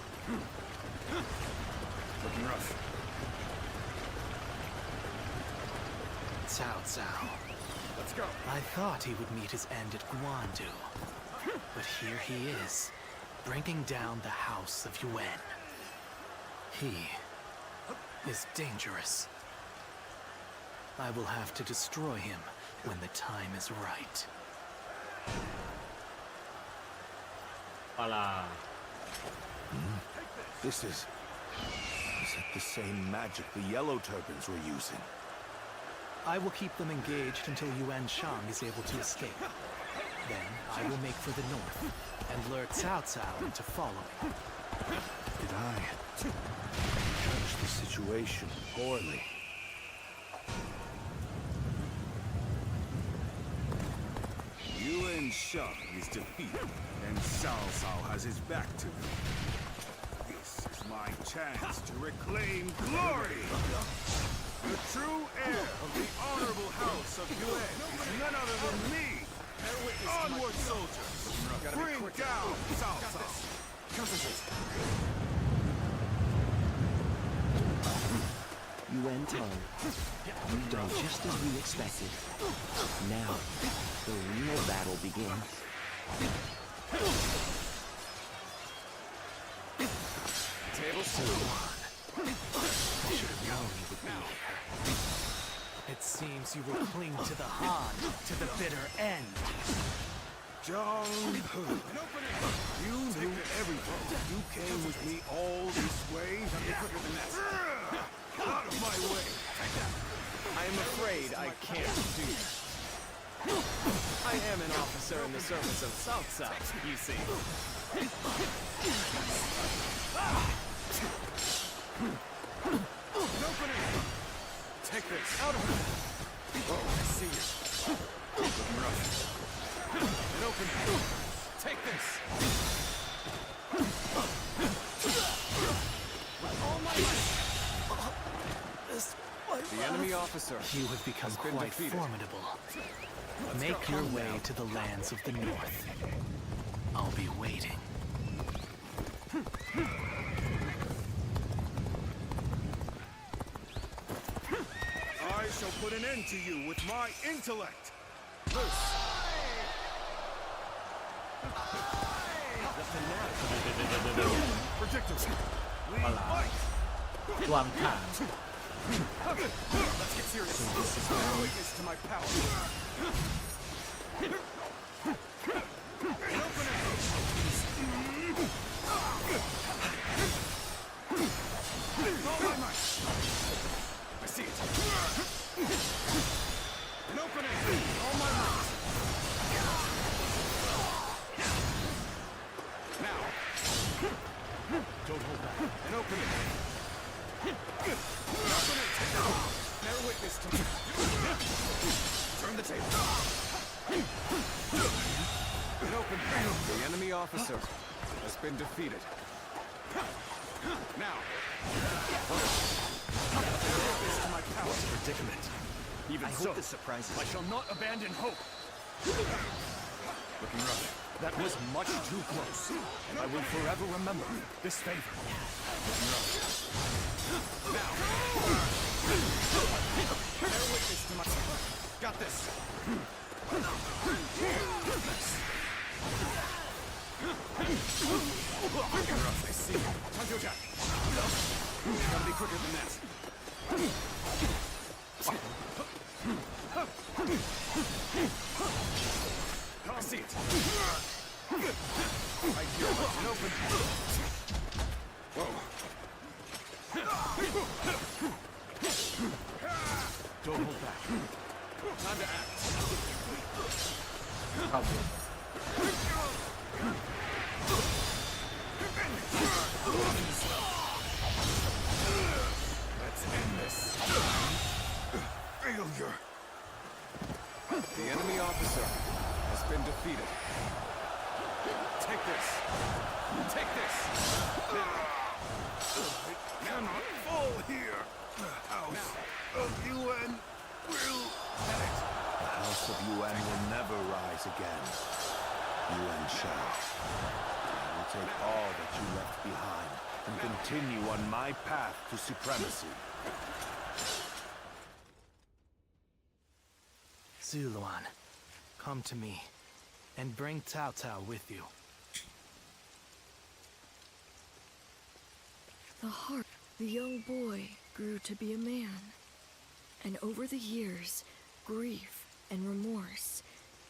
Looking rough. Cao Cao. Let's go. I thought he would meet his end at Guandu. But here he is, bringing down the House of Yuan. He is dangerous. I will have to destroy him when the time is right. Voila. This is it the same magic the Yellow Turbans were using? I will keep them engaged until Yuan Shang is able to escape. Then I will make for the north and lure Cao Cao into following. Did I judge the situation poorly? Yuan Shang is defeated, and Cao Cao has his back to him. This is my chance to reclaim glory! The true heir of the honorable house of Yuan is none other than me! Onward, soldiers! Bring down Cao Cao! Yuan Tong, you've done just as we expected. Now, the real battle begins. Table So on. I should have known you would be here. It seems you will cling to the Han to the bitter end. Zhang He, you knew everything. You came with me all this way. Quicker than that. Out of my way! I am afraid I can't do that. I am an officer in the service of Cao Cao, you see. Take this. Out of it. Oh, I see you. Looking rough. It open. Take this. With all my might. The enemy officer. You have become quite formidable. Make your way to the lands of the north. I'll be waiting. I shall put an end to you with my intellect! Projectors. Voila. Tuang Tan. Let's get serious. This is bear witness to my power. Open it. All my might. I see it. And open it. All my might. Now. Don't hold back. And open it. Open it. Bear witness to me. Turn the table. And open. The enemy officer has been defeated. Now. Bear witness to my power. Predicament. Even I so, hope this surprises I you. shall not abandon hope. Looking rough. That was much too close, and I will forever remember this favor. Looking rough. Now. Bear witness to my... Got this. Looking rough. I see. Time to attack. Gotta be quicker than that. I see it. Right here, and open. Whoa. Don't hold back. Time to act. kabur. Let's end this. Failure. The enemy officer has been defeated. Take this. Take this. It cannot fall here. The House of UN will... The House of UN will never rise again. UN shall. I will take all that you left behind and continue on my path to supremacy. Zuluan, come to me, and bring Cao Cao with you. The heart, the young boy grew to be a man. And over the years, grief and remorse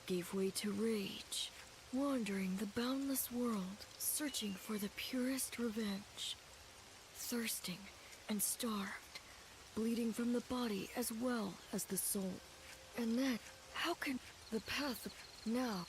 gave way to rage, wandering the boundless world, searching for the purest revenge. Thirsting and starved, bleeding from the body as well as the soul. And then, how can the path now?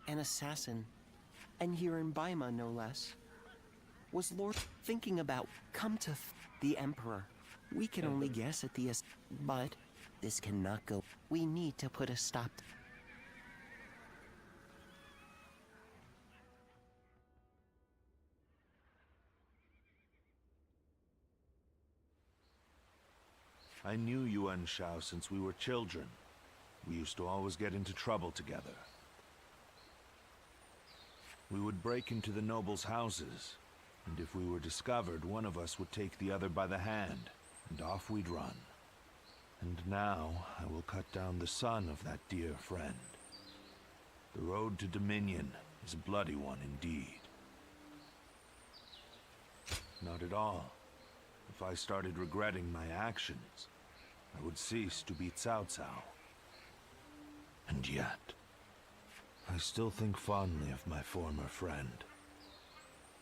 An assassin, and here in Baima no less. Was Lord thinking about come to the Emperor? We can only guess at the but this cannot go. We need to put a stop. I knew Yuan Shao since we were children. We used to always get into trouble together. We would break into the nobles' houses, and if we were discovered, one of us would take the other by the hand, and off we'd run. And now, I will cut down the son of that dear friend. The road to Dominion is a bloody one indeed. Not at all. If I started regretting my actions, I would cease to be Cao Cao. And yet, I still think fondly of my former friend.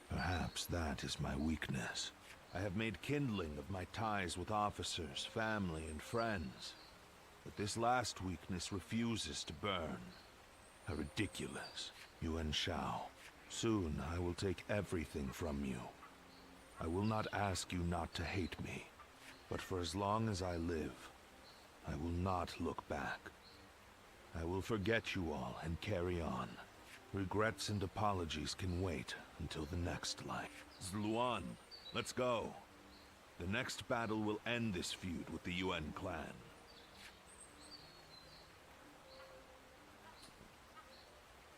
Perhaps that is my weakness. I have made kindling of my ties with officers, family, and friends. But this last weakness refuses to burn. How ridiculous. Yuan Shao, soon I will take everything from you. I will not ask you not to hate me, but for as long as I live, I will not look back. I will forget you all and carry on. Regrets and apologies can wait until the next life. Zluan, let's go. The next battle will end this feud with the Yuan clan.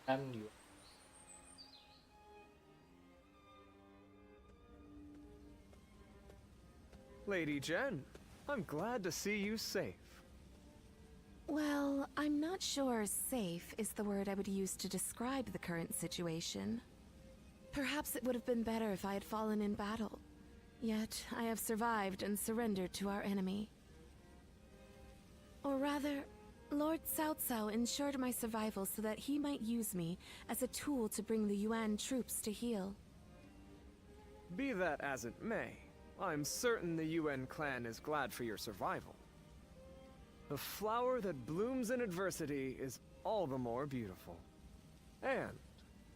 And you. Lady Jen, I'm glad to see you safe. Well, I'm not sure safe is the word I would use to describe the current situation. Perhaps it would have been better if I had fallen in battle. Yet, I have survived and surrendered to our enemy. Or rather, Lord Cao Cao ensured my survival so that he might use me as a tool to bring the Yuan troops to heel. Be that as it may, I'm certain the Yuan clan is glad for your survival. The flower that blooms in adversity is all the more beautiful. And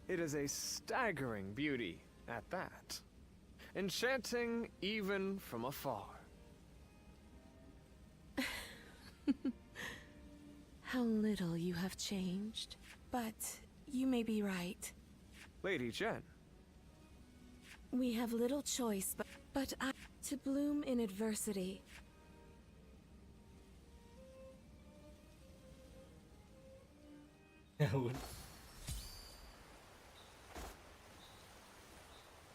it is a staggering beauty at that. Enchanting even from afar. How little you have changed. But you may be right. Lady Jen. We have little choice, but to bloom in adversity.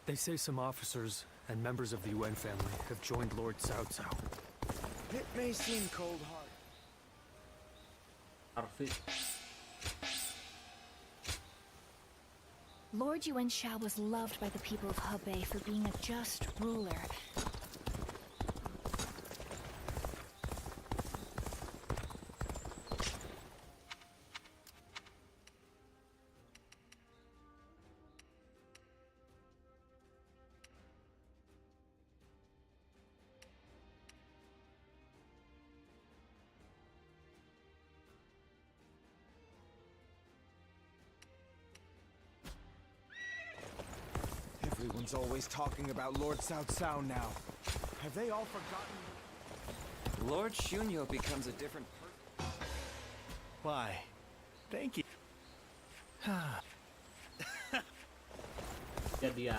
They say some officers and members of the Yuan family have joined Lord Cao Cao. It may seem cold-hearted. Harvey. Lord Yuan Shao was loved by the people of Hebei for being a just ruler. Everyone's always talking about Lord Cao Cao now. Have they all forgotten? Lord Shunyo becomes a different person. Why? Thank you. Jadian.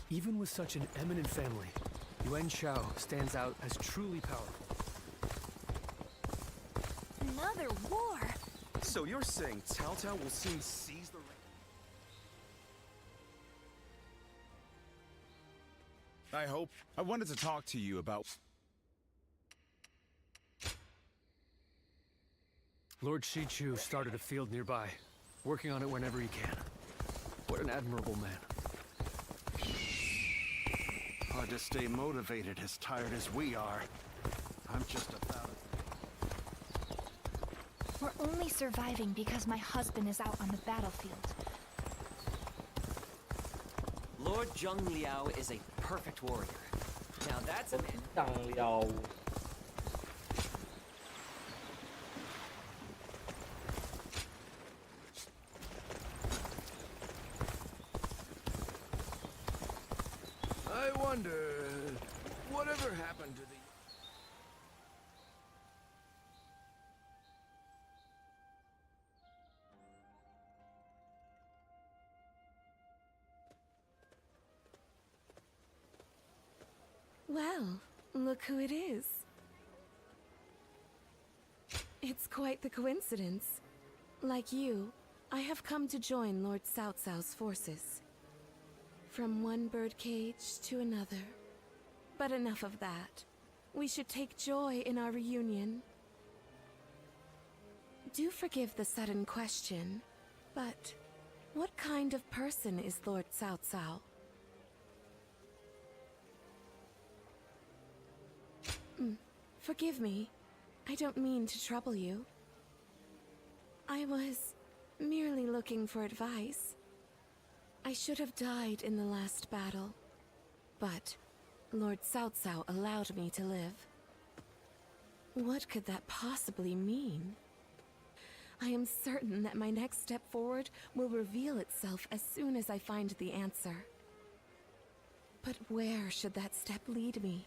Even with such an eminent family, Yuan Shao stands out as truly powerful. Another war? So you're saying Cao Cao will soon seize the... I hope. I wanted to talk to you about... Lord Shichu started a field nearby, working on it whenever he can. What an admirable man. Hard to stay motivated as tired as we are. I'm just about... We're only surviving because my husband is out on the battlefield. Lord Zheng Liao is a perfect warrior. Now that's a man. Zheng Liao. I wonder, whatever happened to the... Well, look who it is. It's quite the coincidence. Like you, I have come to join Lord Cao Cao's forces. From one birdcage to another. But enough of that. We should take joy in our reunion. Do forgive the sudden question, but what kind of person is Lord Cao Cao? Forgive me. I don't mean to trouble you. I was merely looking for advice. I should have died in the last battle, but Lord Cao Cao allowed me to live. What could that possibly mean? I am certain that my next step forward will reveal itself as soon as I find the answer. But where should that step lead me?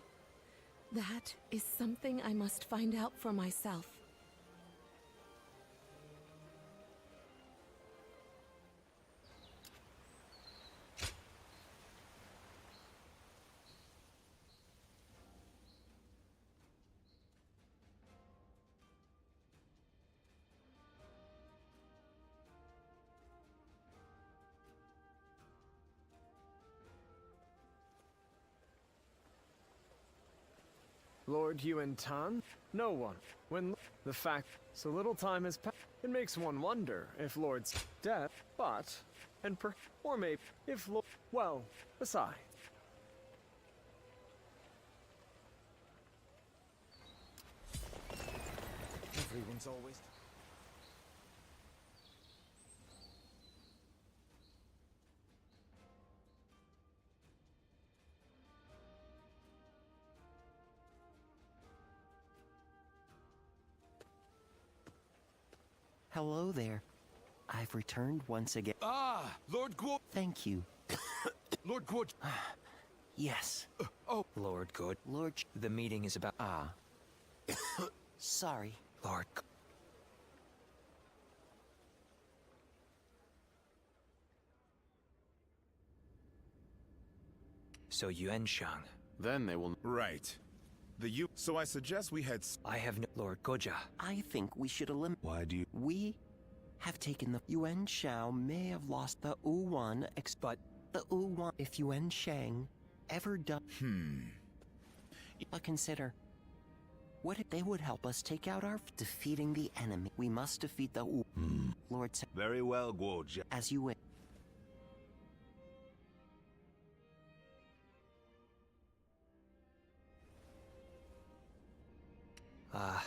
That is something I must find out for myself. Lord Yuan Tan? No one. When the fact so little time has passed, it makes one wonder if Lord's dead, but, or maybe if Lord, well, besides. Everyone's always... Hello there. I've returned once again. Ah, Lord Guo... Thank you. Lord Guo... Yes. Lord Good. Lord... The meeting is about... Sorry. Lord... So Yuan Shang. Then they will... Right. So I suggest we head... I have no... Lord Goja. I think we should eliminate... Why do you... We have taken the... Yuan Shao may have lost the Wuan but the Wuan... If Yuan Shang ever done... But consider... What if they would help us take out our... Defeating the enemy. We must defeat the Lord... Very well, Guoja. As you wish.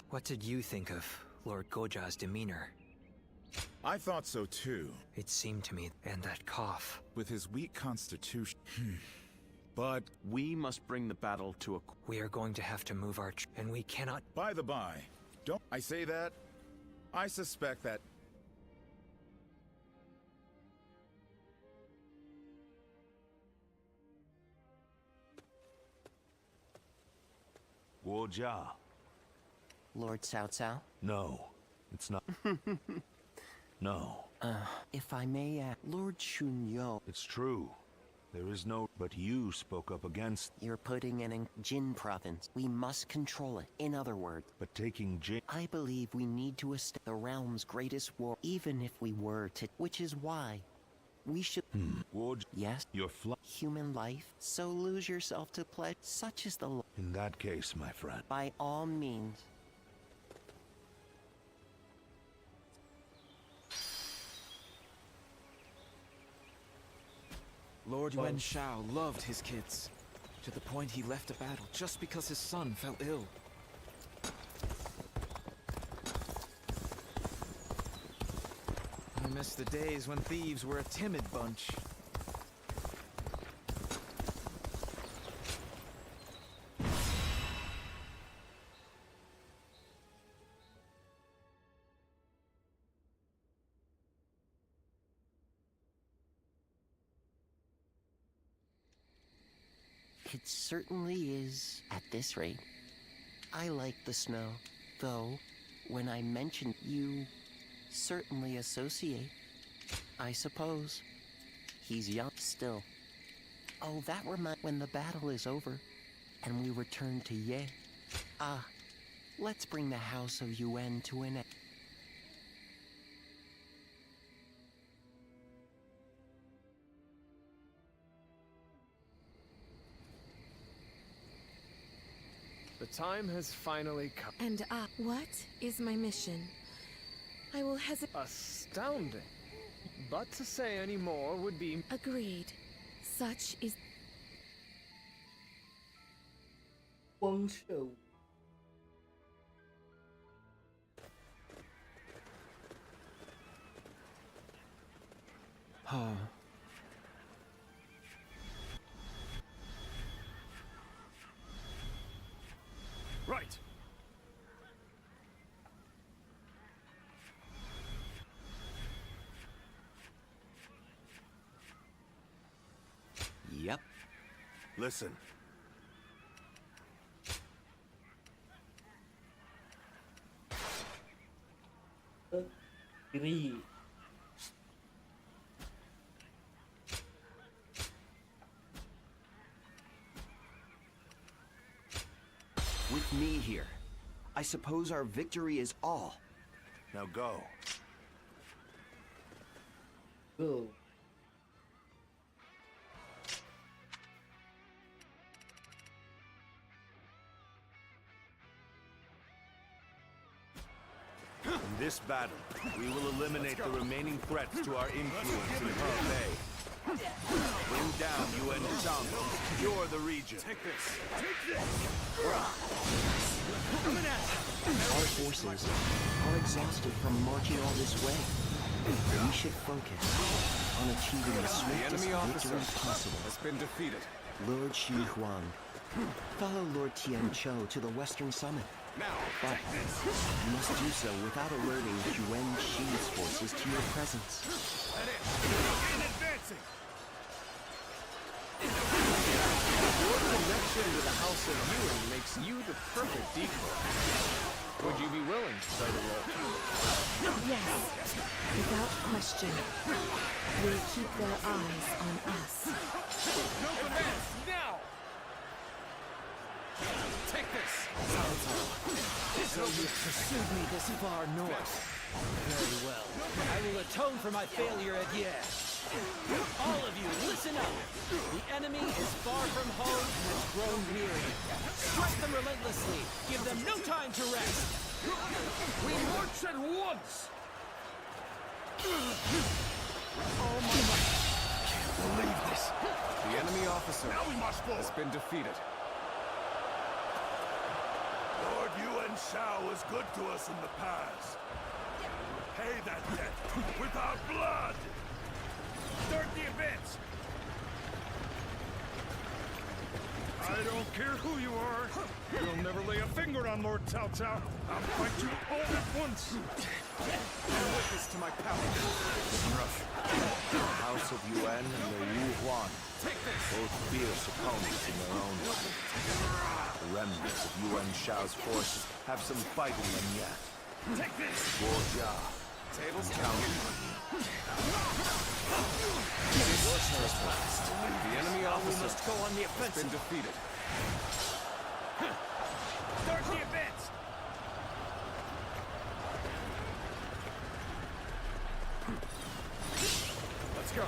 What did you think of Lord Goja's demeanor? I thought so too. It seemed to me, and that cough. With his weak constitution. But we must bring the battle to a... We are going to have to move our... and we cannot... By the by, don't I say that? I suspect that... Guoja. Lord Cao Cao? No, it's not. No. If I may ask, Lord Shunyo... It's true. There is no... But you spoke up against... You're putting it in Jin province. We must control it. In other words... But taking Jin... I believe we need to establish the realm's greatest war, even if we were to... Which is why... We should... Yes? Your human life. So lose yourself to pledge. Such is the... In that case, my friend... By all means... Lord Yuan Shao loved his kids, to the point he left a battle just because his son fell ill. I miss the days when thieves were a timid bunch. It certainly is, at this rate. I like the snow, though, when I mention you certainly associate, I suppose. He's young still. Oh, that reminds when the battle is over, and we return to Ye. Let's bring the House of Yuan to an end. The time has finally come. And what is my mission? I will hesitate. Astounding. But to say any more would be... Agreed. Such is... Right. Yep. Listen. With me here, I suppose our victory is all. Now go. Go. In this battle, we will eliminate the remaining threats to our influence in Hebei. Bring down Yuan Shang and secure the region. Take this. Take this. Our forces are exhausted from marching all this way. We should focus on achieving the swiftest victory possible. Has been defeated. Lord Xu Huang, follow Lord Tian Cho to the Western Summit. Now, but you must do so without alerting Yuan Shi's forces to your presence. That is. Begin advancing. Your connection to the House of Yuan makes you the perfect decoy. Would you be willing to play the role? Yes, without question. We keep their eyes on us. No commands, now! Take this! So you've pursued me this far north. Very well. I will atone for my failure at Ye. All of you, listen up! The enemy is far from home and has grown near you. Strike them relentlessly! Give them no time to rest! We march at once! Oh my God! Can't believe this! The enemy officer has been defeated. Lord Yuan Shao was good to us in the past. Pay that debt without blood! Start the advance! I don't care who you are. You'll never lay a finger on Lord Cao Cao. I'll fight you all at once. Bear witness to my power. The House of Yuan and the Wu Huan, both fierce opponents in their own right. The remnants of Yuan Shao's forces have some fight in them yet. Take this! Guo Jia, Tables counting on you. The enemy officer must go on the has offensive. been defeated. Start the advance! Let's go.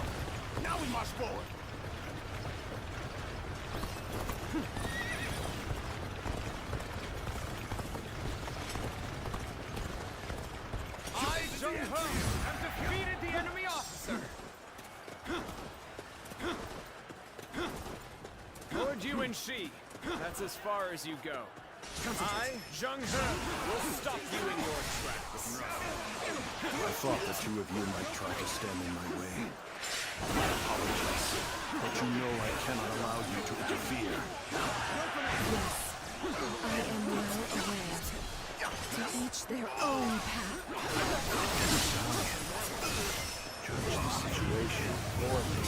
Now we march forward. I, Zheng He, have defeated the enemy officer! Lord Yuan Shi, that's as far as you go. I, Zheng He, will stop you in your tracks. I thought the two of you might try to stand in my way. I apologize, but you know I cannot allow you to interfere. Yes, I am well aware. To each their own path. Judge the situation for me.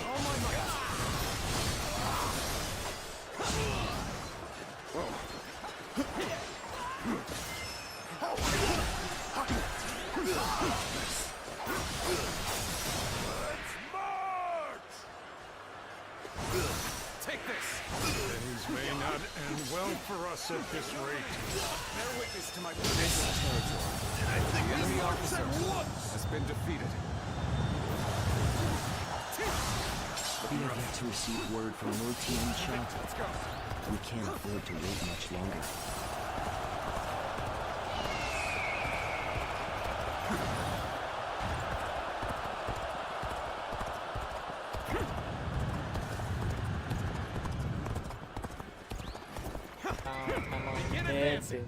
Oh my God! Take this! Things may not end well for us at this rate. Bear witness to my position. The enemy officer has been defeated. We have yet to receive word from Lord Tian Sha. We can't afford to wait much longer. Begin advancing!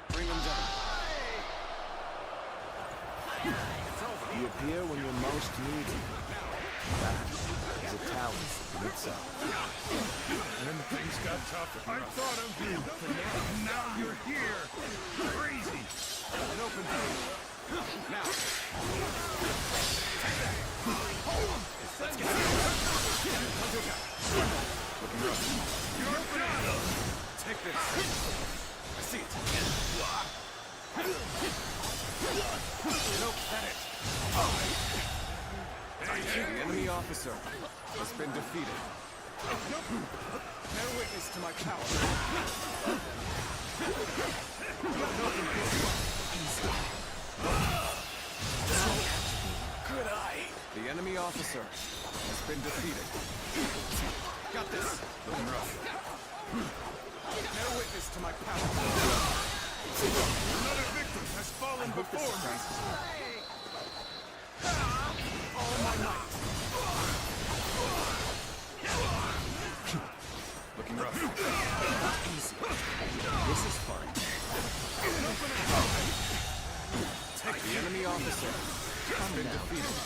Bring them down. You appear when you're most needed. That is a talent in itself. When things got tough, I thought of you. And now you're here. Crazy. An open field. Now. Let's get it. Looking rough. You're done. Take this. I see it. Nope, that it. The enemy officer has been defeated. Bear witness to my power. Good eye. The enemy officer has been defeated. Got this. Looking rough. Bear witness to my power. Another victim has fallen before me. All my might. Looking rough. Easy. This is fun. Take the enemy officer has been defeated.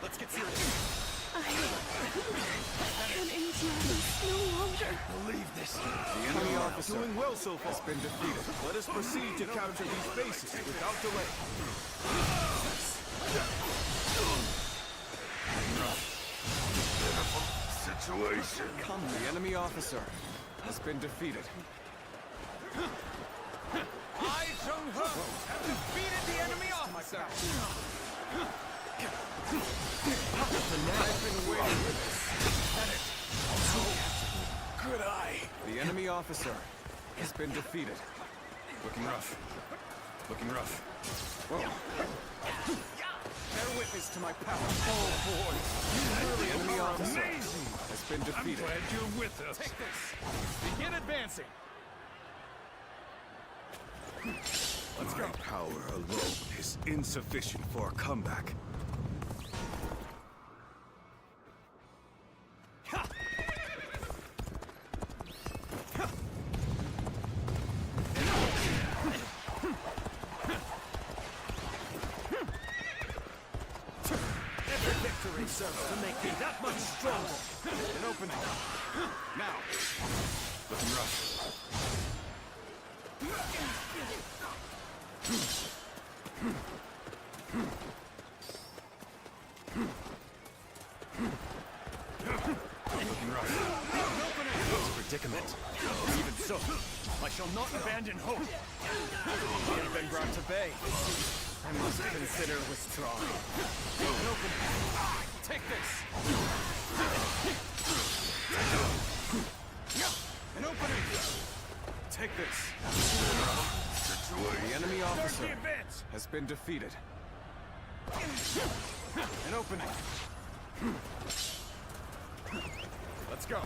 Let's get serious. can endure this no longer. Believe this. The enemy officer Doing well so far. has been defeated. Let us proceed to capture these bases without delay. Situation. The enemy officer has been defeated. I, Jung-Ho, have defeated the enemy officer. I've been waiting for this. Good eye. The enemy officer has been defeated. Looking rough. Looking rough. Whoa. Bear witness to my power. Oh boy, you really The enemy are officer amazing. has been defeated. I'm glad you're with us. Take this. Begin advancing. Let's go. Power alone is insufficient for a comeback. Every victory serves to make me that much stronger. An opening. Now. Looking rough. Looking rough. It's a predicament. Even so, I shall not abandon hope. We have been brought to bay. I must consider withdrawing. An opening. Take this. An opening. Take this. The enemy officer has been defeated. An opening. Let's go.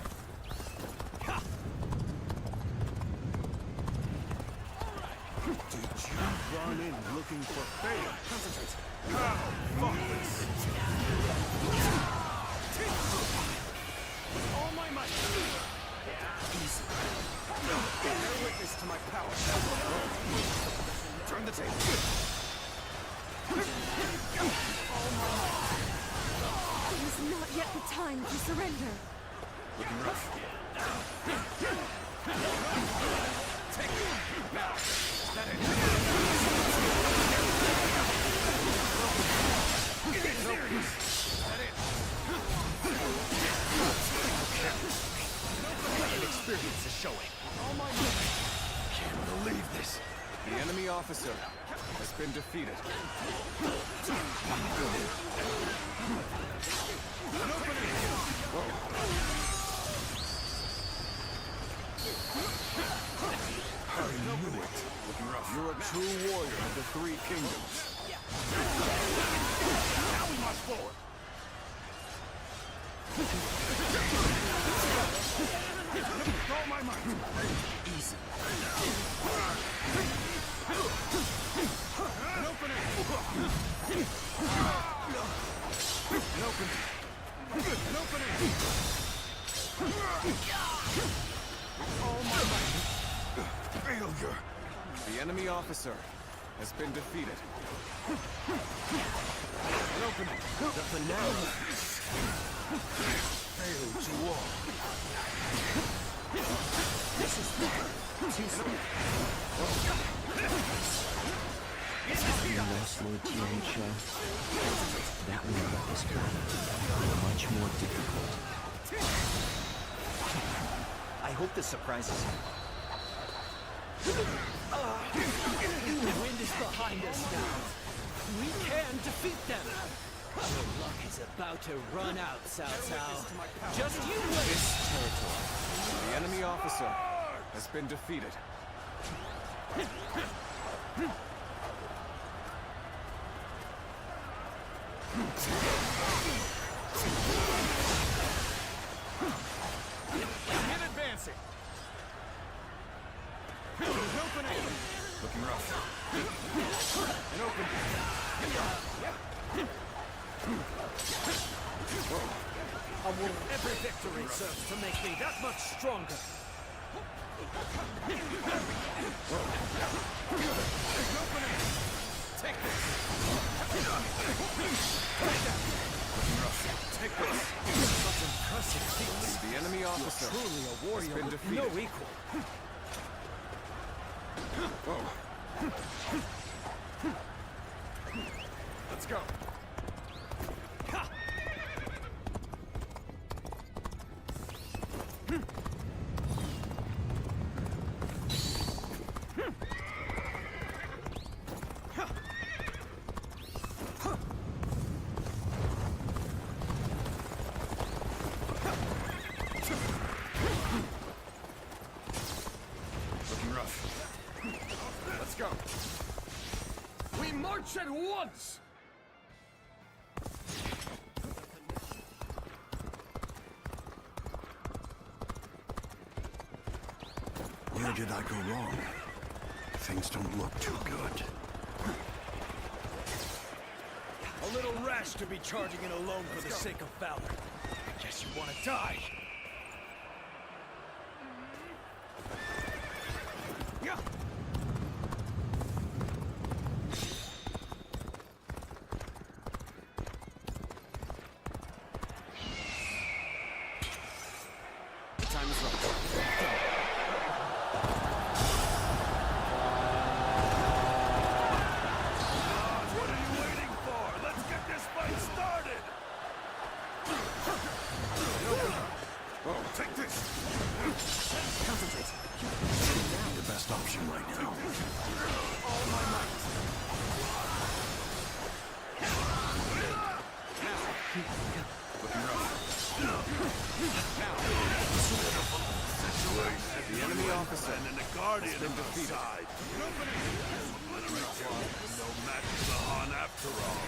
Did you run in looking for failure? Concentrate. How? Fuck this. With all my might. Easy. Bear witness to my power. Turn the table. It is not yet the time to surrender. Looking rough. Take it. Now. Is that it? Is that it? Inexperience is showing. All my might. Can't believe this. The enemy officer has been defeated. I knew it. Looking rough. You're a true warrior of the Three Kingdoms. Now we march forward. With all my might. Easy. An opening. An opening. An opening. All my might. Failure. The enemy officer has been defeated. An opening. The finale. Failed to all. This is too soon. You lost Lord Tiancha. That will make this battle much more difficult. I hope this surprises you. The wind is behind us now. We can defeat them. Your luck is about to run out, Cao Cao. Just you wait. This territory. The enemy officer has been defeated. Begin advancing. An opening. Looking rough. An opening. Every victory serves to make me that much stronger. Take this. Take this. Such impressive feats. The enemy officer. Truly a warrior been with defeated. no equal. Let's go. Looking rough. Let's go. We march at once! Where did I go wrong? Things don't look too good. A little rash to be charging in alone for the sake of valor. I guess you want to die. Yeah. Time is up. What are you waiting for? Let's get this fight started! Oh, take this! Concentrate. The best option right now. All my might. Looking rough. The enemy officer And the guardian has been defeated. side. No match for the Han after all.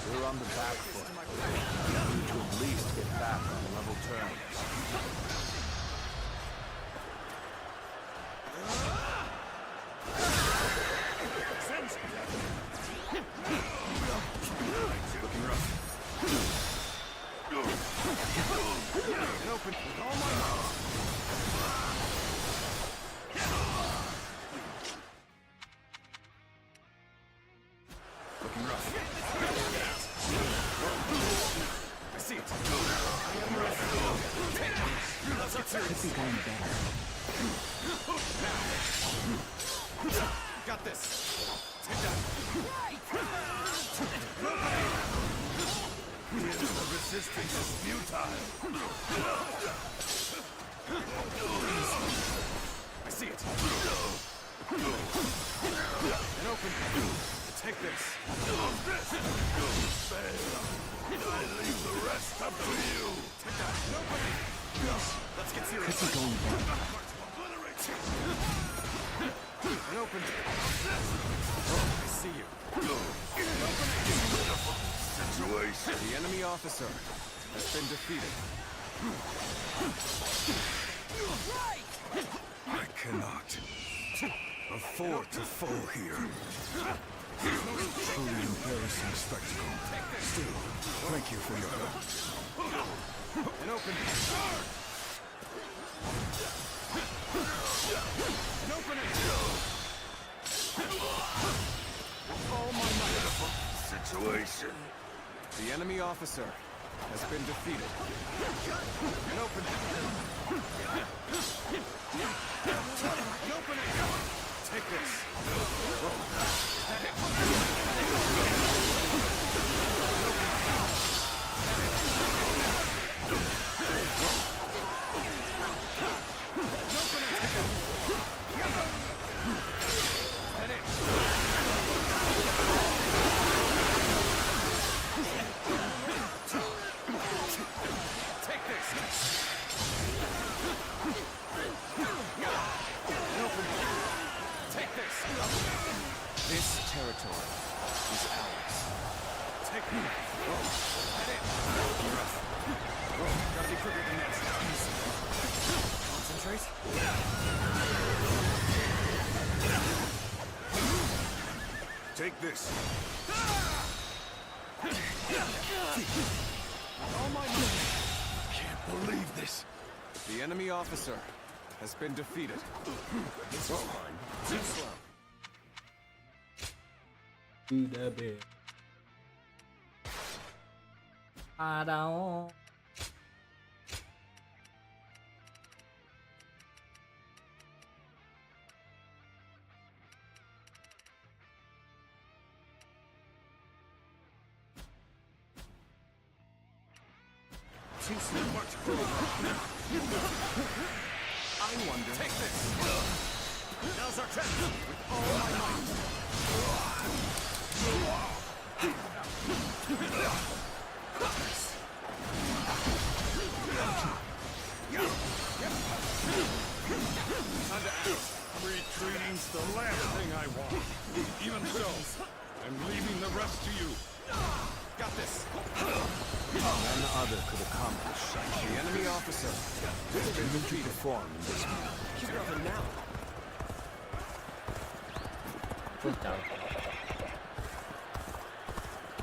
We're on the back foot. We need to at least get back on level terms. Looking rough. And open with all my might. Looking rough. I see it. Let's get serious. Could be going better. Now. Got this. Take that. The resistance is futile. I see it. And open. Take this. I leave the rest up to you. Take that. And open. Let's get serious. Could be going better. And open. Oh, I see you. Situation. The enemy officer has been defeated. I cannot afford to fall here. Truly embarrassing spectacle. Still, thank you for your help. And open. And open it. All my might. Situation. The enemy officer has been defeated. And open it. And open it. Take this. This territory is ours. Take me. Head in. Gotta be quicker than this. Concentrate. Take this. All my might. Can't believe this. The enemy officer has been defeated. This was fun. Too slow. Udah be. Ada. Too much I wonder. Take this. Now's our chance. With all my might. Retreating's the last thing I want. Even so, I'm leaving the rest to you. Got this. None other could accomplish such. The enemy officer has been defeated. Perform in this manner. Keep it up now.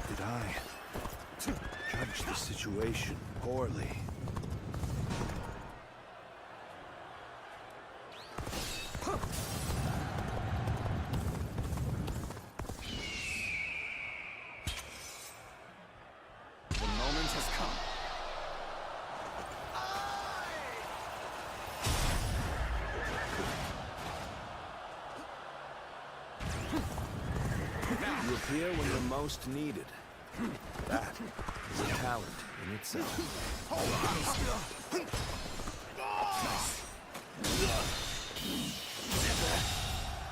Did I judge the situation poorly? The moment has come. You appear when you're most needed. That is a talent in itself.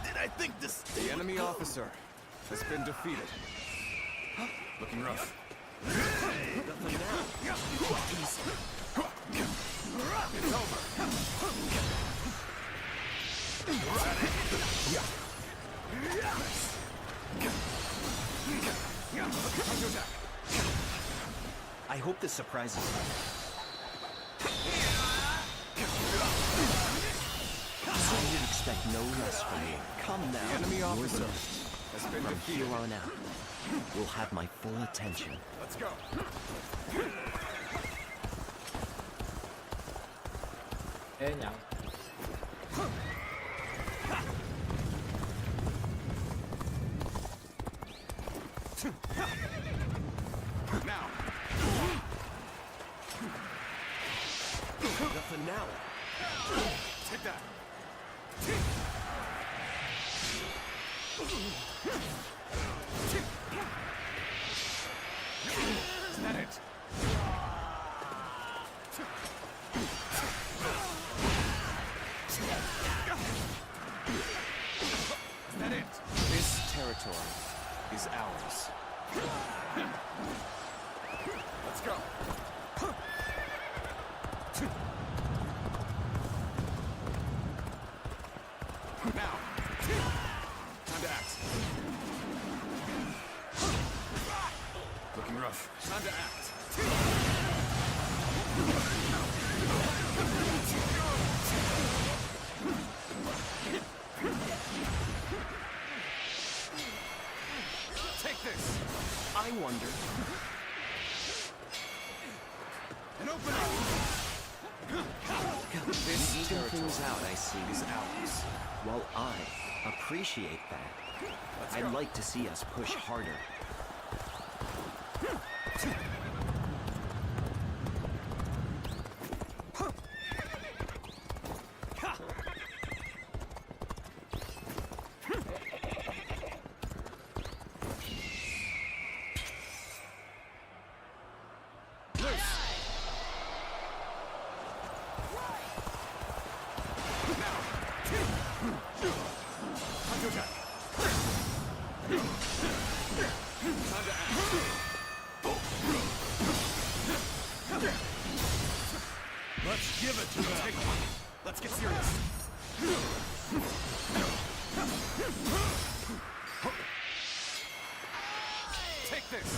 Did I think this? The enemy officer has been defeated. Looking rough. Nothing now. It's over. I hope this surprises you. I would expect no less from you. Come now. The enemy officer Yours. has been From defeated. here on out, you'll have my full attention. Let's go. Nyang. Now. Nothing now. Take that. Is that it? Is that it? This territory is ours. Let's go. Now. Time to act. Looking rough. Time to act. Take this. I wonder. An opening. This Eating things out, I see, is ours. While I appreciate that, I'd like to see us push harder. Let's give it to them. Let's get serious. Take this.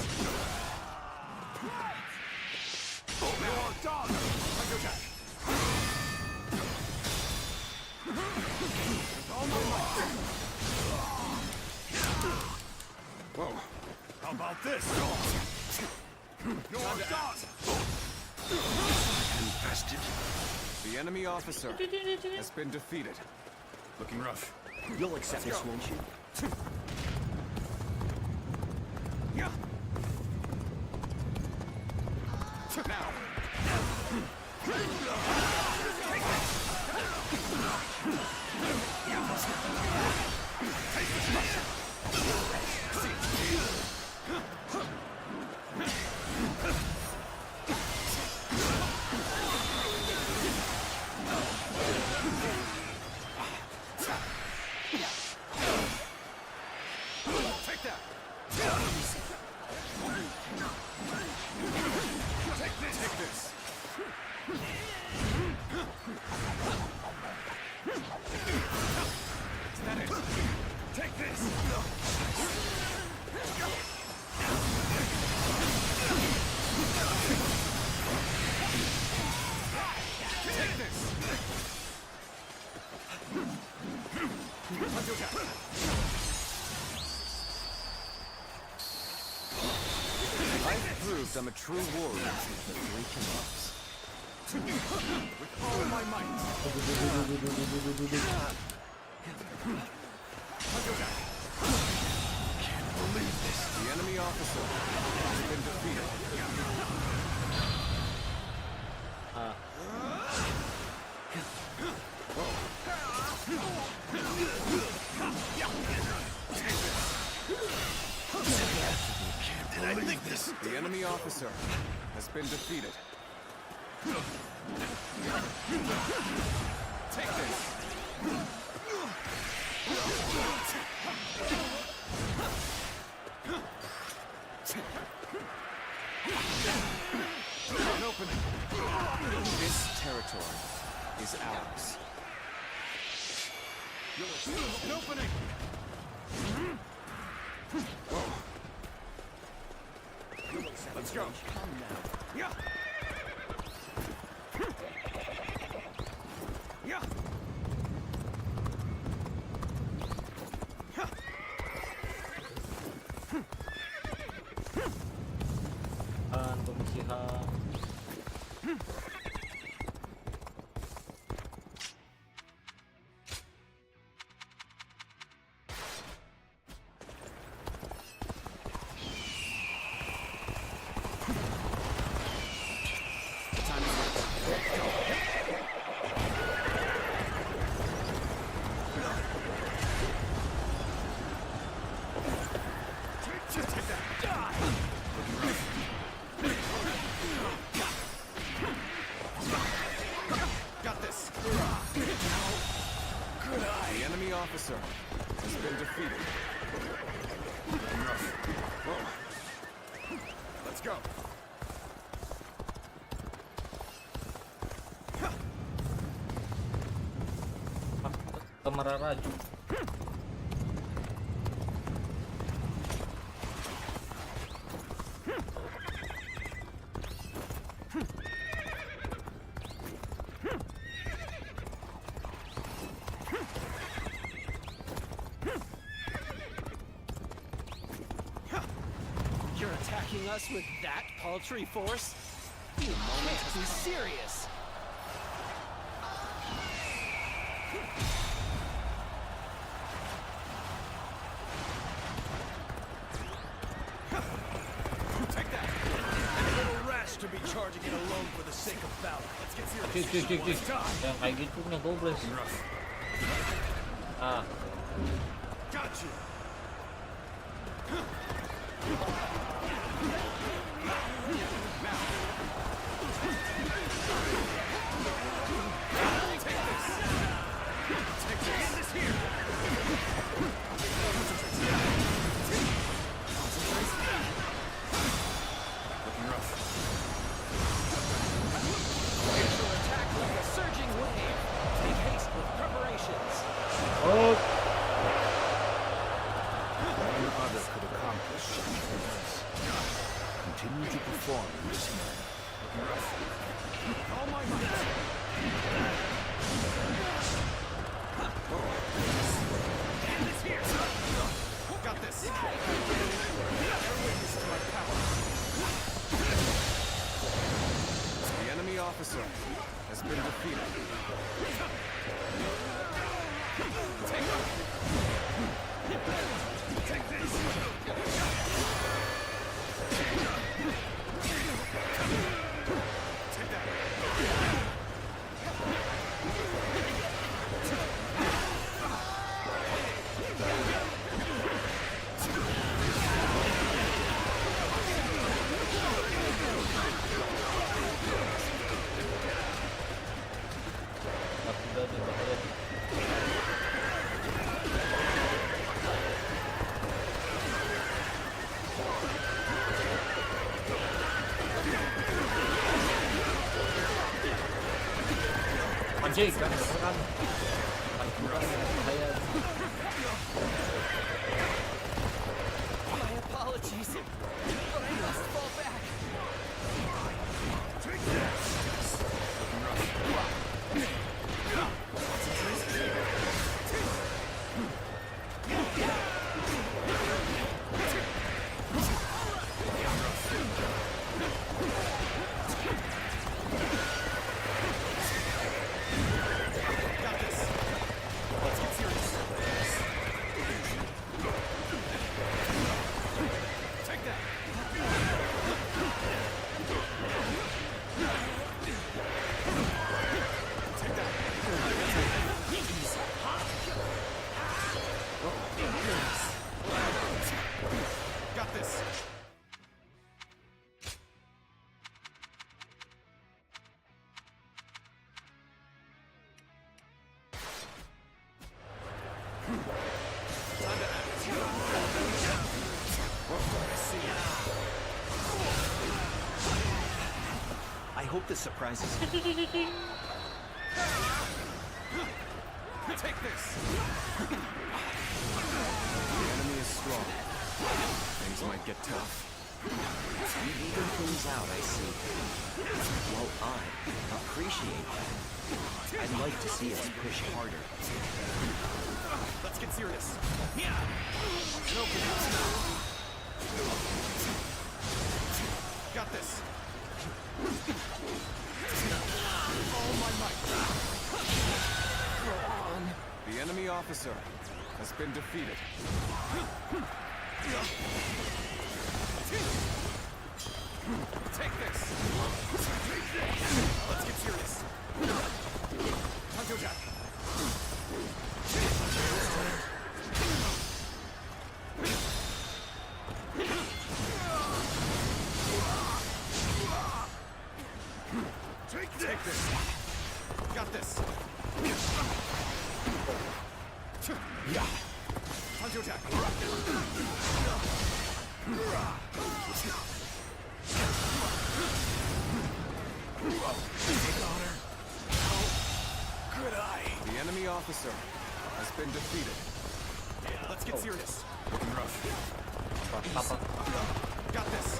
You're done. Underjack. With all my might. Whoa. How about this? You're done. Infested. The enemy officer has been defeated. Looking rough. You'll accept this, won't you? I'm a true warrior since the three Kimops. With all my might. Can't believe this. The enemy officer has been defeated. Did I think this? The enemy officer has been defeated. Take this. An opening. This territory is ours. An opening. Let's go. Come now. Yeah. Yeah. Pembersihan. Officer has been defeated. Whoa. Let's go. Kemeraraju. Us with that paltry force? You can't be serious! Take that! And a little rash to be charging it alone for the sake of valor. Let's get serious. Yang kayak gitu nih gobles. Ah. Got you. Continue to perform in this manner. All my might. Hand is here. Got this. Everyone is to my power. The enemy officer has been defeated. Take off. Take this. Anjing kan beneran. Bahaya. My apologies, but I must fall back. I hope this surprises you. Take this! The enemy is strong. Things might get tough. You even things out, I see. Well, I appreciate that. I'd like to see us push harder. Let's get serious. No confusion now. Got this. All my might. Go on. The enemy officer has been defeated. Take this. Let's get serious. Time to attack. Take this. Got this. Yeah. Time to attack. Could I? The enemy officer has been defeated. Let's get serious. Looking rough. Got this.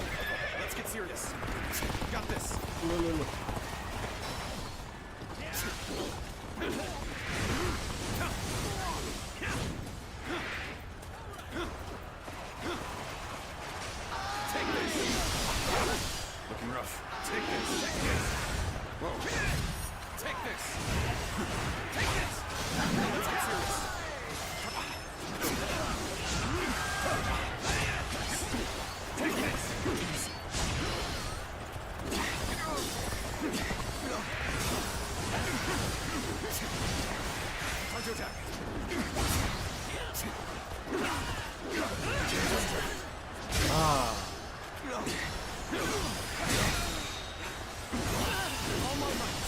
Let's get serious. Got this. Take this. Looking rough. Take this. Take this. Whoa. Take this. Take this. Let's get serious. Take this. Time to attack. All my might.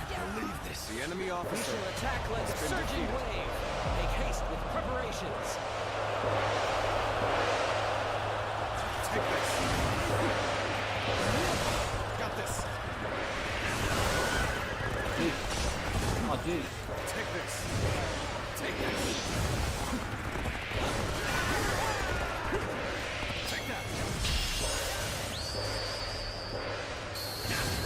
Can't believe this. The enemy officer. We shall attack like a surging wave. Make haste with preparations. Take this. Got this. Oh, dude. Take this. Take this. Take that. Take that.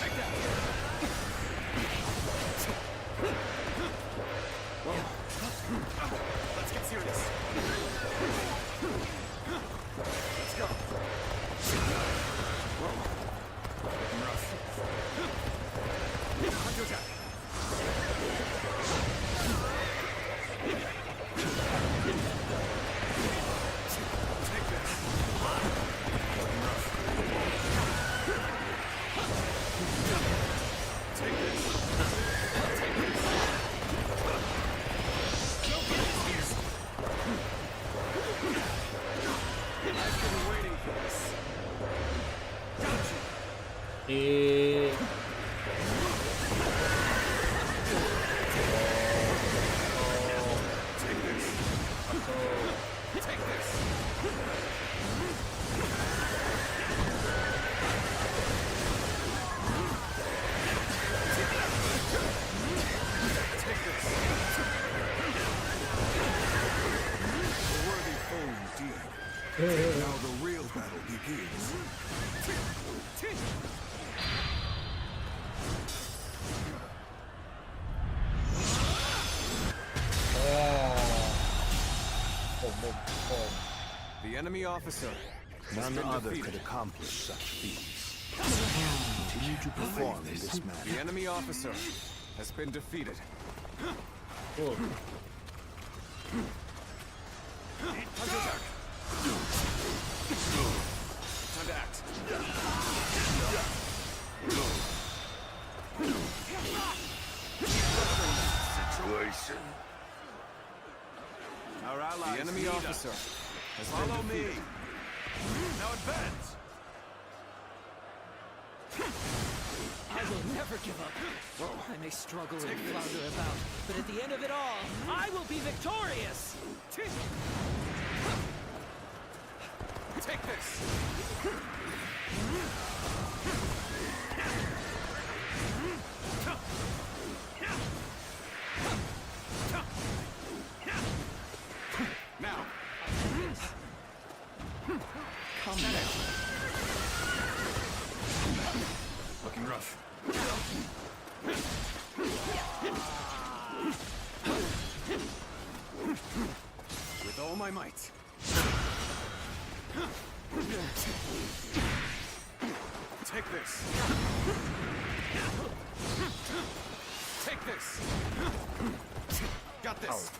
Take that. Let's get serious. Let's go. Looking rough. Time to attack. Take this. Looking rough. Take this. Take this. I've been waiting for this. Take this. Now the real battle begins. The enemy officer. None other could accomplish such feats. Continue to perform in this manner. The enemy officer has been defeated. Oh. Time to attack. Time to act. Situation. Our allies. The enemy officer has Follow been me. defeated. Now advance. I will never give up. I may struggle and flounder about, but at the end of it all, I will be victorious! Take this. Now. Come back. Looking rough. With all my might. Take this. Take this. Got this.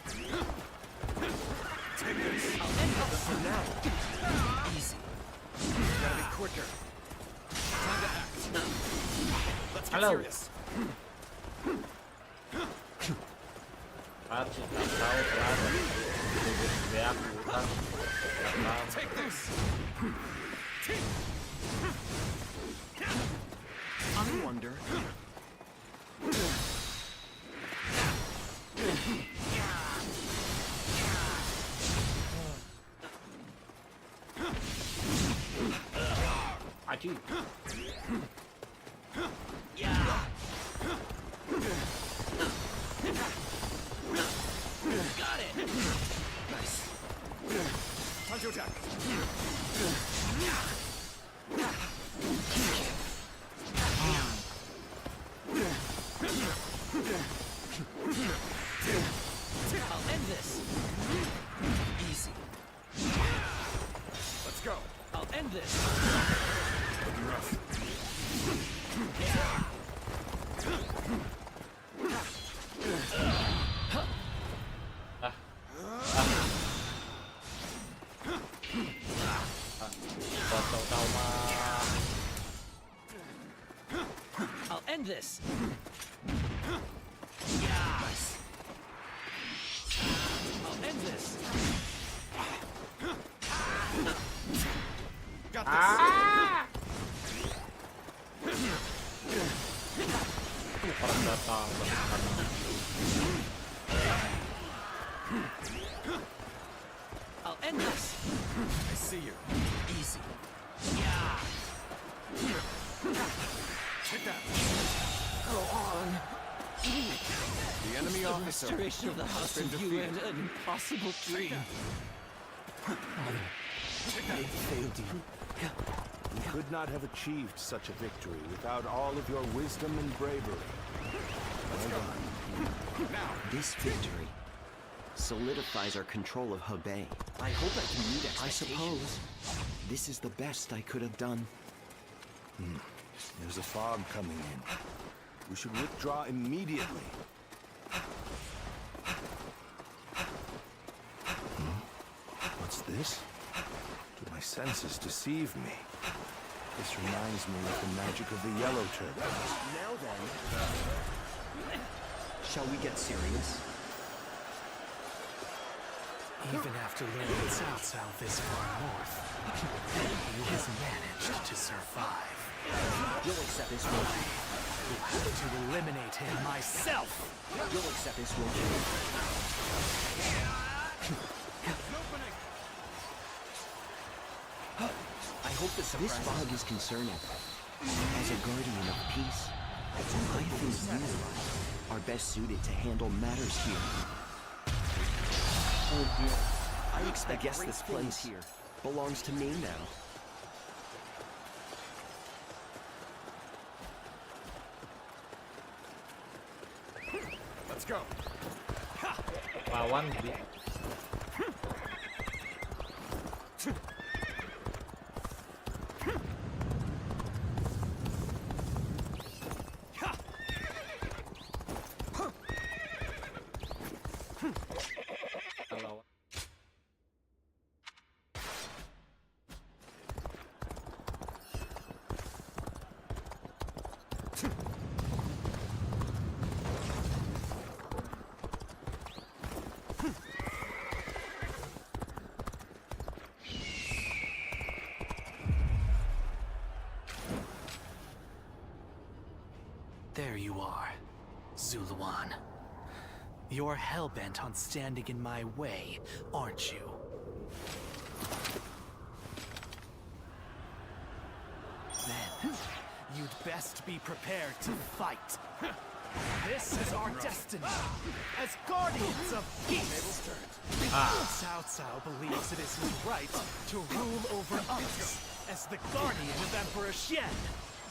Take this. I'll end up for now. Easy. Gotta be quicker. Time to act. Let's get serious. Take this. I wonder. Aduh. Got it! Nice. Time to attack. I'll end this. Easy. Let's go. I'll end this. Looking rough. I'll end this. Nice. I'll end this. Got this. I'll end this. I see you. Easy. Take that. Go on. The enemy The officer restoration of the House has of been you defeated. and an impossible dream. Take I that. failed you. You could not have achieved such a victory without all of your wisdom and bravery. Let's go. Now. This victory solidifies our control of Hebei. I hope I can meet expectations. I suppose this is the best I could have done. There's a fog coming in. We should withdraw immediately. What's this? Do my senses deceive me? This reminds me of the magic of the yellow turbans. Now then, shall we get serious? Even after learning Cao Cao this far north, he has managed to survive. You'll accept this, won't you? I'll have to eliminate him myself! You'll accept this, won't you? I hope this fog is concerning. As a guardian of peace, I think you are best suited to handle matters here. I guess this place here belongs to me now. Let's go. Lawan di lawan. There you are, Zuluan. You're hell-bent on standing in my way, aren't you? Then, you'd best be prepared to fight. This is our destiny, as guardians of peace. Cao Cao believes it is his right to rule over us, as the guardian of Emperor Xian.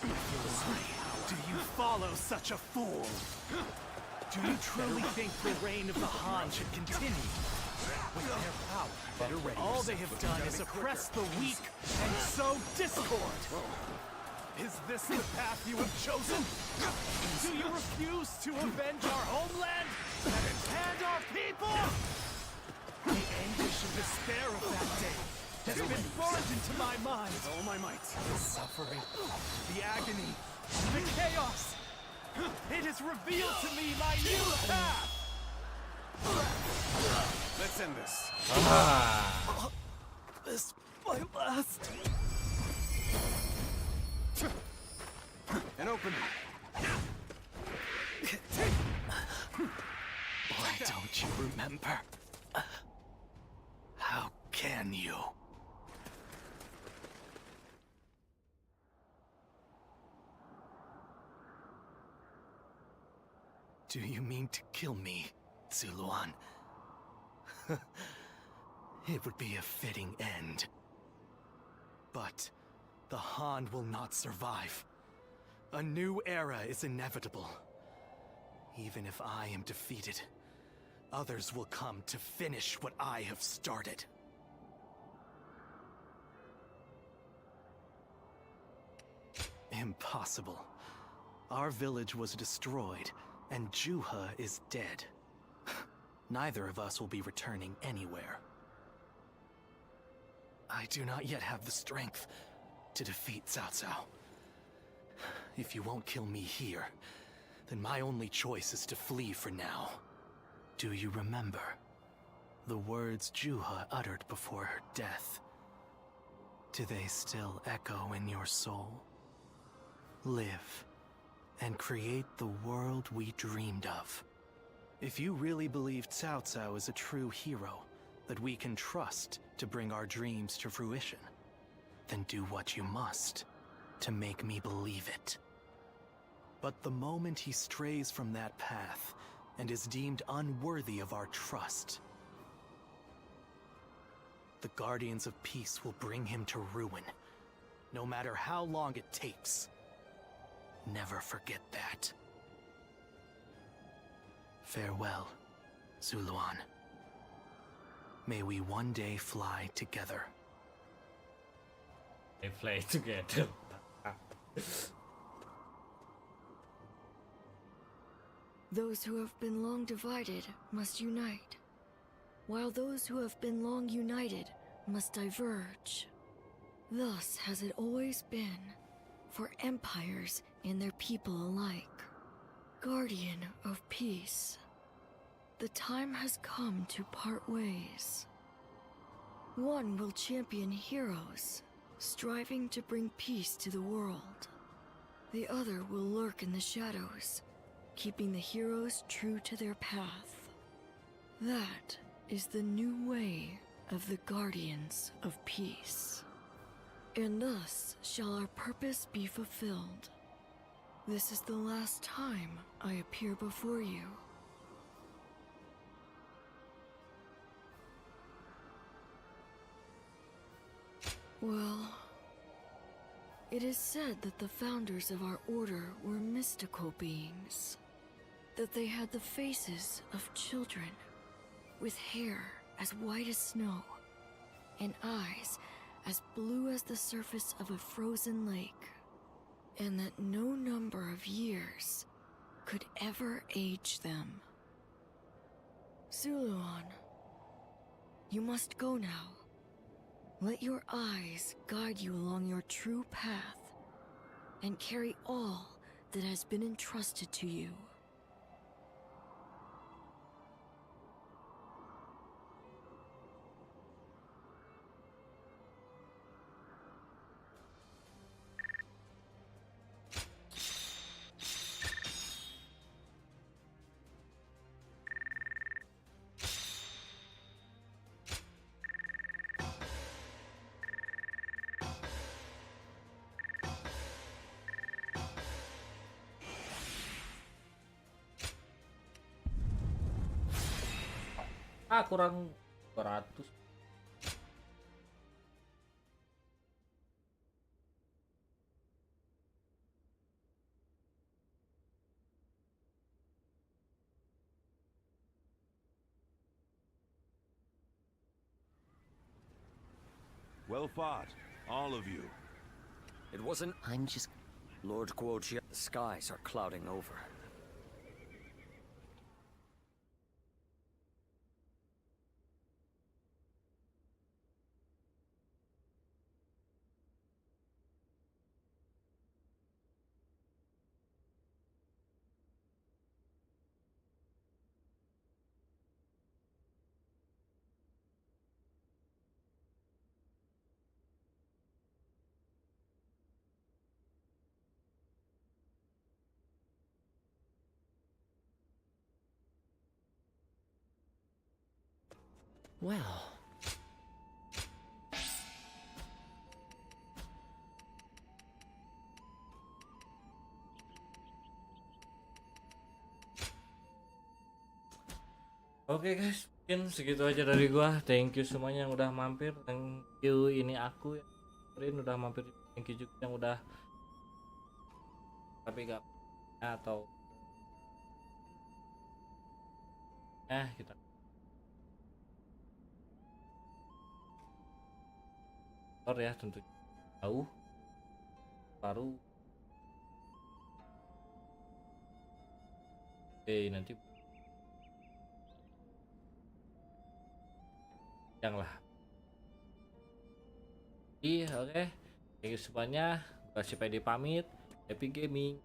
Why do you follow such a fool? Do you truly think the reign of the Han should continue? With their power, all they have done is oppress the weak and sow discord. Is this the path you have chosen? Do you refuse to avenge our homeland and our people? The anguish and despair of that day has been burned into my mind. With all my might. The suffering, the agony, the chaos. It has revealed to me my new path. Let's end this. This my last. And open. Why don't you remember? How can you? Do you mean to kill me, Zuluan? It would be a fitting end. But the Han will not survive. A new era is inevitable. Even if I am defeated, others will come to finish what I have started. Impossible. Our village was destroyed, and Juha is dead. Neither of us will be returning anywhere. I do not yet have the strength to defeat Cao Cao. If you won't kill me here, then my only choice is to flee for now. Do you remember the words Juha uttered before her death? Do they still echo in your soul? Live and create the world we dreamed of. If you really believe Cao Cao is a true hero that we can trust to bring our dreams to fruition, then do what you must to make me believe it. But the moment he strays from that path and is deemed unworthy of our trust, the Guardians of Peace will bring him to ruin, no matter how long it takes. Never forget that. Farewell, Zuluan. May we one day fly together. They play together. Those who have been long divided must unite, while those who have been long united must diverge. Thus has it always been, for empires and their people alike. Guardian of peace, the time has come to part ways. One will champion heroes, striving to bring peace to the world. The other will lurk in the shadows, keeping the heroes true to their path. That is the new way of the Guardians of Peace. And thus shall our purpose be fulfilled. This is the last time I appear before you. Well, it is said that the founders of our order were mystical beings. That they had the faces of children, with hair as white as snow, and eyes as blue as the surface of a frozen lake. And that no number of years could ever age them. Zuluan, you must go now. Let your eyes guide you along your true path, and carry all that has been entrusted to you. Kurang 200. Well fought, all of you. It wasn't... I'm just... Lord Guojia, the skies are clouding over. Well. Oke guys, mungkin segitu aja dari gua. Thank you semuanya yang udah mampir. Thank you ini aku yang udah mampir. Thank you juga yang udah tapi gak atau kita ya tentunya jauh baru nanti yang lah. Iya, oke. Thank you semuanya. Gua si PD pamit. Happy gaming.